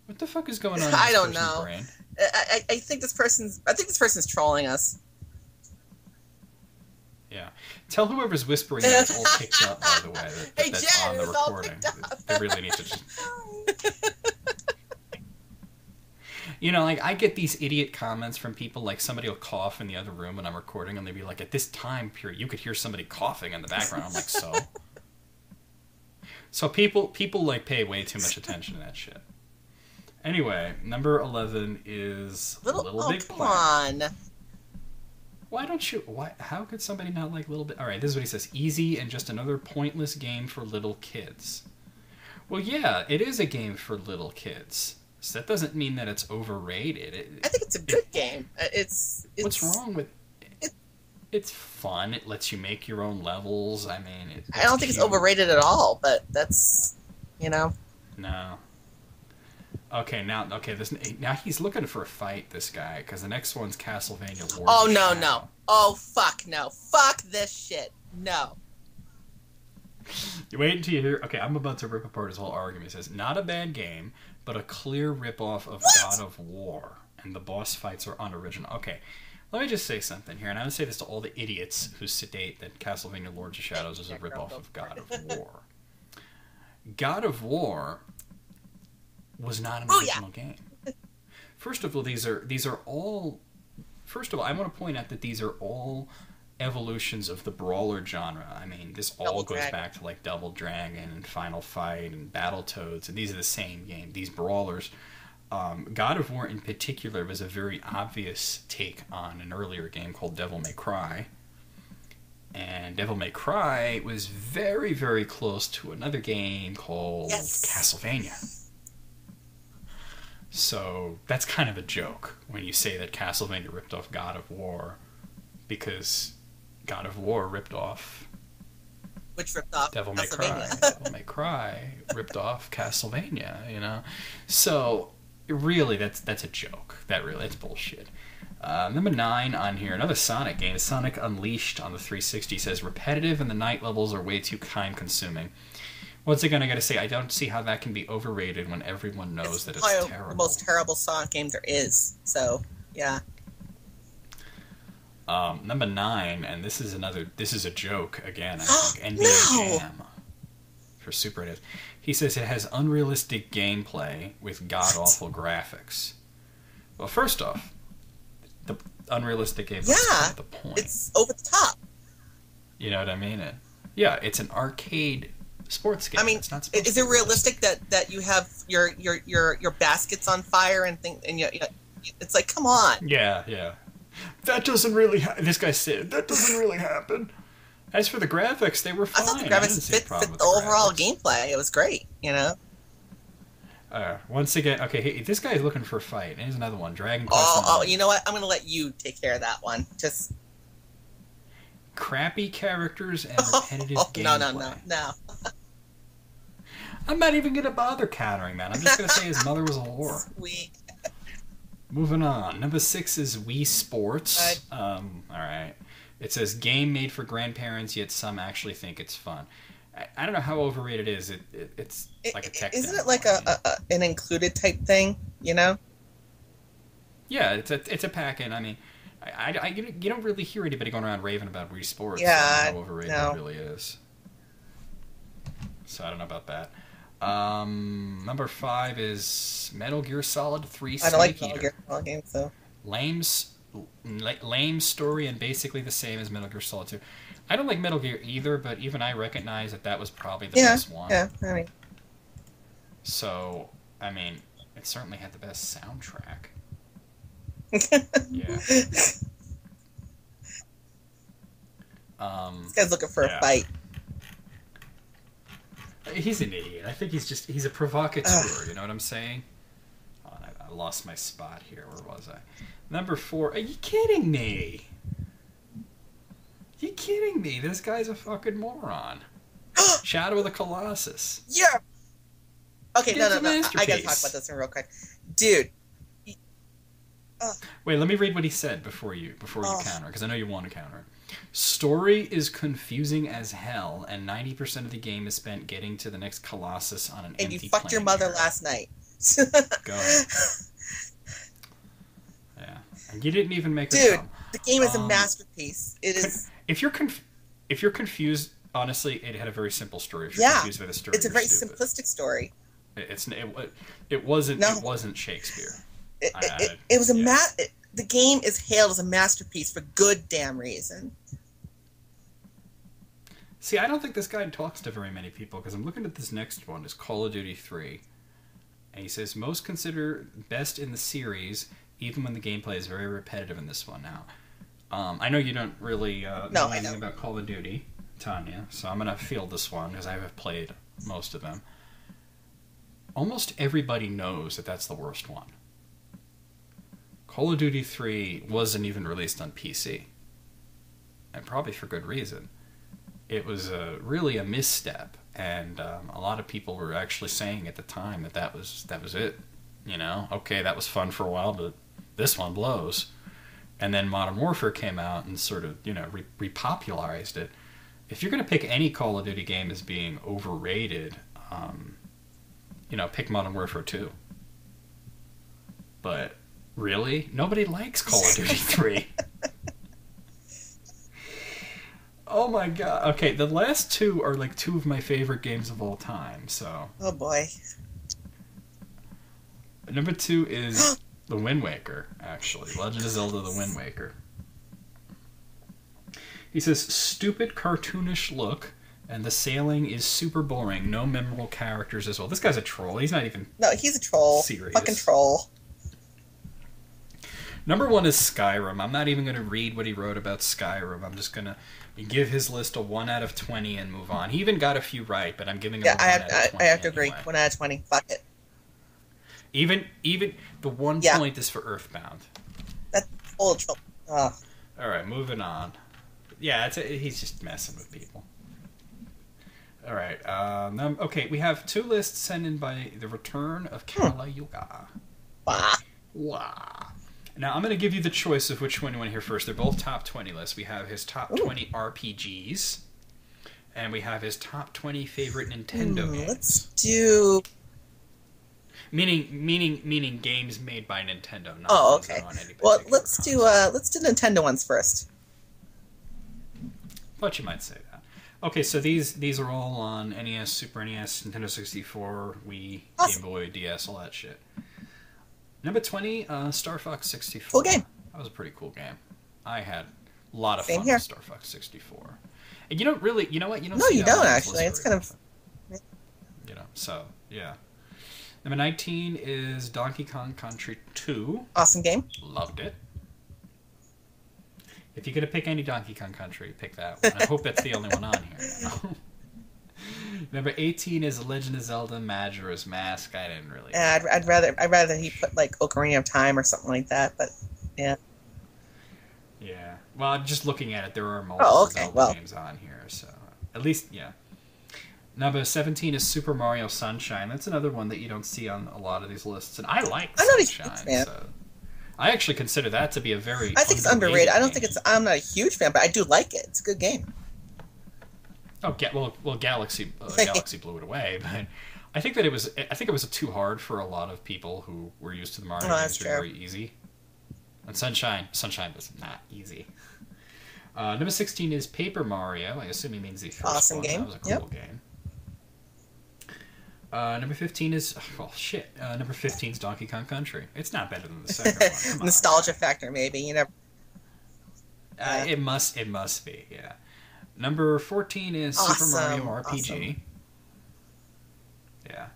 What the fuck is going on? I don't know. Brain? I think this person's trolling us. Yeah. Tell whoever's whispering that it's all picked up, by the way. That's Jen, on the recording. They really need to just... You know, like, I get these idiot comments from people, like somebody will cough in the other room when I'm recording, and they'll be like, at this time period, you could hear somebody coughing in the background. I'm like, so? So people, like, pay way too much attention to that shit. Anyway, number 11 is Little Big Planet. On. Why don't you... How could somebody not like Little Big... Alright, this is what he says. Easy and just another pointless game for little kids. Well, yeah, it is a game for little kids. So that doesn't mean that it's overrated. I think it's a good game. What's wrong with... It's fun. It lets you make your own levels. I mean... I don't think it's overrated at all, but that's... You know... No. Okay, now he's looking for a fight, this guy, because the next one's Castlevania Lords Oh, no. Oh, fuck, no. Fuck this shit. No. You wait until you hear... Okay, I'm about to rip apart his whole argument. He says, not a bad game, but a clear ripoff of God of War, and the boss fights are unoriginal. Okay, let me just say something here, and I would say this to all the idiots who state that Castlevania Lords of Shadows is a ripoff of God of War. God of War... was not an original game. First of all, these are all... First of all, I want to point out that these are all evolutions of the brawler genre. I mean, this all goes back to, like, Double Dragon and Final Fight and Battletoads, and these are the same game. These brawlers. God of War, in particular, was a very obvious take on an earlier game called Devil May Cry. And Devil May Cry was very, very close to another game called Castlevania. So that's kind of a joke when you say that Castlevania ripped off God of War, because God of War ripped off... Which ripped off Devil May Cry. Devil May Cry ripped off Castlevania, you know? So, really, that's a joke. That's bullshit. Number 9 on here, another Sonic game. Sonic Unleashed on the 360 says, repetitive and the night levels are way too time-consuming. Once again, I gotta say, I don't see how that can be overrated when everyone knows that it's terrible. The most terrible Sonic game there is. So, yeah. Number 9, and this is a joke again. I think NBA Jam for Super NES. He says it has unrealistic gameplay with god awful graphics. Well, first off, the unrealistic gameplay is kind of the point. It's over the top. You know what I mean? It's an arcade sports game. I mean, is it realistic that you have your baskets on fire and it's like, come on. Yeah. That doesn't really this guy said that doesn't really happen. As for the graphics, they were fine. I thought the graphics fit the overall gameplay. It was great, you know. Once again, okay, this guy is looking for a fight. And here's another one, Dragon Quest. You know what? I'm going to let you take care of that one. Just crappy characters and repetitive gameplay. No. I'm not even going to bother countering that. I'm just going to say his mother was a whore. Sweet. Moving on. Number 6 is Wii Sports. All right. It says, game made for grandparents, yet some actually think it's fun. I don't know how overrated it is. It's like a tech Isn't thing, it like an included type thing, you know? Yeah, it's a pack-in. I mean, you don't really hear anybody going around raving about Wii Sports. Yeah, how overrated it really is. So I don't know about that. Number 5 is Metal Gear Solid 3 Snake I don't like Eater. Metal Gear Solid games, so. Lame story and basically the same as Metal Gear Solid 2. I don't like Metal Gear either, but even I recognize that was probably the best one. Yeah, I mean. So, I mean, it certainly had the best soundtrack. Yeah. This guy's looking for a fight. He's an idiot. I think he's a provocateur, you know what I'm saying? Oh, I lost my spot here. Where was I? Number 4. Are you kidding me? You kidding me? This guy's a fucking moron. Shadow of the Colossus. Yeah. Okay, no. I gotta talk about this real quick. Dude. Wait, let me read what he said before you counter, because I know you want to counter. Story is confusing as hell, and 90% of the game is spent getting to the next Colossus on an empty planet. And you fucked your mother last night. Go ahead. Yeah. And you didn't even make Dude, the game is a masterpiece. It is... If you're confused, honestly, it had a very simple story. If you're confused by the story, it's a very simplistic story. It wasn't Shakespeare. It was the game is hailed as a masterpiece for good damn reason. See, I don't think this guy talks to very many people, because I'm looking at this next one. It's Call of Duty 3. And he says, most consider best in the series, even when the gameplay is very repetitive in this one now. I know you don't really know anything about Call of Duty, Tanya, so I'm going to field this one, because I have played most of them. Almost everybody knows that that's the worst one. Call of Duty 3 wasn't even released on PC. And probably for good reason. It was really a misstep, and a lot of people were actually saying at the time that was it. You know, okay, that was fun for a while, but this one blows. And then Modern Warfare came out and sort of, repopularized it. If you're going to pick any Call of Duty game as being overrated, pick Modern Warfare 2. But really, nobody likes Call of Duty 3. Oh my god. Okay, the last two are like two of my favorite games of all time, so... Oh boy. Number 2 is The Wind Waker, actually. Legend of Zelda The Wind Waker. He says, stupid cartoonish look, and the sailing is super boring. No memorable characters as well. This guy's a troll. He's not even... No, he's a troll. Serious. Fucking troll. Number 1 is Skyrim. I'm not even going to read what he wrote about Skyrim. I'm just going to give his list a 1 out of 20 and move on. He even got a few right, but I'm giving him a 1 out of 20. I have to agree. 1 out of 20. Fuck it. Even the 1 point is for Earthbound. That's full of troll. Oh. All right, moving on. Yeah, he's just messing with people. All right. Okay, we have 2 lists sent in by The Return of Kala Yuga. Wow. Now, I'm going to give you the choice of which one you want to hear first. They're both top 20 lists. We have his top 20 RPGs, and we have his top 20 favorite Nintendo games. Let's do... Meaning games made by Nintendo. Not okay. Well, let's do Nintendo ones first. Thought you might say that. Okay, so these are all on NES, Super NES, Nintendo 64, Wii, Game Boy, DS, all that shit. Number 20, Star Fox 64. Cool game. That was a pretty cool game. I had a lot of Same fun here. with Star Fox 64. And you don't really, you know what? You don't. No, see you that don't on actually. It's kind of. So yeah. Number 19 is Donkey Kong Country 2. Awesome game. Loved it. If you're gonna pick any Donkey Kong Country, pick that one. I hope that's the only one on here. Now. Number 18 is Legend of Zelda Majora's Mask. I didn't really. Yeah, I'd rather he put like Ocarina of Time or something like that, but yeah. Yeah. Well, just looking at it, there are multiple Zelda games on here, so at least, yeah. Number 17 is Super Mario Sunshine. That's another one that you don't see on a lot of these lists, and I like Sunshine. So I actually consider that to be a very. I think it's underrated. I don't think it's. I'm not a huge fan, but I do like it. It's a good game. Oh, Galaxy blew it away, but I think it was too hard for a lot of people who were used to the Mario games. They were very easy. And Sunshine was not easy. Number 16 is Paper Mario. I assume he means the first awesome one. Game. That was a cool game. Number 15 is... number 15 is Donkey Kong Country. It's not better than the second one. Nostalgia factor, maybe. You never... It must be, yeah. Number 14 is Super Mario RPG. Awesome.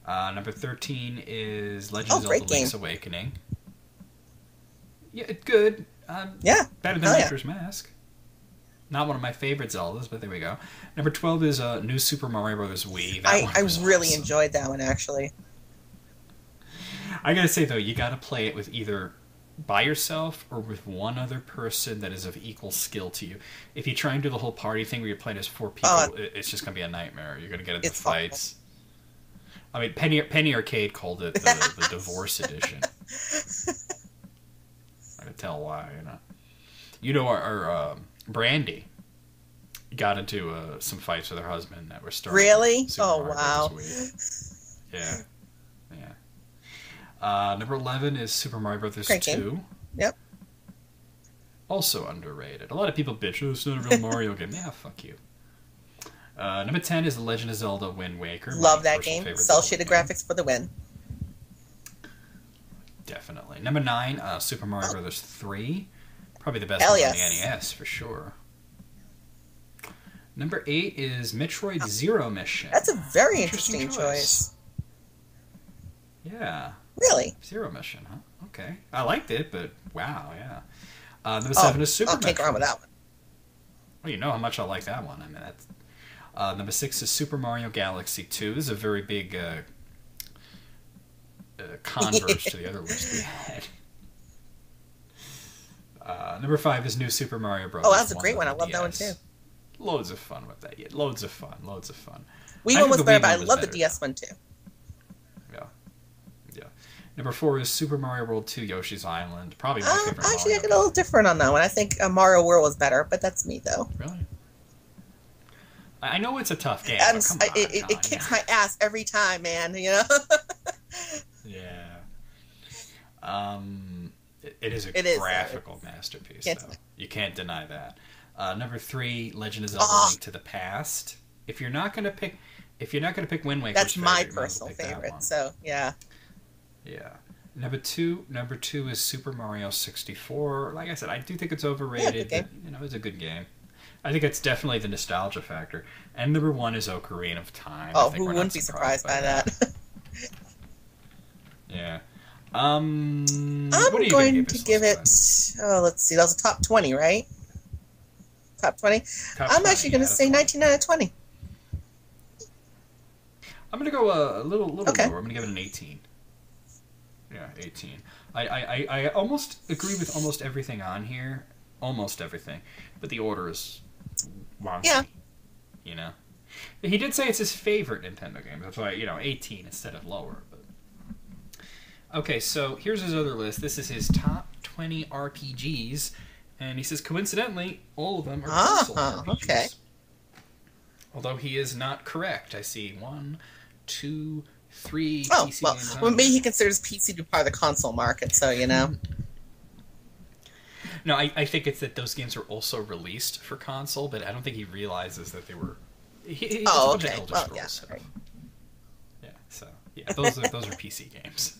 Yeah. Number 13 is Legend of Zelda Link's Awakening. Yeah, it's good. Better than Majora's Mask. Not one of my favorite Zeldas, but there we go. Number 12 is New Super Mario Bros. Wii. I really enjoyed that one, actually. I gotta say, though, you gotta play it with either by yourself or with one other person that is of equal skill to you. If you try and do the whole party thing where you're playing as 4 people, it's just gonna be a nightmare. You're gonna get into fights. Awful. I mean, Penny Arcade called it the divorce edition. I can tell why, our Brandy got into some fights with her husband that were starting. Really? Super Mario Bros. Yeah. Number 11 is Super Mario Bros. 2. Game. Yep. Also underrated. A lot of people bitch, it's not a real Mario game. Yeah, fuck you. Number 10 is The Legend of Zelda Wind Waker. Love that game. Cel-shaded graphics for the win. Definitely. Number 9, Super Mario Bros. 3. Probably the best one on the NES, for sure. Number 8 is Metroid Zero Mission. That's a very interesting choice. Yeah. Really? Zero Mission, huh? Okay. I liked it, but wow, yeah. Number 7 is Super Metroid. I'll take on with that one. Well, you know how much I like that one. I mean, that's... number 6 is Super Mario Galaxy 2. This is a very big converse to the other list we had. Number 5 is New Super Mario Bros. Oh, that's a great one. I love that one too. Loads of fun with that. Yeah, loads of fun. Wii one was better, but I love the DS one too. Yeah. Number 4 is Super Mario World 2 Yoshi's Island. Probably my favorite Actually, I get a little different on that one. I think Mario World was better, but that's me though. Really? I know it's a tough game. It kicks my ass every time, man. Yeah. It is a graphical masterpiece, though. You can't deny that. Number 3, Legend of Zelda: Link to the Past. If you're not gonna pick Wind Waker's that's my personal favorite. So yeah. Number two is Super Mario 64. Like I said, I do think it's overrated. But, it's a good game. I think it's definitely the nostalgia factor. And number 1 is Ocarina of Time. Oh, who wouldn't be surprised by that? Yeah. I'm going to give it. Oh, let's see. That was a top 20, right? Top 20. I'm actually going to say 19 out of 20. I'm going to go a little lower. I'm going to give it an 18. Yeah, 18. I almost agree with almost everything on here. Almost everything. But the order is wonky. Yeah. He did say it's his favorite Nintendo game. That's why, 18 instead of lower. But... Okay, so here's his other list. This is his top 20 RPGs. And he says, coincidentally, all of them are console RPGs. Okay. Although he is not correct. I see 1, 2, 3 PC games. Well, maybe he considers PC to be part of the console market, so, No, I think it's that those games were also released for console, but I don't think he realizes that they were... okay. Well, yeah. Right. Yeah, those are PC games.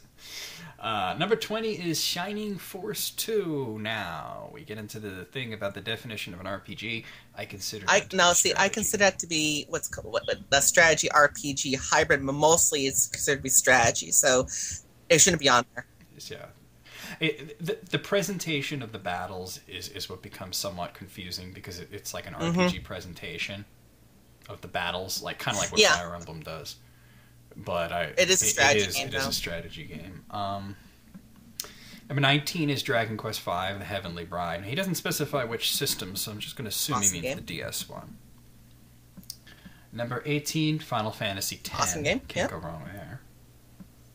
Number 20 is Shining Force 2. Now, we get into the thing about the definition of an RPG. I consider that to be what's called the strategy RPG hybrid, but mostly it's considered to be strategy, so it shouldn't be on there. Yeah. The presentation of the battles is what becomes somewhat confusing because it's like an RPG presentation of the battles, kind of like what Fire Emblem does. But it is a strategy game. It is a strategy game. Number 19 is Dragon Quest V, The Heavenly Bride. He doesn't specify which system, so I'm just going to assume he means the DS one. Number 18, Final Fantasy X. Awesome game. Can't go wrong there.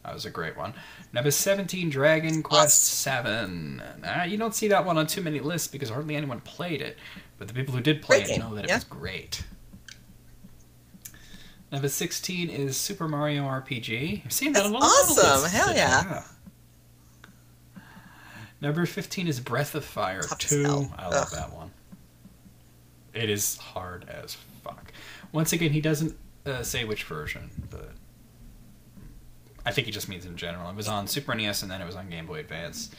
That was a great one. Number 17, Dragon Quest VII. You don't see that one on too many lists because hardly anyone played it. But the people who did play it know that it was great. Number 16 is Super Mario RPG. I've seen that on a lot of lists. Awesome! Hell yeah. Number 15 is Breath of Fire 2. I love that one. It is hard as fuck. Once again, he doesn't say which version, but I think he just means in general. It was on Super NES and then it was on Game Boy Advance.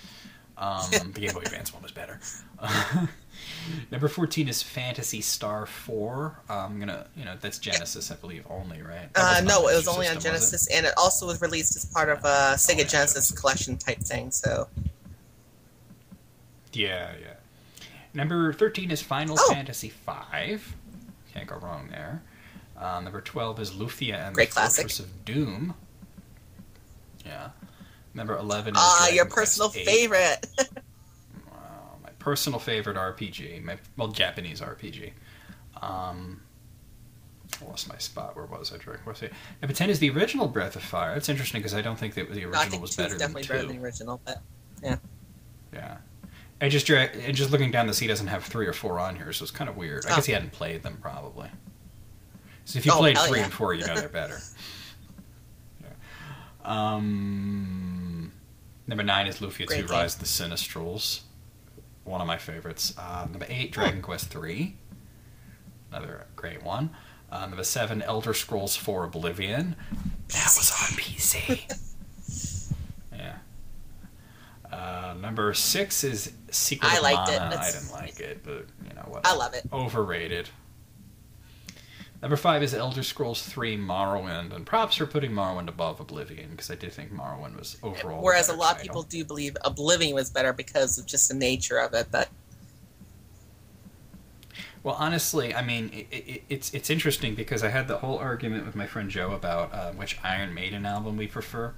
The Game Boy Advance one was better. Number 14 is Phantasy Star 4. That's Genesis, I believe, only, right? No, it was only on Genesis, and it also was released as part of a Sega Genesis collection type thing, so... Yeah. Number 13 is Final Fantasy V. Can't go wrong there. Number 12 is Lufia and the Fortress of Doom. Yeah. Number 11 is Dragon your Quest personal 8. favorite. My personal favorite RPG. Japanese RPG. I lost my spot. Where was I? Dragon Quest 8. Number 10 is the original Breath of Fire. It's interesting because I don't think that the original was better than 2. definitely better than the original, but yeah. Yeah. And just looking down this, he doesn't have 3 or 4 on here, so it's kind of weird. I guess he hadn't played them, probably. So if you played 3 and 4, you know they're better. Yeah. Number 9 is Lufia 2 Rise of the Sinistrals. One of my favorites. Number 8, Dragon Quest 3. Another great one. Number 7, Elder Scrolls 4 Oblivion. That was on PC. Yeah. Number 6 is Secret of Mana. I didn't like it, but you know what? I love it. Overrated. Number 5 is Elder Scrolls 3 Morrowind, and props for putting Morrowind above Oblivion, because I did think Morrowind was overall Whereas a lot of people do believe Oblivion was better because of just the nature of it, but... Well, honestly, I mean, it's interesting because I had the whole argument with my friend Joe about which Iron Maiden album we prefer.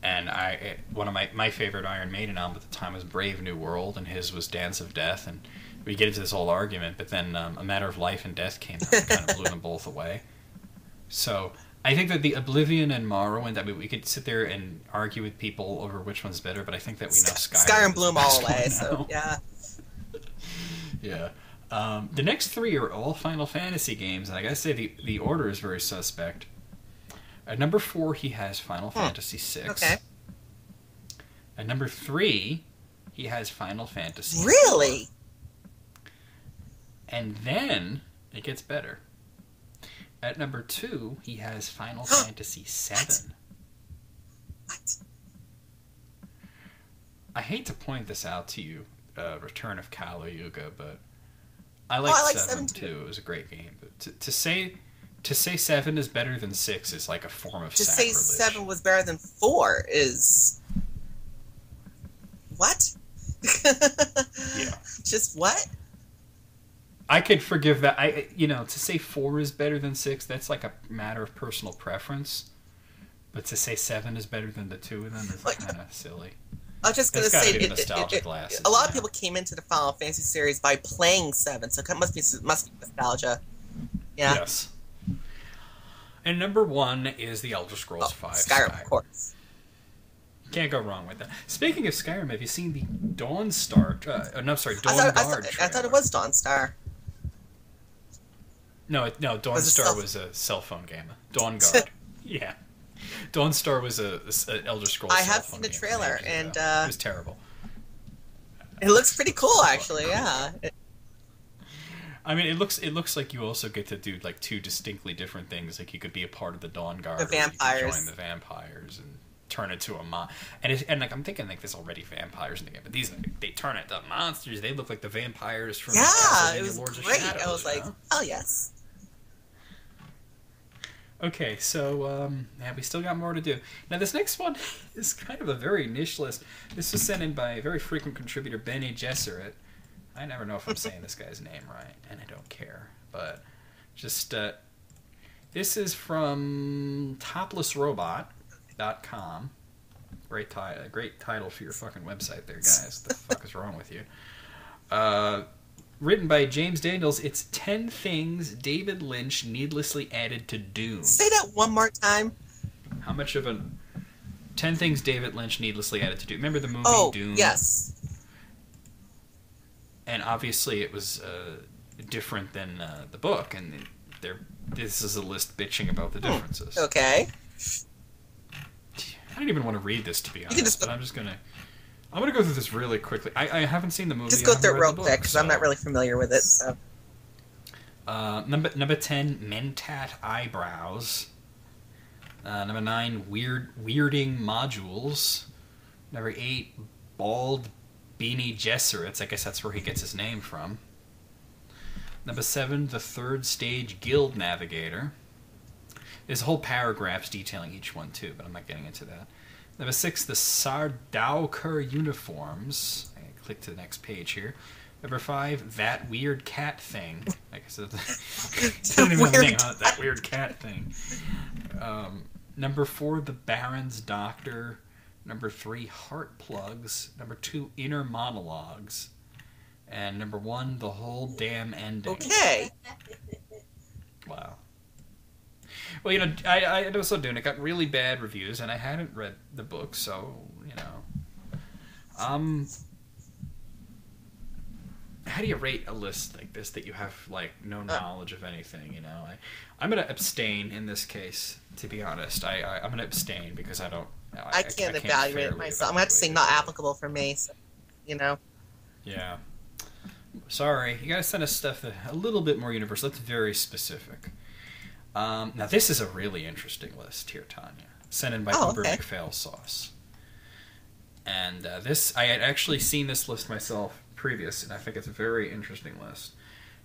And one of my favorite Iron Maiden album at the time was Brave New World, and his was Dance of Death, and we get into this whole argument, but then A Matter of Life and Death came out and kind of blew them both away. So I think that the Oblivion and Morrowind, I mean, we could sit there and argue with people over which one's better, but I think that we know Skyrim blew them all away, so yeah. Yeah. The next 3 are all Final Fantasy games, and I gotta say the order is very suspect. At number 4, he has Final Fantasy VI. Okay. At number 3, he has Final Fantasy IV. Really? And then it gets better. At number 2, he has Final Fantasy VII. What? I hate to point this out to you, Return of Kali Yuga, but I like 7 too. It was a great game. But to say 7 is better than 6 is like a form of sacrilege. To say 7 was better than 4 is... What? Yeah. Just what? I could forgive that. To say 4 is better than 6, that's like a matter of personal preference. But to say 7 is better than the 2 of them is kind of silly. I was just going to say, a lot of people came into the Final Fantasy series by playing 7, so it must be nostalgia. Yeah. Yes. And number 1 is the Elder Scrolls V. Skyrim, of course. Can't go wrong with that. Speaking of Skyrim, have you seen the Dawnstar? I thought it was Dawnstar. No, Dawnstar was a cell phone game. Dawnguard. Yeah. Dawnstar was a Elder Scrolls. I have seen the trailer, and it was terrible. It looks pretty cool, actually. Yeah. I mean, it looks like you also get to do like 2 distinctly different things. Like you could be a part of the Dawnguard, the vampires, or you could join the vampires and turn into a and like I'm thinking like there's already vampires in the game, but these they turn into monsters. They look like the vampires from it was Lords great. of Shadows, I was like, oh yes. Okay, so we still got more to do. Now this next one is kind of a very niche list. This was sent in by a very frequent contributor, Benny Gesserit. I never know if I'm saying this guy's name right, and I don't care. But just this is from toplessrobot.com. Great title for your fucking website there, guys. What the fuck is wrong with you? Written by James Daniels, it's 10 things David Lynch needlessly added to Dune. Say that one more time. How much of a... 10 things David Lynch needlessly added to Dune. Remember the movie Dune? Yes. And obviously it was different than the book, and this is a list bitching about the differences. Okay. I don't even want to read this, to be honest, but I'm gonna go through this really quickly. I haven't seen the movie. Just go through it real quick, because I'm not really familiar with it. So. Number 10, Mentat eyebrows. Number 9, weirding modules. Number 8, bald Beanie Gesserits. I guess that's where he gets his name from. Number 7, the third stage guild navigator. There's whole paragraphs detailing each one too, but I'm not getting into that. Number 6, the Sardaukar uniforms. I click to the next page here. Number 5, that weird cat thing. I guess it's not even a name, huh? That weird cat thing. Number 4, the Baron's Doctor. Number 3, heart plugs. Number 2, inner monologues. And number 1, the whole damn ending. Okay. Wow. Well, you know, I also Dune. It got really bad reviews, and I hadn't read the book, so you know. How do you rate a list like this that you have like no knowledge of anything? You know, I'm gonna abstain in this case. To be honest, I'm gonna abstain because I don't. I can't evaluate it myself. I'm gonna have to say not applicable for me. So, you know. Yeah. Sorry, you gotta send us stuff that a little bit more universal. That's very specific. Now this is a really interesting list here, Tanya. Sent in by Uber McPhail Sauce. And this, I had actually seen this list myself previous, and I think it's a very interesting list.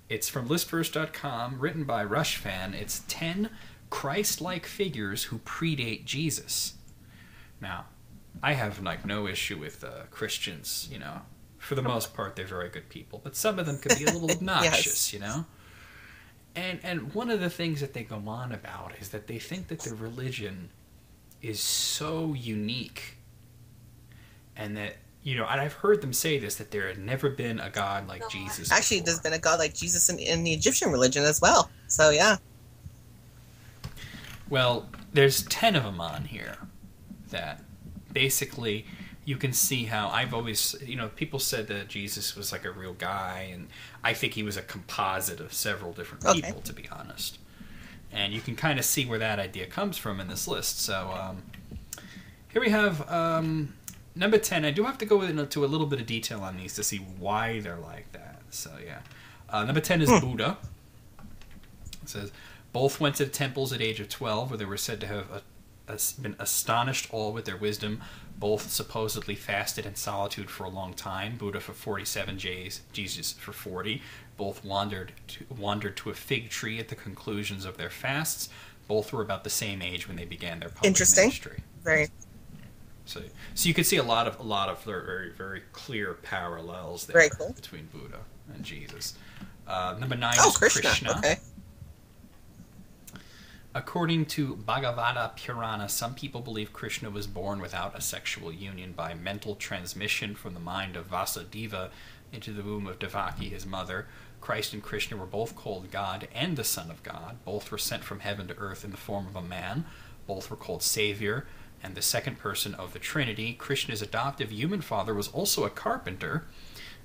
It's from listverse.com, written by Rushfan. It's 10 Christ-like figures who predate Jesus. Now, I have like no issue with Christians, you know. For the most part, they're very good people, but some of them could be a little obnoxious, yes. You know. And one of the things that they go on about is that they think that their religion is so unique, and that, you know, and I've heard them say this, that there had never been a god like Jesus Actually, before. There's been a god like Jesus in the Egyptian religion as well. So, yeah. Well, there's 10 of them on here that basically you can see how I've always, you know, people said that Jesus was like a real guy, and I think he was a composite of several different people, to be honest. And you can kind of see where that idea comes from in this list. So here we have number 10. I do have to go into a little bit of detail on these to see why they're like that. So, yeah. Number 10 is Buddha. It says, both went to the temples at age of 12, where they were said to have been astonished all with their wisdom. Both supposedly fasted in solitude for a long time. Buddha for 47 days, Jesus for 40. Both wandered to a fig tree at the conclusions of their fasts. Both were about the same age when they began their public ministry. Very. So you can see a lot of very, very clear parallels there between Buddha and Jesus. Number 9 is Krishna. Okay. According to Bhagavata Purana, some people believe Krishna was born without a sexual union by mental transmission from the mind of Vasudeva into the womb of Devaki, his mother. Christ and Krishna were both called God and the Son of God. Both were sent from heaven to earth in the form of a man. Both were called Savior and the second person of the Trinity. Krishna's adoptive human father was also a carpenter.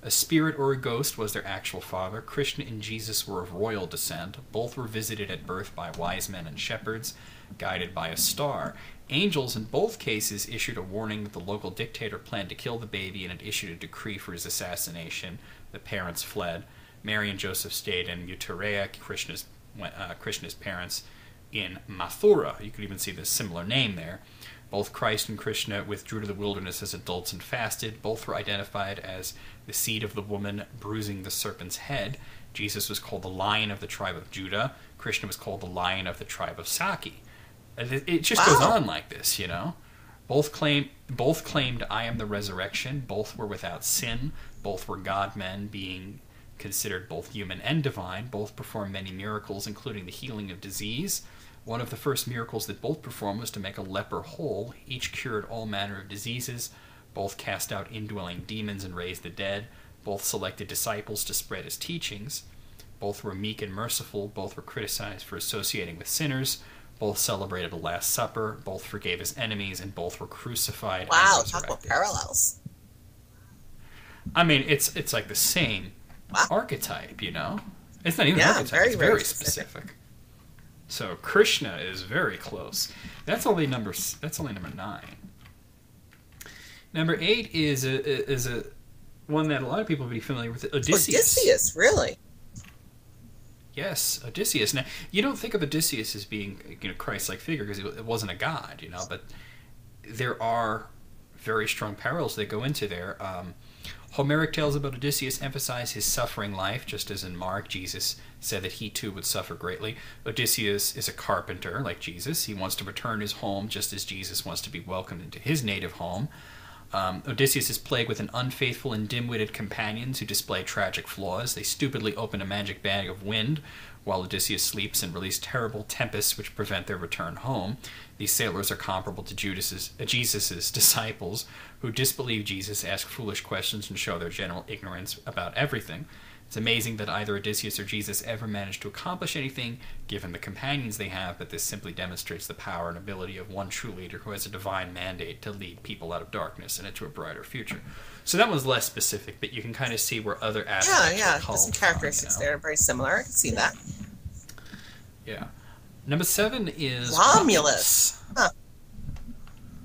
A spirit or a ghost was their actual father. Krishna and Jesus were of royal descent. Both were visited at birth by wise men and shepherds, guided by a star. Angels in both cases issued a warning that the local dictator planned to kill the baby and had issued a decree for his assassination. The parents fled. Mary and Joseph stayed in Uttaraya, Krishna's parents, in Mathura. You could even see the similar name there. Both Christ and Krishna withdrew to the wilderness as adults and fasted. Both were identified as the seed of the woman bruising the serpent's head. Jesus was called the Lion of the tribe of Judah. Krishna was called the Lion of the tribe of Saki. It just goes on like this, you know. Both claimed, I am the resurrection. Both were without sin. Both were God-men, being considered both human and divine. Both performed many miracles, including the healing of disease. One of the first miracles that both performed was to make a leper whole. Each cured all manner of diseases. Both cast out indwelling demons and raised the dead. Both selected disciples to spread his teachings. Both were meek and merciful. Both were criticized for associating with sinners. Both celebrated a Last Supper. Both forgave his enemies, and both were crucified. Wow, talk about parallels. I mean, it's like the same archetype, you know? It's not even archetype, it's very specific. So Krishna is very close. That's only number 9. Number 8 is a one that a lot of people would be familiar with, Odysseus. Odysseus, really? Yes, Odysseus. Now, you don't think of Odysseus as being, you know, Christ-like figure because it wasn't a god, you know, but there are very strong parallels that go into there. Homeric tales about Odysseus emphasize his suffering life, just as in Mark, Jesus said that he too would suffer greatly. Odysseus is a carpenter, like Jesus. He wants to return his home, just as Jesus wants to be welcomed into his native home. Odysseus is plagued with an unfaithful and dim-witted companions who display tragic flaws. They stupidly open a magic bag of wind while Odysseus sleeps and release terrible tempests which prevent their return home. These sailors are comparable to Jesus' disciples who disbelieve Jesus, ask foolish questions, and show their general ignorance about everything. It's amazing that either Odysseus or Jesus ever managed to accomplish anything, given the companions they have, but this simply demonstrates the power and ability of one true leader who has a divine mandate to lead people out of darkness and into a brighter future. So that one's less specific, but you can kind of see where other aspects there's some characteristics there are very similar. I can see that. Yeah. Number 7 is Romulus. Huh.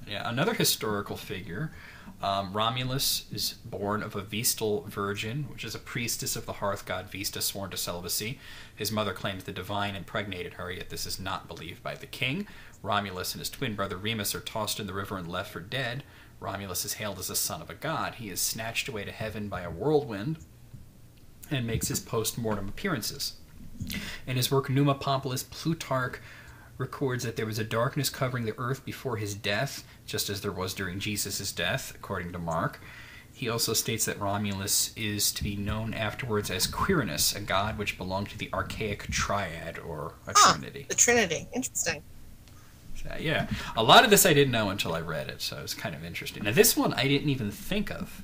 Yeah, another historical figure. Romulus is born of a Vestal virgin, which is a priestess of the hearth god Vesta, sworn to celibacy. His mother claims the divine impregnated her, yet this is not believed by the king. Romulus and his twin brother Remus are tossed in the river and left for dead. Romulus is hailed as the son of a god. He is snatched away to heaven by a whirlwind and makes his post-mortem appearances. In his work Numa Pompilus, Plutarch records that there was a darkness covering the earth before his death, just as there was during Jesus' death, according to Mark. He also states that Romulus is to be known afterwards as Quirinus, a god which belonged to the archaic triad, or a trinity. The Trinity. Interesting. So, yeah. A lot of this I didn't know until I read it, so it was kind of interesting. Now, this one I didn't even think of.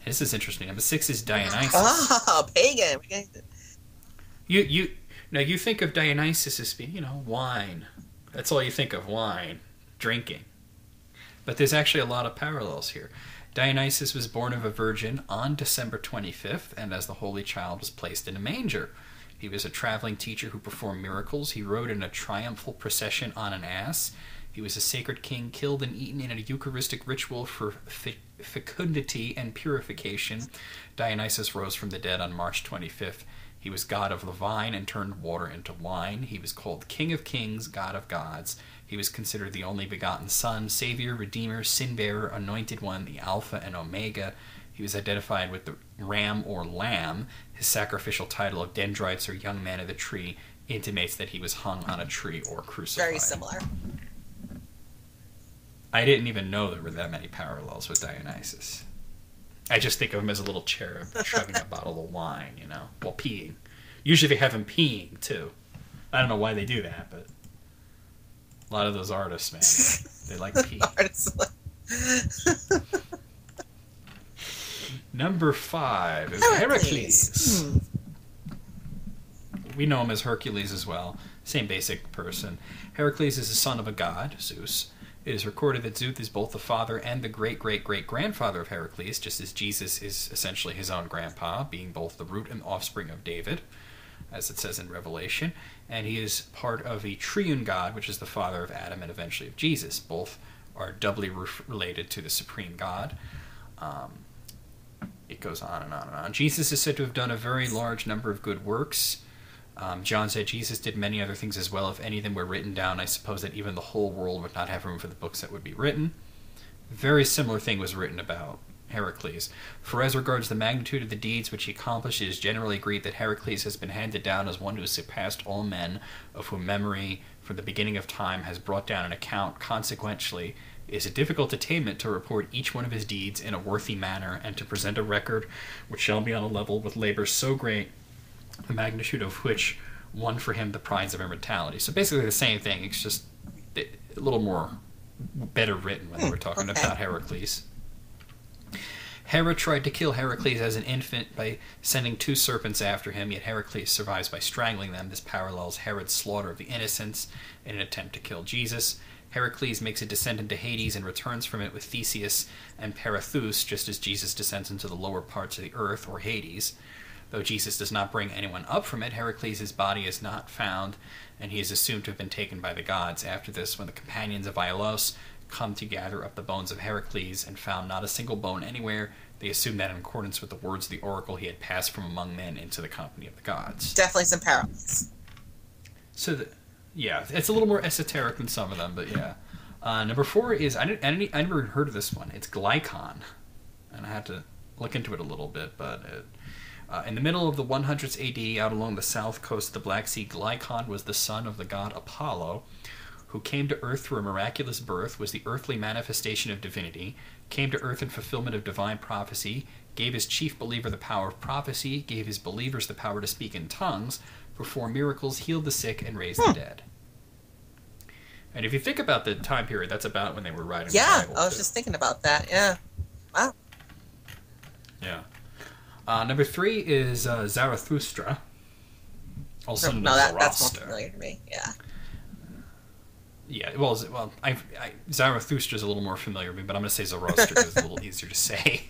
This is interesting. Number 6 is Dionysus. Oh, pagan. You think of Dionysus as being, wine. That's all you think of, wine, drinking. But there's actually a lot of parallels here. Dionysus was born of a virgin on December 25th, and as the Holy Child was placed in a manger. He was a traveling teacher who performed miracles. He rode in a triumphal procession on an ass. He was a sacred king killed and eaten in a Eucharistic ritual for fecundity and purification. Dionysus rose from the dead on March 25th. He was god of the vine and turned water into wine. He was called King of Kings, God of Gods. He was considered the only begotten Son, Savior, Redeemer, Sin-bearer, Anointed One, the Alpha and Omega. He was identified with the ram or lamb. His sacrificial title of Dendrites or Young Man of the Tree intimates that he was hung on a tree or crucified. Very similar. I didn't even know there were that many parallels with Dionysus. I just think of him as a little cherub chugging a bottle of wine, while peeing. Usually they have him peeing, too. I don't know why they do that, but a lot of those artists, man, they like peeing. Number 5 is Heracles. We know him as Hercules as well. Same basic person. Heracles is the son of a god, Zeus. It is recorded that Zeus is both the father and the great-great-great-grandfather of Heracles, just as Jesus is essentially his own grandpa, being both the root and offspring of David, as it says in Revelation. And he is part of a triune God, which is the father of Adam and eventually of Jesus. Both are doubly related to the supreme God. It goes on and on and on. Jesus is said to have done a very large number of good works. John said Jesus did many other things as well. If any of them were written down, I suppose that even the whole world would not have room for the books that would be written. Very similar thing was written about Heracles. For as regards the magnitude of the deeds which he accomplished, it is generally agreed that Heracles has been handed down as one who has surpassed all men, of whom memory from the beginning of time has brought down an account. Consequently, it is a difficult attainment to report each one of his deeds in a worthy manner, and to present a record which shall be on a level with labors so great, the magnitude of which won for him the prize of immortality. So basically the same thing. It's just a little more better written when they were talking about Heracles. Hera tried to kill Heracles as an infant by sending 2 serpents after him, yet Heracles survives by strangling them. This parallels Herod's slaughter of the innocents in an attempt to kill Jesus. Heracles makes a descent into Hades and returns from it with Theseus and Perithous, just as Jesus descends into the lower parts of the earth, or Hades. Though Jesus does not bring anyone up from it, Heracles' body is not found, and he is assumed to have been taken by the gods. After this, when the companions of Iolaus come to gather up the bones of Heracles and found not a single bone anywhere, they assume that in accordance with the words of the oracle, he had passed from among men into the company of the gods. Definitely some parallels. So, yeah, it's a little more esoteric than some of them, but yeah. Number 4 is, I never heard of this one. It's Glycon, and I had to look into it a little bit, but in the middle of the 100s AD, out along the south coast of the Black Sea, Glycon was the son of the god Apollo, who came to Earth through a miraculous birth, was the earthly manifestation of divinity, came to Earth in fulfillment of divine prophecy, gave his chief believer the power of prophecy, gave his believers the power to speak in tongues, performed miracles, healed the sick, and raised the dead. And if you think about the time period, that's about when they were writing the Bible, I was just thinking about that, yeah. Wow. Yeah. Number 3 is Zarathustra, also known as Zoroaster. That's more familiar to me, yeah. Yeah, well, Zarathustra is a little more familiar to me, but I'm going to say Zoroaster because it's a little easier to say.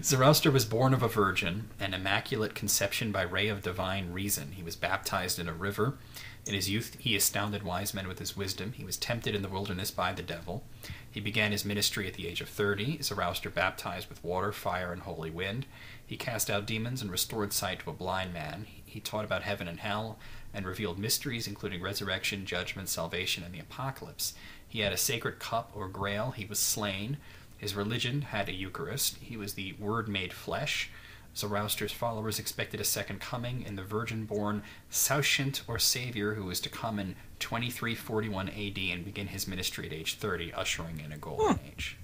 Zoroaster was born of a virgin, an immaculate conception by ray of divine reason. He was baptized in a river. In his youth, he astounded wise men with his wisdom. He was tempted in the wilderness by the devil. He began his ministry at the age of 30. Zoroaster baptized with water, fire, and holy wind. He cast out demons and restored sight to a blind man. He taught about heaven and hell, and revealed mysteries including resurrection, judgment, salvation, and the apocalypse. He had a sacred cup or grail. He was slain. His religion had a Eucharist. He was the Word made flesh. Zoroaster's followers expected a second coming in the virgin-born Saoshyant or Savior, who was to come in 2341 AD and begin his ministry at age 30, ushering in a golden age.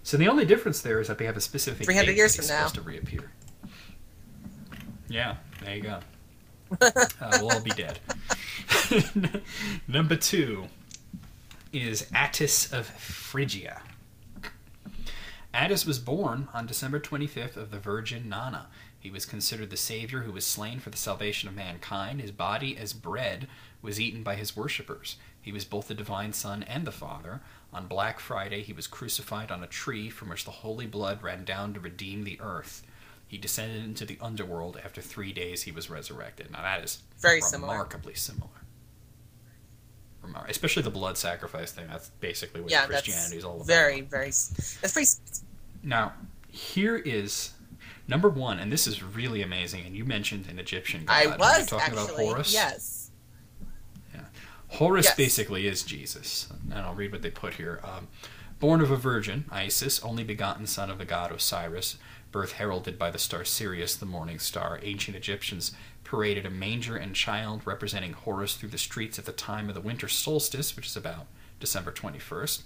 So the only difference there is that they have a specific 300 date years that he's from now. supposed to reappear. Yeah, there you go. We'll all be dead. Number 2 is Attis of Phrygia. Attis was born on December 25th of the Virgin Nana. He was considered the savior who was slain for the salvation of mankind. His body, as bread, was eaten by his worshippers. He was both the divine Son and the Father. On Black Friday, he was crucified on a tree from which the holy blood ran down to redeem the earth. He descended into the underworld. After 3 days, he was resurrected. Now, that is very remarkably similar. Especially the blood sacrifice thing. That's basically what Christianity is all about. Very, very... That's pretty... Now, here is number 1, and this is really amazing, and you mentioned an Egyptian god. I was, talking about Horus? Yes. Yeah. Horus basically is Jesus. And I'll read what they put here. Born of a virgin, Isis, only begotten son of the god Osiris, birth heralded by the star Sirius, the morning star. Ancient Egyptians paraded a manger and child representing Horus through the streets at the time of the winter solstice, which is about December 21st.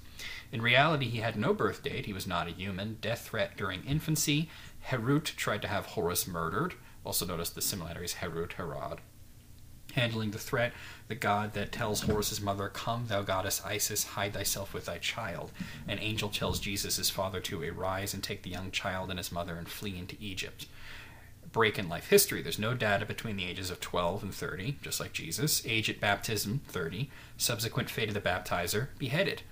In reality, he had no birth date. He was not a human. Death threat during infancy. Herut tried to have Horus murdered. Also notice the similarities, Herut, Herod. Handling the threat, the god that tells Horus's mother, "Come, thou goddess Isis, hide thyself with thy child." An angel tells Jesus, his father, to arise and take the young child and his mother and flee into Egypt. Break in life history. There's no data between the ages of 12 and 30, just like Jesus. Age at baptism, 30. Subsequent fate of the baptizer, beheaded.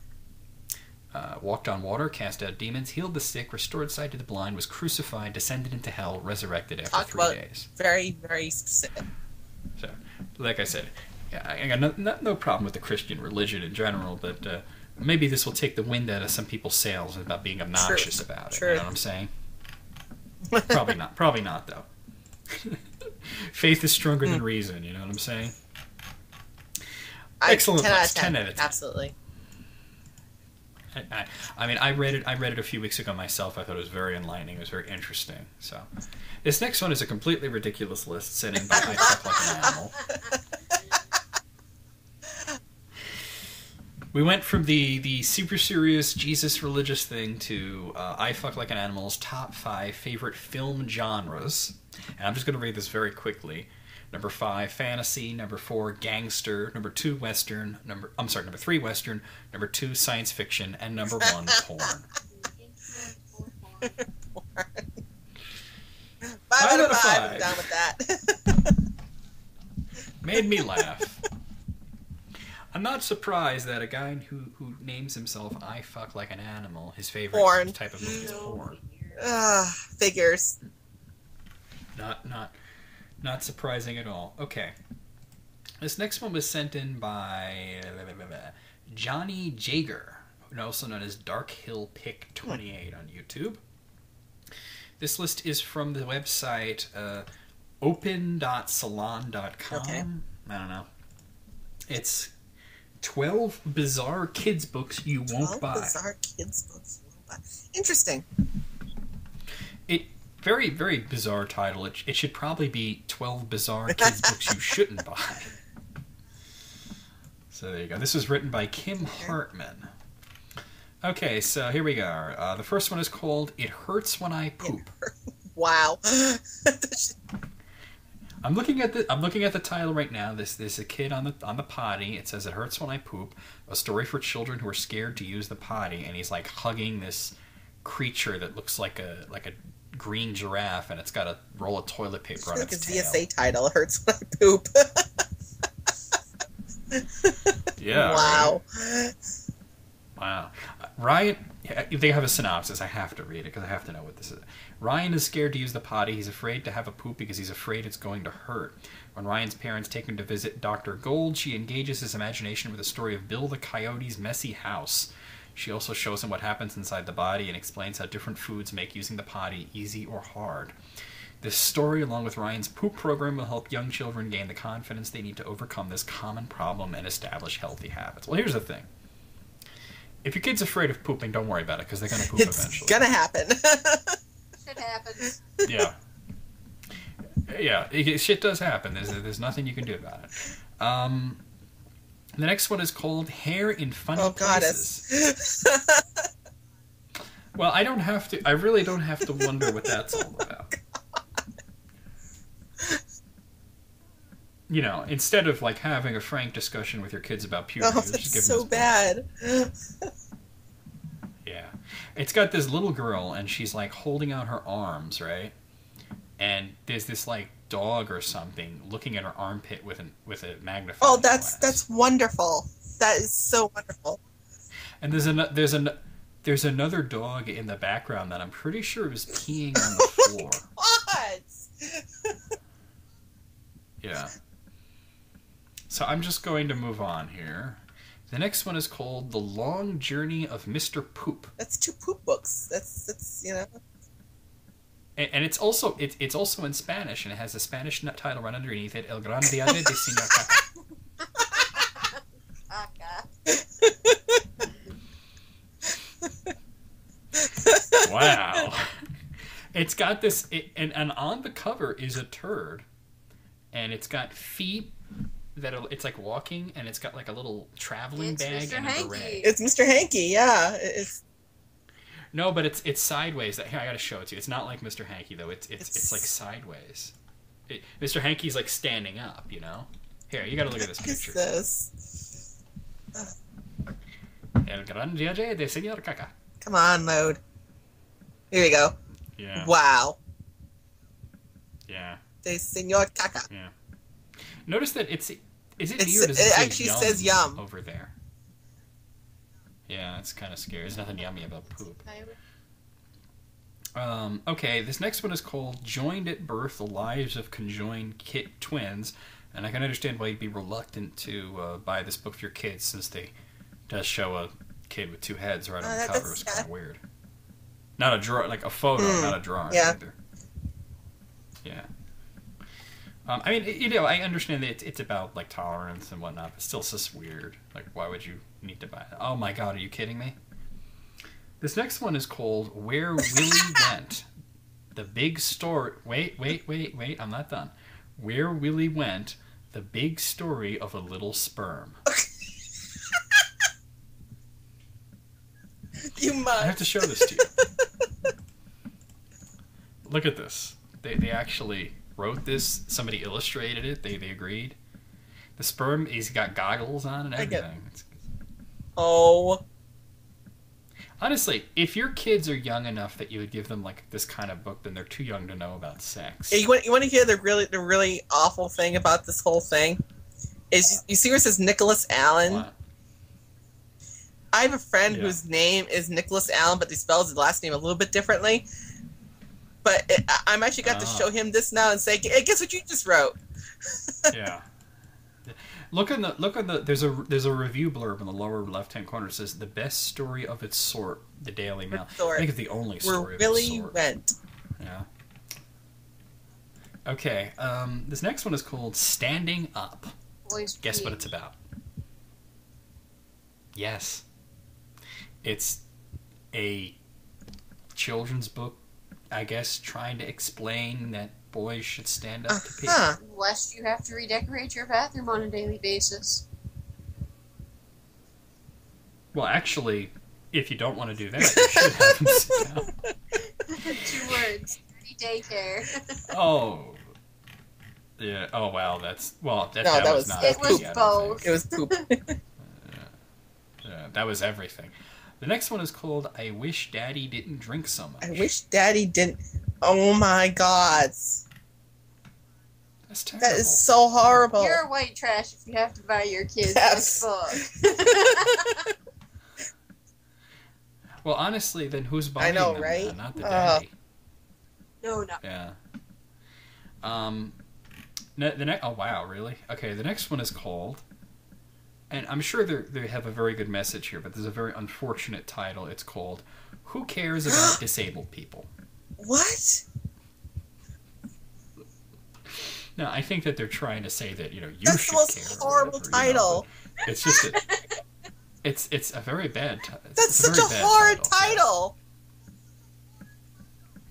Walked on water, cast out demons, healed the sick, restored sight to the blind, was crucified, descended into hell, resurrected after 3 days. Very, very specific. So, like I said, I got no problem with the Christian religion in general, but maybe this will take the wind out of some people's sails about being obnoxious about it. You know what I'm saying? Probably not. Probably not, though. Faith is stronger than reason. You know what I'm saying? Excellent. 10 out of 10. Absolutely. I mean, I read it a few weeks ago myself. I thought it was very enlightening. It was very interesting. So, this next one is a completely ridiculous list set in by I Fuck Like an Animal. We went from the super serious Jesus religious thing to I Fuck Like an Animal's top 5 favorite film genres. And I'm just going to read this very quickly. Number 5, fantasy. Number 4, gangster. Number 2, western. Number 3, western. Number 2, science fiction. And number 1, porn. 5 out of 5. I'm down with that. Made me laugh. I'm not surprised that a guy who names himself I Fuck Like an Animal, his favorite porn. Type of movie is porn. Figures. Not surprising at all. Okay. This next one was sent in by Johnny Jager, also known as Dark Hill Pick 28 on YouTube. This list is from the website open.salon.com. Okay. I don't know. It's 12 bizarre kids books you won't buy. 12 bizarre kids books you won't buy. Interesting. Very, very bizarre title. It should probably be 12 bizarre kids books you shouldn't buy. So there you go. This was written by Kim Hartman. Okay, so here we go. The first one is called It Hurts When I Poop. Wow. I'm looking at the title right now. There's a kid on the potty. It says It Hurts When I Poop, a story for children who are scared to use the potty, and he's like hugging this creature that looks like a green giraffe, and it's got a roll of toilet paper on its tail. Like a VSA title, It Hurts When I Poop. Yeah. Wow. Right? Wow. Ryan, they have a synopsis. I have to read it because I have to know what this is. Ryan is scared to use the potty. He's afraid to have a poop because he's afraid it's going to hurt. When Ryan's parents take him to visit Dr. Gold, she engages his imagination with the story of Bill the Coyote's messy house. She also shows him what happens inside the body and explains how different foods make using the potty easy or hard. This story, along with Ryan's poop program, will help young children gain the confidence they need to overcome this common problem and establish healthy habits. Well, here's the thing. If your kid's afraid of pooping, don't worry about it, because they're going to poop eventually. It's going to happen. Shit happens. Yeah. Yeah, shit does happen. There's nothing you can do about it. The next one is called Hair in Funny Places. Well, I really don't have to wonder what that's all about. You know, instead of like having a frank discussion with your kids about puberty, Oh, that's so bad. Yeah. It's got this little girl, and she's like holding out her arms, right? And there's this like dog or something looking at her armpit with a magnifying glass. That's wonderful. That is so wonderful. And there's another dog in the background that I'm pretty sure was peeing on the floor. What? Yeah. So I'm just going to move on here. The next one is called The Long Journey of Mr. Poop. That's 2 poop books. That's you know. And it's also in Spanish, and it has a Spanish title right underneath it, El Gran Viaje de Señor Caca. Wow. It's got this, and on the cover is a turd, and it's got feet it's like walking, and it's got like a little traveling bag and a beret. It's Mr. Hanky, yeah. No, but it's sideways. Here, I gotta show it to you. It's not like Mr. Hanky though. It's like sideways. Mr. Hanky's like standing up, you know. Here, you gotta look at this picture. What is this? El Gran Viaje de Señor Caca. Come on, load. Here we go. Yeah. Wow. Yeah. De Señor Caca. Yeah. Notice that is it me or does it actually says yum over there? Yeah, it's kind of scary. There's nothing yummy about poop. Okay, this next one is called Joined at Birth, The Lives of Conjoined Twins. And I can understand why you'd be reluctant to buy this book for your kids, since they does show a kid with 2 heads right on the cover. It's kind of weird. Not a draw, like a photo, not a drawing either. Yeah. I mean, you know, I understand that it's about like tolerance and whatnot, but still, it's just weird. Like, why would you need to buy it? Oh my God, are you kidding me? This next one is called Where Willie Went. The big story. Wait, I'm not done. Where Willie Went. The big story of a little sperm. You must. I have to show this to you. Look at this. They actually wrote this. Somebody illustrated it. They agreed. The sperm, he's got goggles on and everything. Oh. Honestly, if your kids are young enough that you would give them like this kind of book, then they're too young to know about sex. You want to hear the really awful thing about this whole thing? Is you see where it says Nicholas Allen? What? I have a friend whose name is Nicholas Allen, but he spells his last name a little bit differently. But I'm actually got to show him this now and say, hey, guess what you just wrote? Yeah. Look on the there's a review blurb in the lower left hand corner. It says the best story of its sort, the Daily Mail. I think it's the only story of its sort. Went. Yeah. Okay. This next one is called Standing Up. Guess what it's about? Yes. It's a children's book, I guess, trying to explain that boys should stand up to pee. Lest you have to redecorate your bathroom on a daily basis. Well, actually, if you don't want to do that, you should have them sit down. 2 words. Dirty daycare. Oh. Yeah. Oh, wow. That was not. It was both. It was poop. Yeah, that was everything. The next one is called I Wish Daddy Didn't Drink So Much. I wish Daddy didn't. Oh my God. That's terrible. That is so horrible. You're white trash if you have to buy your kids this book. Well, honestly, then who's buying I know, them? right? Not the daddy. No. Yeah. Oh wow, really? Okay, the next one is called, and I'm sure they have a very good message here, but there's a very unfortunate title. It's called "Who Cares About Disabled People?" What? No, I think that they're trying to say that you That's should the most care. horrible title. It's just it's a very bad title. That's such a horrid title.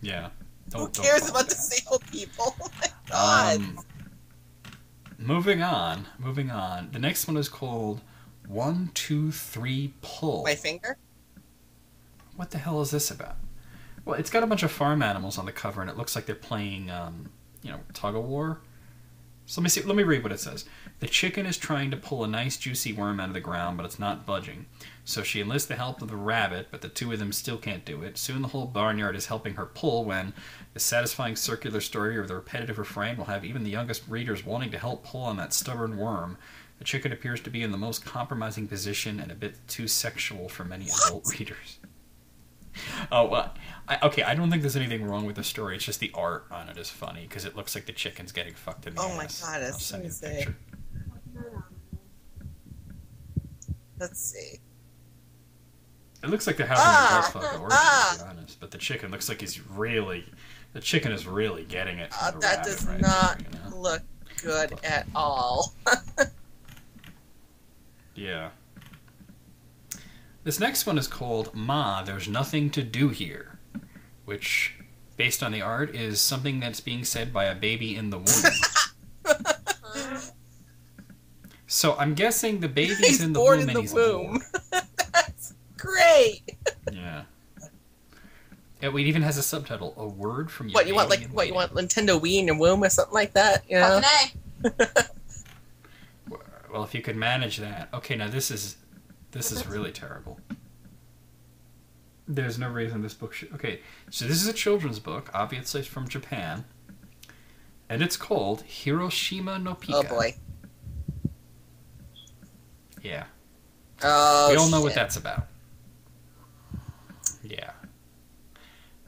Yeah. Who cares about disabled people? Oh my God. Moving on. The next one is called 1, 2, 3, Pull. My finger? What the hell is this about? Well, it's got a bunch of farm animals on the cover, and it looks like they're playing, tug of war. So let me read what it says. The chicken is trying to pull a nice juicy worm out of the ground, but it's not budging. So she enlists the help of the rabbit, but the two of them still can't do it. Soon the whole barnyard is helping her pull when the satisfying circular story or the repetitive refrain will have even the youngest readers wanting to help pull on that stubborn worm. The chicken appears to be in the most compromising position and a bit too sexual for many adult readers. Oh, well, I don't think there's anything wrong with the story. It's just the art on it is funny because it looks like the chicken's getting fucked in the ass. Oh my God, I'll send you a picture. Let's see. It looks like they're having a bus fuck orgy, to be honest. But the chicken looks like the chicken is really getting it. That does not look good at all. Yeah. This next one is called Ma, There's Nothing to Do Here, which, based on the art, is something that's being said by a baby in the womb. So I'm guessing the baby's in the womb and he's born. That's great. Yeah. It even has a subtitle, A Word from Your What you want? Baby Like what you want? Nintendo Wii in your womb or something like that? You know? Well, if you could manage that. Okay, now this is really terrible. There's no reason this book should... Okay, so this is a children's book, obviously it's from Japan, and it's called Hiroshima no Pika. Oh boy. Yeah. Oh, we all know what that's about. Yeah.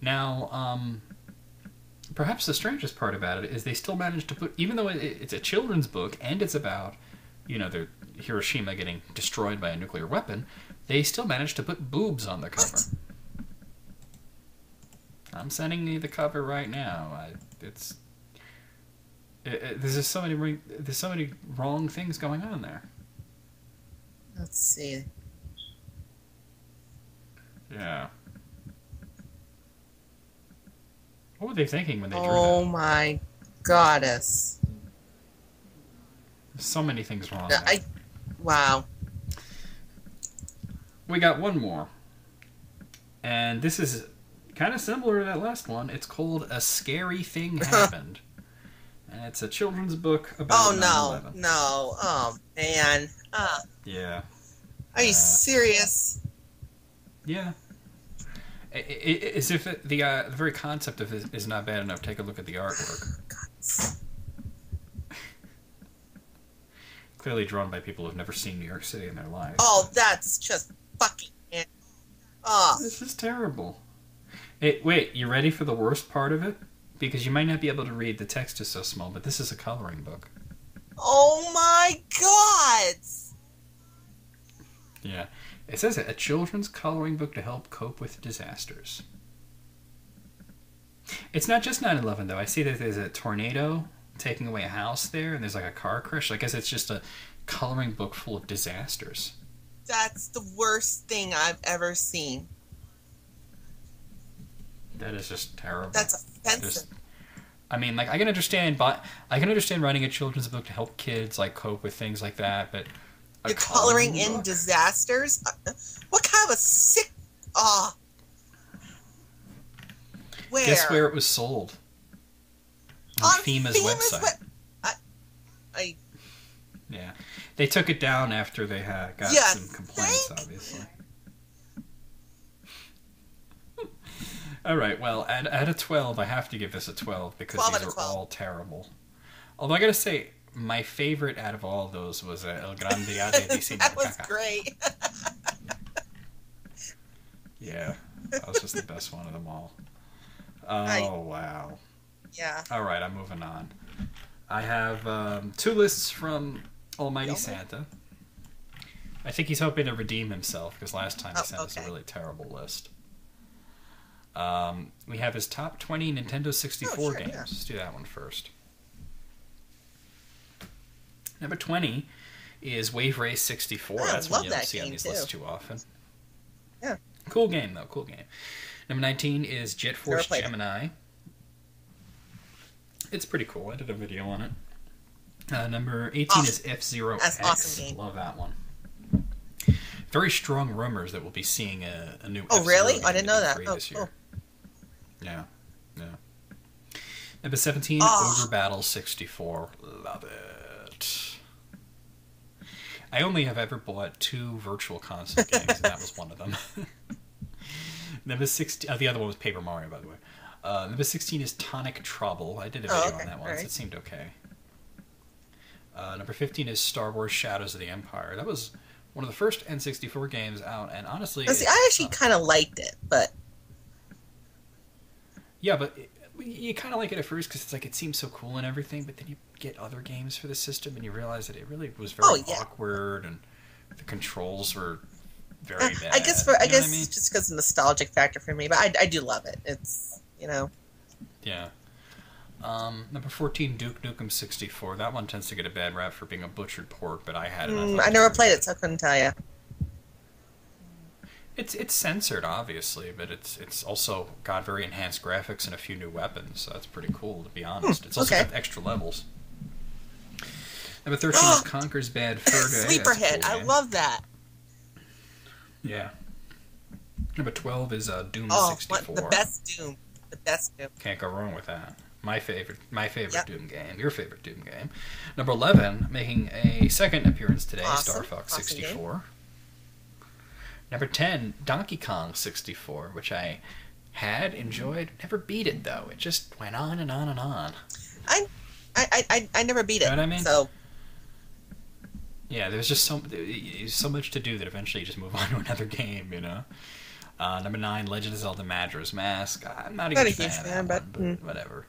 Now, perhaps the strangest part about it is they still managed to put... Even though it's a children's book, and it's about, their Hiroshima getting destroyed by a nuclear weapon, they still managed to put boobs on the cover. I'm sending you the cover right now. There's so many wrong things going on there. Let's see. Yeah. What were they thinking when they drew that? Oh my goddess. There's so many things wrong. Wow. We got one more. And this is kind of similar to that last one. It's called A Scary Thing Happened. And it's a children's book about 9/11. No. Oh, man. Yeah. Are you serious? Yeah. As if the very concept of it is not bad enough, take a look at the artwork. Clearly drawn by people who've never seen New York City in their lives. Oh, that's just fucking... Oh. This is terrible. Hey, wait, you ready for the worst part of it? Because you might not be able to read, the text is so small, but this is a coloring book. Oh my god! Yeah. It says a children's coloring book to help cope with disasters. It's not just 9/11, though. I see that there's a tornado taking away a house there, and there's like a car crash. I guess it's just a coloring book full of disasters. That's the worst thing I've ever seen. That is just terrible. That's offensive. I mean, like, I can understand writing a children's book to help kids like cope with things like that, but you're coloring in disasters? What kind of a sick... Oh. Where? Guess where it was sold? On FEMA's website. Yeah. They took it down after they got some complaints, obviously. All right, well, at a 12, I have to give this a 12 because these are all terrible. Although I gotta say, my favorite out of all of those was El Gran Viaje de Cine. That was great. Yeah, that was just the best one of them all. Oh, wow. Yeah. All right, I'm moving on. I have 2 lists from Almighty Santa. I think he's hoping to redeem himself because last time he sent us a really terrible list. We have his top 20 Nintendo 64 games. Yeah. Let's do that one first. Number 20 is Wave Race 64. That's one you don't see on these lists too often. Yeah. Cool game, though. Cool game. Number 19 is Jet Force Gemini. It's pretty cool. I did a video on it. Number 18 is F-Zero X. That's awesome game. Love that one. Very strong rumors that we'll be seeing a new F-Zero really? I didn't know that. This year. Yeah. Number 17, Over Battle 64. Love it. I only have ever bought 2 Virtual Console games, and that was one of them. Number 16, the other one was Paper Mario, by the way. Number 16 is Tonic Trouble. I did a video on that once. Right. It seemed okay. Number 15 is Star Wars Shadows of the Empire. That was one of the first N64 games out, and honestly... I actually kind of liked it, but... Yeah, but you kind of like it at first because it's like it seems so cool and everything, but then you get other games for the system and you realize that it really was very awkward and the controls were very bad. I guess it's just because of the nostalgic factor for me, but I do love it. It's, Yeah. Number 14, Duke Nukem 64. That one tends to get a bad rap for being a butchered port, but I had it. I never played it, so I couldn't tell you. It's censored, obviously, but it's also got very enhanced graphics and a few new weapons, so that's pretty cool, to be honest. It's also got extra levels. Number 13 is Conker's Bad Fur Day. Sleeper hit. Cool, I love that. Yeah. Number 12 is Doom 64. The best Doom. The best Doom. Can't go wrong with that. My favorite Doom game. Your favorite Doom game. Number 11, making a second appearance today, Star Fox 64. Game. Number 10, Donkey Kong 64, which I had enjoyed. Never beat it, though. It just went on and on and on. I never beat it. You know what I mean? So. Yeah, there's just so much to do that eventually you just move on to another game, Number 9, Legend of Zelda Majora's Mask. I'm not a huge fan, but whatever.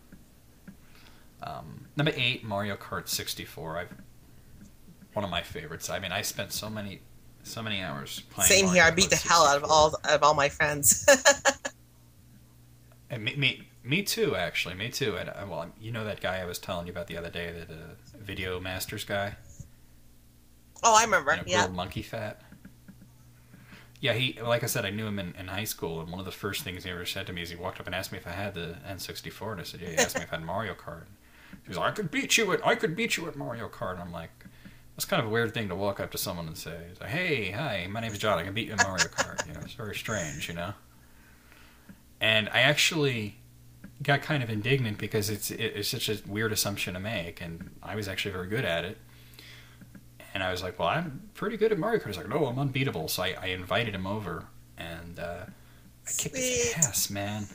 Number 8, Mario Kart 64. One of my favorites. I mean, I spent so many hours playing. Same Mario here. I Kart beat the 64. hell out of all my friends. And me too, actually. Me too. And you know that guy I was telling you about the other day, the Video Masters guy. Oh, I remember. Little monkey fat. Yeah, like I said, I knew him in high school, and one of the first things he ever said to me is he walked up and asked me if I had the N64, and I said, yeah. He asked me if I had Mario Kart. He was like, I could beat you at Mario Kart. And I'm like, that's kind of a weird thing to walk up to someone and say. It's like, hey, hi, my name's John. I can beat you in Mario Kart. It's very strange, And I actually got kind of indignant because it's such a weird assumption to make, and I was actually very good at it. And I was like, well, I'm pretty good at Mario Kart. He's like, no, I'm unbeatable. So I invited him over, and I kicked his ass, man.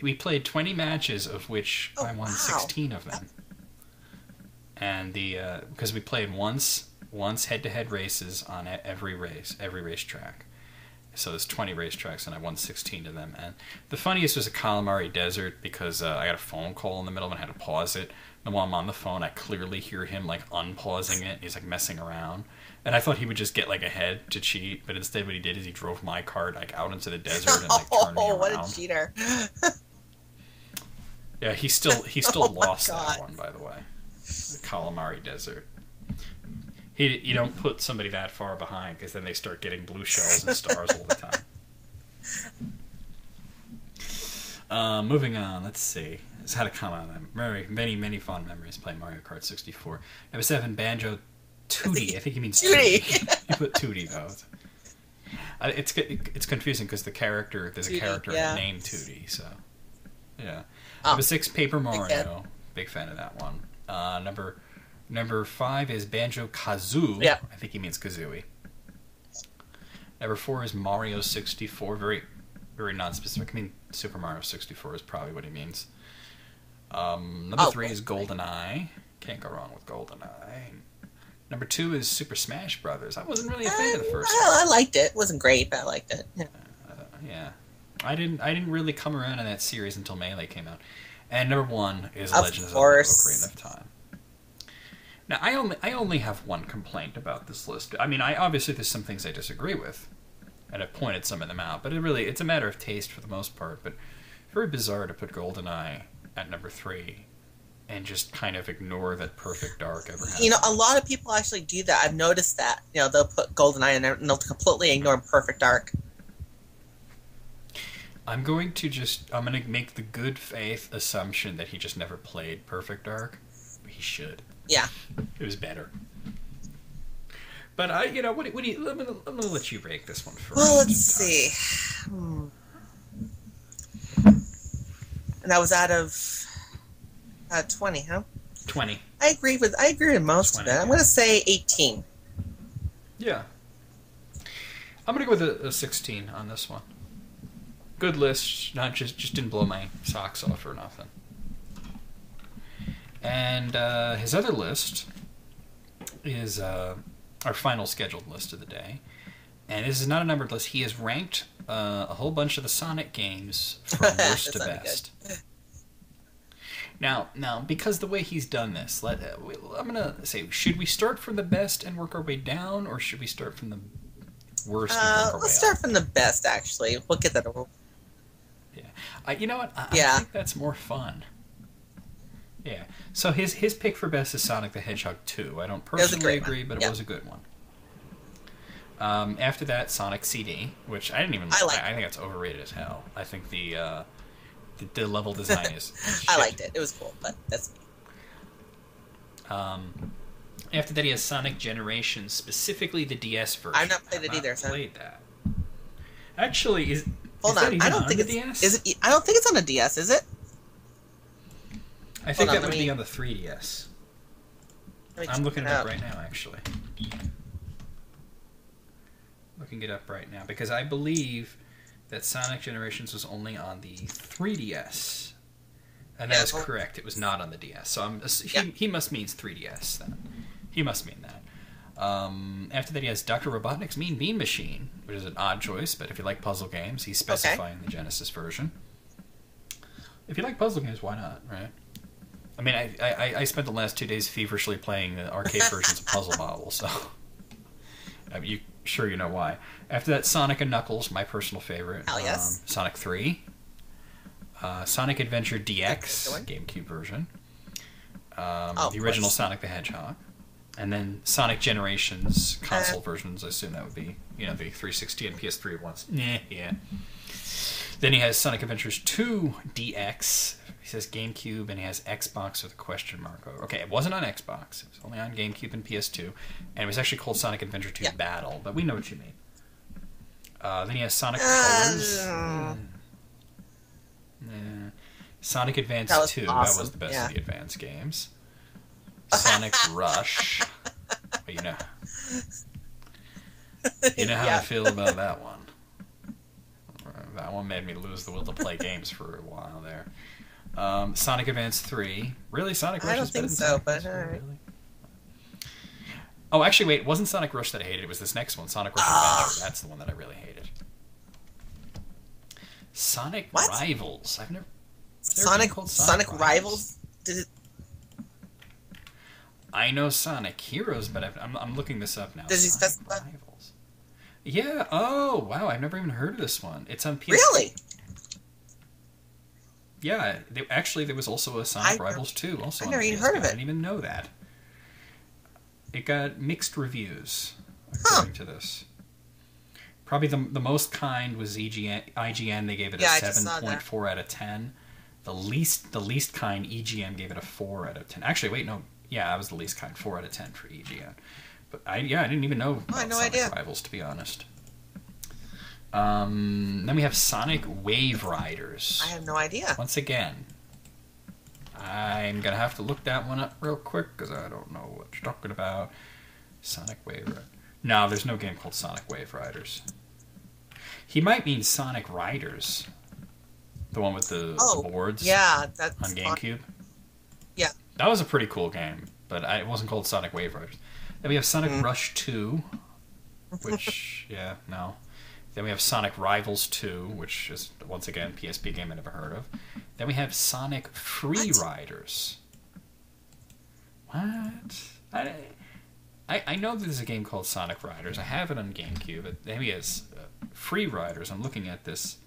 We played 20 matches, of which I won 16 of them. And because we played once head-to-head races on every racetrack. So there's 20 racetracks, and I won 16 of them. And the funniest was a Calamari Desert, because I got a phone call in the middle and I had to pause it. And while I'm on the phone, I clearly hear him like unpausing it. He's like messing around, and I thought he would just get like ahead to cheat, but instead what he did is he drove my cart like out into the desert and like turned me around. What a cheater! Yeah, he still lost that one, by the way. The Calamari Desert. You don't put somebody that far behind, because then they start getting blue shells and stars all the time. Moving on, let's see. Just had a comment on them. Many fond memories playing Mario Kart 64. Number 7, Banjo Tootie. I think he means Tootie. You put Tootie, though. It's confusing because there's a character named Tootie, so yeah. Number 6, Paper Mario. Big fan of that one. Number 5 is Banjo Kazooie. Yeah. I think he means Kazooie. Number 4 is Mario 64. Very, very non-specific. I mean, Super Mario 64 is probably what he means. Number 3 is GoldenEye. Can't go wrong with GoldenEye. Number 2 is Super Smash Brothers. I wasn't really a fan of the first one. I liked it. It wasn't great, but I liked it. Yeah. I didn't really come around in that series until Melee came out. And number 1 is Legend of Zelda Ocarina of Time. Now, I only have one complaint about this list. I mean, obviously there's some things I disagree with, and I've pointed some of them out, but it's a matter of taste for the most part. But very bizarre to put GoldenEye at number 3 and just kind of ignore that Perfect Dark ever happened. You know, a lot of people actually do that. I've noticed that. You know, they'll put GoldenEye and they'll completely ignore Perfect Dark. I'm going to make the good faith assumption that he just never played Perfect Dark. He should. Yeah. It was better. But what do you? Let me let you rank this one first. Well, let's see. And that was out of 20, huh? 20. I agree with most 20, of it. I'm going to say 18. Yeah. I'm going to go with a 16 on this one. Good list, not just didn't blow my socks off or nothing. And his other list is our final scheduled list of the day. And this is not a numbered list. He has ranked a whole bunch of the Sonic games from worst to best. Now, because the way he's done this, I'm going to say, should we start from the best and work our way down, or should we start from the worst and work our way up? Let's start from the best, actually. We'll get that over. Yeah. You know what? I think that's more fun. Yeah. So his pick for best is Sonic the Hedgehog 2. I don't personally agree, but it was a good one. After that, Sonic CD, which I didn't even like. I think that's overrated as hell. I think the level design is shit. I liked it. It was cool, but that's me. After that, he has Sonic Generations, specifically the DS version. I've not played it either. Played that. Actually, hold on. I don't think it's DS? Is it? I don't think it's on a DS. Is it? I think that would be on the 3DS. I'm looking it up right now, actually. Looking it up right now, because I believe that Sonic Generations was only on the 3DS. And that is correct. It was not on the DS. So he must mean 3DS, then. He must mean that. After that, he has Dr. Robotnik's Mean Bean Machine, which is an odd choice, but if you like puzzle games, he's specifying the Genesis version. If you like puzzle games, why not, right? I mean, I spent the last 2 days feverishly playing the arcade versions of Puzzle Bobble, so you know why. After that, Sonic and Knuckles, my personal favorite. Hell yes. Sonic 3. Sonic Adventure DX, GameCube version. The original Sonic the Hedgehog. And then Sonic Generations console versions, I assume that would be, the 360 and PS3 ones. Yeah. Then he has Sonic Adventures 2 DX. He says GameCube, and he has Xbox with a question mark over. Okay, it wasn't on Xbox. It was only on GameCube and PS2. And it was actually called Sonic Adventure 2 Battle, but we know what you mean. Then he has Sonic Colors. Sonic Advance 2, awesome. that was the best of the Advance games. Sonic Rush. Well, you know how I feel about that one. That one made me lose the will to play games for a while there. Sonic Advance 3. Really? Sonic Rush is better than Sonic Rush? Really? Oh, actually, wait. It wasn't Sonic Rush that I hated. It was this next one, Sonic Rush Adventure. That's the one that I really hated. Sonic Rivals. I've never Sonic Rivals? Did it... I know Sonic Heroes, but I'm looking this up now. Does he specify? Rivals. Yeah. Oh, wow. I've never even heard of this one. It's on PS. Really? Yeah. Actually, there was also a Sonic Rivals 2. Also, I've never even heard of it. I didn't even know that. It got mixed reviews, according to this. Probably the most kind was IGN. They gave it a 7.4 out of 10. The least kind, EGM gave it a 4 out of 10. Actually, wait, no. Yeah, I was the least kind, 4 out of 10 for EGN. But I didn't even know about Sonic Rivals, to be honest. Then we have Sonic Wave Riders. I have no idea. Once again, I'm going to have to look that one up real quick because I don't know what you're talking about. Sonic Wave Riders. No, there's no game called Sonic Wave Riders. He might mean Sonic Riders. The one with the boards that's on GameCube. Yeah. That was a pretty cool game, but it wasn't called Sonic Wave Riders. Then we have Sonic Rush 2, which, no. Then we have Sonic Rivals 2, which is, once again, PSP game I never heard of. Then we have Sonic Free Riders. What? I know there's a game called Sonic Riders. I have it on GameCube. But maybe it's Free Riders. I'm looking at this.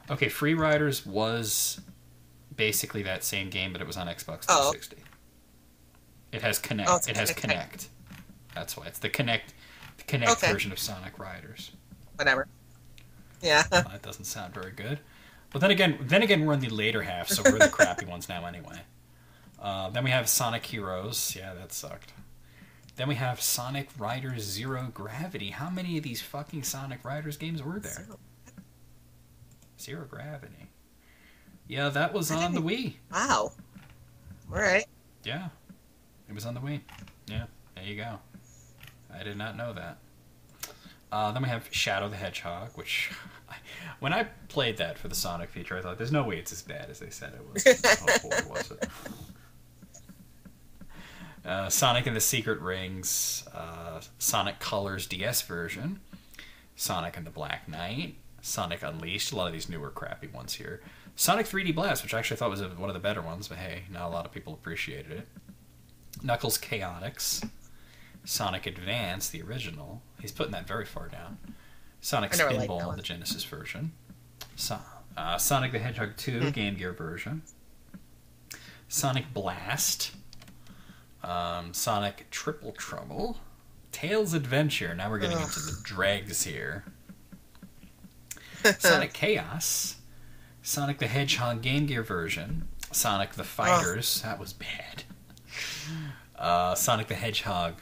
Okay, Free Riders was basically that same game, but it was on Xbox 360. It has Kinect. It has Kinect. That's why. It's the Kinect version of Sonic Riders. Whatever. Yeah. Well, that doesn't sound very good. But then again, we're in the later half, so we're the crappy ones now anyway. Then we have Sonic Heroes. Yeah, that sucked. Then we have Sonic Riders Zero Gravity. How many of these fucking Sonic Riders games were there? Zero Gravity. Yeah, that was on the Wii. Wow. Alright. Yeah. It was on the Wii. Yeah, there you go. I did not know that. Then we have Shadow the Hedgehog, which... when I played that for the Sonic feature, I thought, there's no way it's as bad as they said it was. Oh boy, was it. Sonic and the Secret Rings, Sonic Colors DS version, Sonic and the Black Knight, Sonic Unleashed, a lot of these newer crappy ones here. Sonic 3D Blast, which I actually thought was one of the better ones, but hey, not a lot of people appreciated it. Knuckles Chaotix, Sonic Advance, the original. He's putting that very far down. Sonic Spinball, the Genesis version. Sonic the Hedgehog 2, Game Gear version. Sonic Blast. Sonic Triple Trouble. Tails Adventure. Now we're getting into the dregs here. Sonic Chaos. Sonic the Hedgehog Game Gear version. Sonic the Fighters. That was bad. Sonic the Hedgehog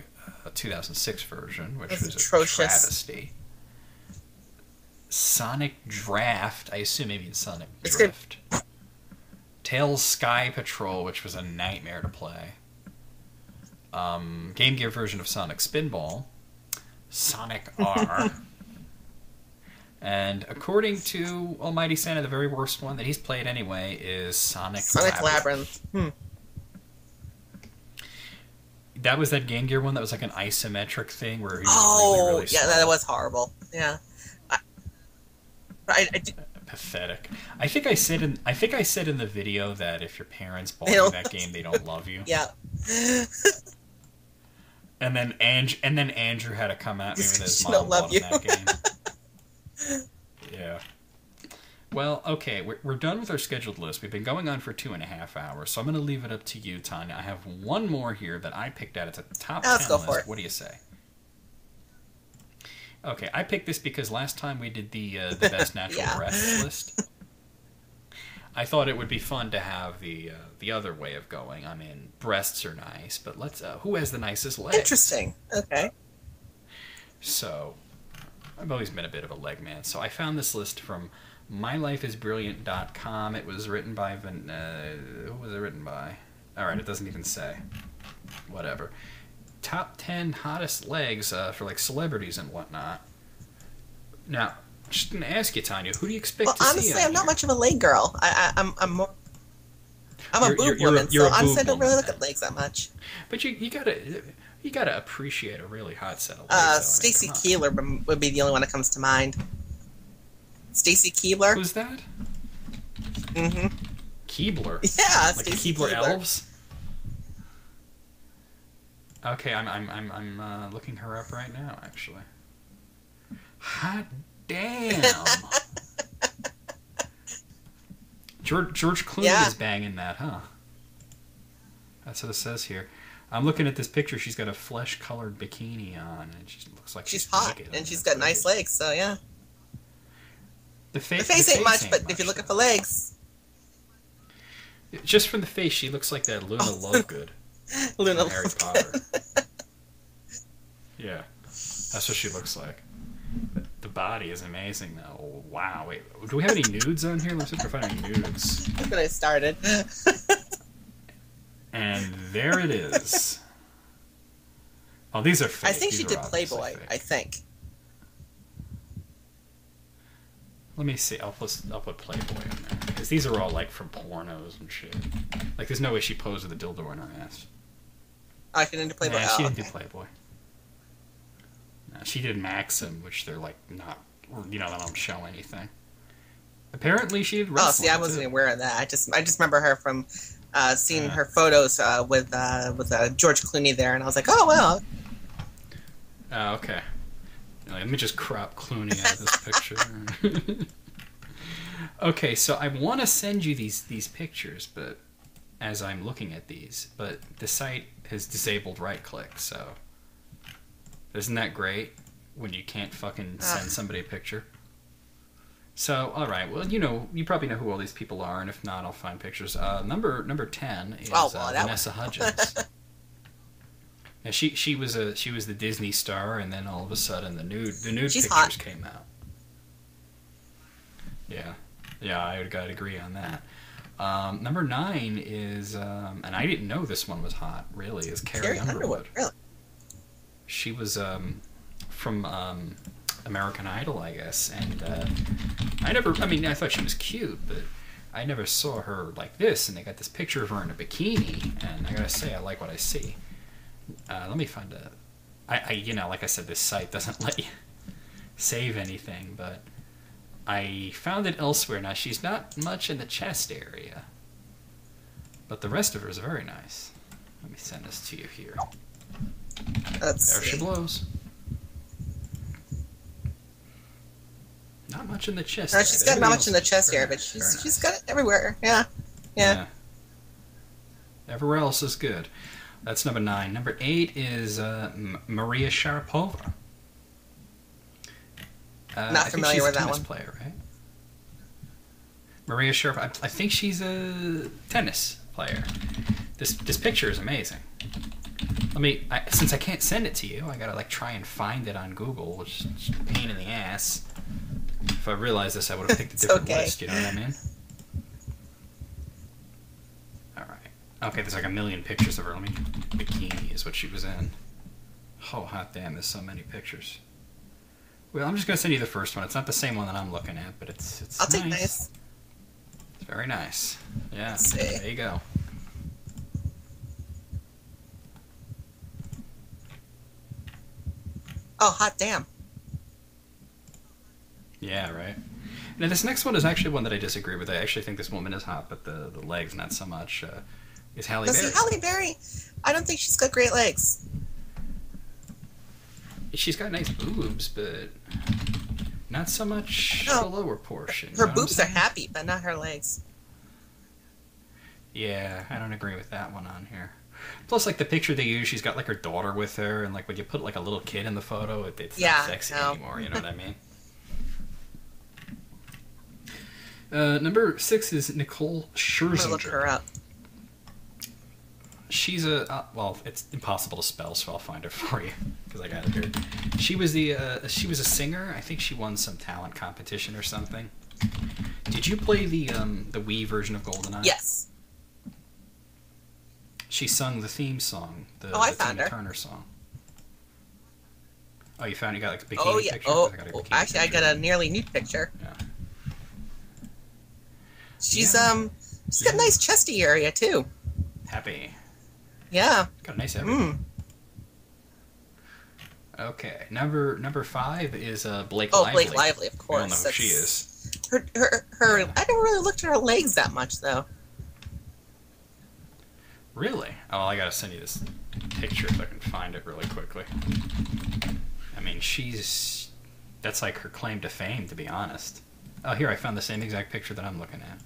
2006 version, which was atrocious. A travesty. Sonic Draft. I assume maybe it's Sonic Drift. Tails Sky Patrol, which was a nightmare to play. Game Gear version of Sonic Spinball. Sonic R. And according to Almighty Santa, the very worst one that he's played anyway is Sonic Labyrinth. That was that Game Gear one that was like an isometric thing where he was really yeah, that was horrible. Yeah. Pathetic. I think I said in the video that if your parents bought you that game, they don't love you. Yeah. And then Andrew had to come at me with his mom bought him that game. Yeah. Well, okay, we're done with our scheduled list. We've been going on for 2.5 hours, so I'm going to leave it up to you, Tanya. I have one more here that I picked out. It's a top 10 list. For it. What do you say? Okay, I picked this because last time we did the best natural breasts list. I thought it would be fun to have the other way of going. I mean, breasts are nice, but let's who has the nicest legs? Interesting. Okay. So, I've always been a bit of a leg man, so I found this list from mylifeisbrilliant.com. It was written by who was it written by? All right, it doesn't even say. Whatever. Top 10 hottest legs for like celebrities and whatnot. Now, I'm just gonna ask you, Tanya, who do you expect to see? Honestly, I'm not much of a leg girl. I'm a boob woman, you're so honestly, I don't really look at legs that much. But you gotta appreciate a really hot set of legs. Stacy Keebler would be the only one that comes to mind. Stacy Keebler. Who's that? Mm-hmm. Keebler. Yeah, like Stacey Keebler Keebler elves. Okay, I'm looking her up right now. Actually. Hot damn. George Clooney is banging that, huh? That's what it says here. I'm looking at this picture. She's got a flesh-colored bikini on, and she looks like she's hot, and she's got nice legs. So yeah. The face ain't much, but if you're looking for legs, just from the face, she looks like that Luna Lovegood. Luna Harry Potter. Yeah, that's what she looks like. The body is amazing, though. Wow. Wait, do we have any nudes on here? Let's see if I find any nudes. That's when I started. And there it is. Oh, these are fake. I think she did Playboy. Fake. I think. Let me see. I'll put Playboy in there because these are all like from pornos and shit. Like, there's no way she posed with a dildo in her ass. I can into Playboy. Nah, she didn't do Playboy. No, she did Maxim, which they're like not. They don't show anything. Apparently, she did wrestling. Oh, see, I wasn't aware of that. I just remember her from seeing her photos with George Clooney there, and I was like, oh well. Oh, okay. Let me just crop Clooney out of this picture. Okay, so I want to send you these pictures, but as I'm looking at these, but the site has disabled right-click, so isn't that great when you can't fucking send somebody a picture? So, all right, well, you probably know who all these people are, and if not, I'll find pictures. Number 10 is Vanessa Hudgens. Now, she was the Disney star, and then all of a sudden the nude pictures hot. came out. Yeah, I'd agree on that. Number 9 is, and I didn't know this one was hot. Really, is Carrie Underwood. Really? She was from American Idol, I guess, and I thought she was cute, but I never saw her like this. And they got this picture of her in a bikini, and I gotta say, I like what I see. Let me find like I said, this site doesn't let you save anything, but I found it elsewhere. Now, she's not much in the chest area, but the rest of her is very nice. Let me send this to you here. There she blows. Not much in the chest. No, she's got not much in the chest area, but she's got it everywhere. Yeah. Everywhere else is good. That's number 9. Number 8 is Maria Sharapova. Not familiar with that one. Player, right? Maria Sharapova. I think she's a tennis player. This picture is amazing. Since I can't send it to you, I gotta try and find it on Google, which is a pain in the ass. If I realized this, I would have picked a different list. You know what I mean? Okay, there's like a million pictures of her. Bikini is what she was in. Oh, hot damn, there's so many pictures. Well, I'm just going to send you the first one. It's not the same one that I'm looking at, but it's I'll take nice. It's very nice. Yeah, let's see. There you go. Oh, hot damn. Yeah, right. Now, this next one is actually one that I disagree with. I actually think this woman is hot, but the legs, not so much. Is Halle Berry. See, Halle Berry, I don't think she's got great legs. She's got nice boobs, but not so much the lower portion. Her boobs are happy, but not her legs. Yeah, I don't agree with that one on here. Plus, the picture they use, she's got her daughter with her, and when you put a little kid in the photo, it's not sexy anymore. You know what I mean? Number 6 is Nicole Scherzinger. I'm gonna look her up. She's it's impossible to spell, so I'll find her for you because I got it here. She was a singer. I think she won some talent competition or something. Did you play the Wii version of GoldenEye? Yes. She sung the theme song. I the found Tina her. Turner song. Oh, you found you got like a bikini Oh yeah. picture? Actually, I got a nearly nude picture. Yeah. She's got a nice chesty area too. Happy. Yeah. Got a nice everything. Okay, number 5 is Blake Lively. Blake Lively, of course. We all know who she is. Her. I never really looked at her legs that much, though. Really? Oh, I gotta send you this picture if I can find it really quickly. I mean, that's like her claim to fame, to be honest. Oh, here, I found the same exact picture that I'm looking at.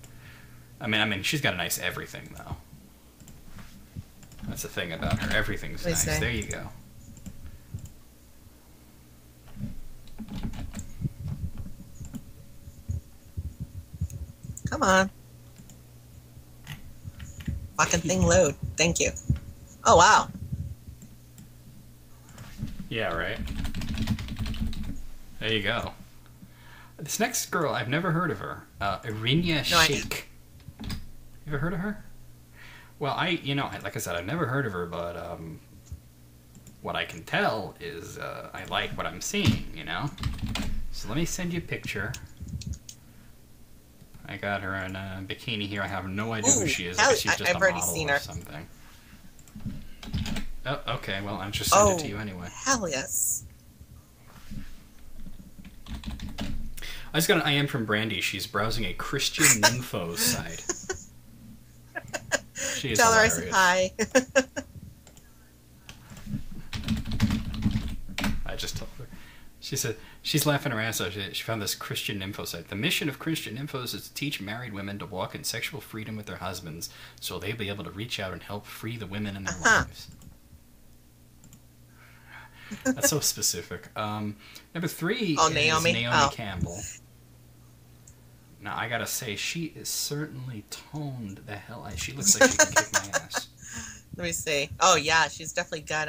I mean, she's got a nice everything, though. That's the thing about her. Everything's nice. There you go. Come on. Fucking thing load. Thank you. Oh, wow. Yeah, right? There you go. This next girl, I've never heard of her. Irina Shayk. You ever heard of her? Well, like I said, I've never heard of her, but what I can tell is I like what I'm seeing, you know? So let me send you a picture. I got her in a bikini here. I have no idea who she is. She's just I've a already model seen or her. something. Oh, okay. Well, I'll just send it to you anyway. Hell yes. I just got an IM from Brandy. She's browsing a Christian nympho site. She is Tell her hilarious. I said hi. I just told her. She said she's laughing her ass off. She found this Christian nympho site. The mission of Christian nymphos is to teach married women to walk in sexual freedom with their husbands, so they'll be able to reach out and help free the women in their lives. That's so specific. Number 3 is Naomi Campbell. Now I gotta say, she is certainly toned the hell out. She looks like she can kick my ass. Let me see. Oh yeah, she's definitely got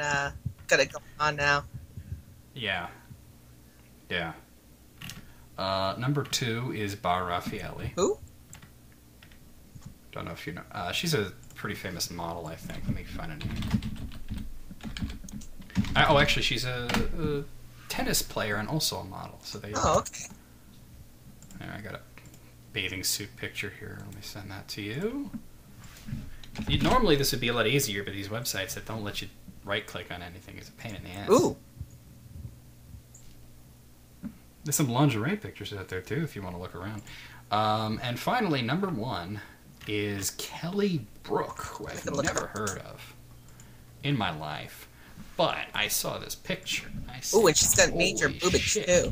it going on now. Yeah. Yeah. Number 2 is Bar Raffaelli. Who? Don't know if you know. She's a pretty famous model, I think. Let me find a name. Actually, she's a tennis player and also a model. So they. Oh, okay. There, I got a bathing suit picture here. Let me send that to you. Normally this would be a lot easier, but these websites that don't let you right-click on anything is a pain in the ass. Ooh. There's some lingerie pictures out there, too, if you want to look around. And finally, number 1 is Kelly Brook, who I've never heard of in my life. But I saw this picture. Ooh, and she's got major boobage, too.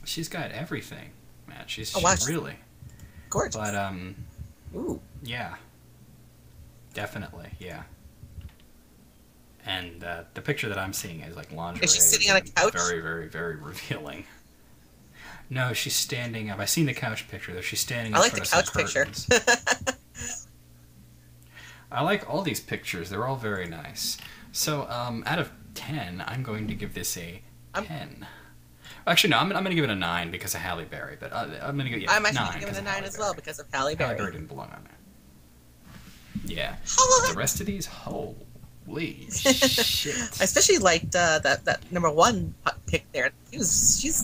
She's got everything, man. She's really gorgeous. But, ooh. Yeah. Definitely, yeah. And the picture that I'm seeing is like lingerie. Is she sitting on a couch? Very, very, very revealing. No, she's standing up. I seen the couch picture, though. She's standing up. I like the couch picture. I like all these pictures. They're all very nice. So, out of 10, I'm going to give this a 10. Actually, no, I'm going to give it a 9 because of Halle Berry. But I'm going to give it 9. I'm actually giving it a 9 as well because of Halle Berry. Halle Berry didn't belong on there. Yeah. The rest of these, holy shit! I especially liked that number 1 pick there. She's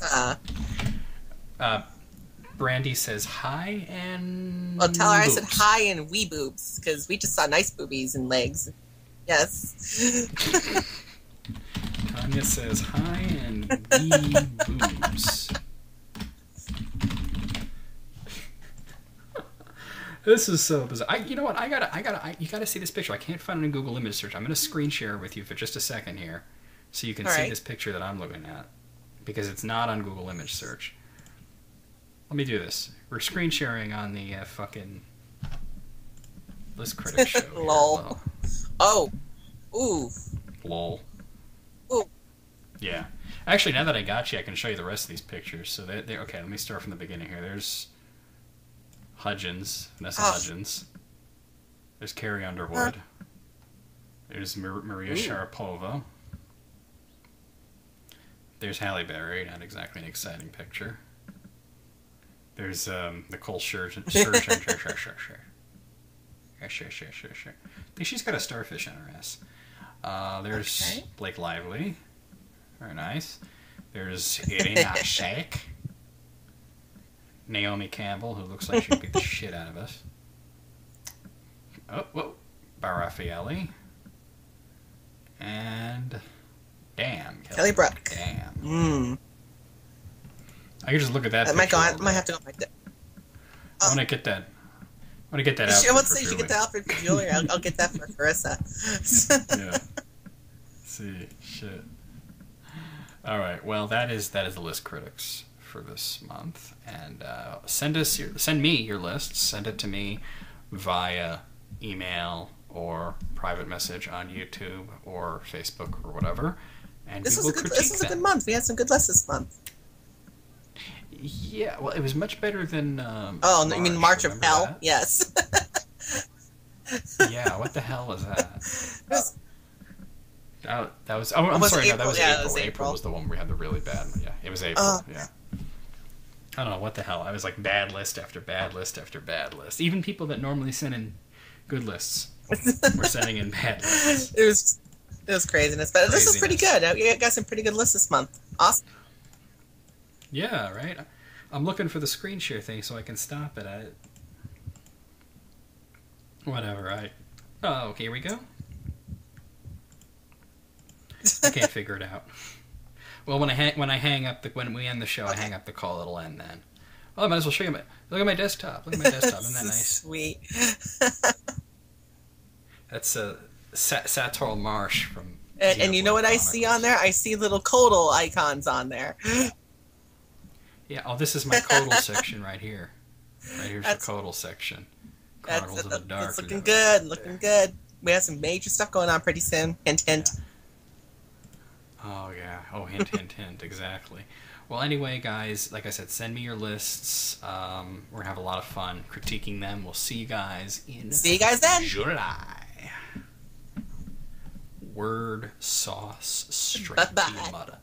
Brandy says hi and. Well, tell her boobs. I said hi and wee boobs because we just saw nice boobies and legs. Yes. Tanya says hi and wee boobs. This is so bizarre. You know what? You gotta see this picture. I can't find it in Google image search. I'm gonna screen share with you for just a second here, so you can see this picture that I'm looking at, because it's not on Google image search. Let me do this. We're screen sharing on the fucking List Critic show. Lol. Oh. Ooh. Lol. Ooh. Yeah. Actually, now that I got you, I can show you the rest of these pictures. So they okay. Let me start from the beginning here. There's Hudgens, Vanessa Hudgens. There's Carrie Underwood. There's Maria Sharapova. There's Halle Berry. Not exactly an exciting picture. There's Nicole Sturgeon. Sure. I think she's got a starfish on her ass. There's Blake Lively. Very nice. There's Irina Shayk. Naomi Campbell, who looks like she'd beat the shit out of us. Oh, whoa. Baraffielli. And... Damn. Kelly Brook. Damn. I can just look at that. I might have to go. I want to get that. I want to get that outfit. I want to say you should get the outfit for Julie. I'll get that for Carissa. Yeah. See, shit. All right. Well, that is the list, critics, for this month. And send me your lists. Send it to me via email or private message on YouTube or Facebook or whatever. And this was a good month. We had some good lists this month. Yeah, well, it was much better than. March, you mean March of Hell? That? Yes. Yeah, what the hell was that? That was. Oh, I'm sorry. April? No, that was April. April was the one where we had the really bad one. Yeah, it was April. Yeah. I don't know what the hell. I was like bad list after bad list after bad list. Even people that normally send in good lists were sending in bad lists. It was craziness, but this is pretty good. You got some pretty good lists this month. Awesome. Yeah, right. I'm looking for the screen share thing so I can stop it. Whatever. Oh, okay, here we go. I can't figure it out. Well, when I hang up when we end the show, I hang up the call. It'll end then. Oh, I might as well show you look at my desktop. Look at my desktop. Isn't that nice? Sweet. That's Sator Marsh from. And you know what I see on there? I see little Codal icons on there. Yeah, this is my Codal section right here. Right here's the Codal section. Chronicles of the Dark. It's looking good. We have some major stuff going on pretty soon. Hint, hint. Yeah. Oh, yeah. Oh, hint, hint, hint. Exactly. Well, anyway, guys, like I said, send me your lists. We're going to have a lot of fun critiquing them. We'll see you guys then. July. Word sauce straight to your mother.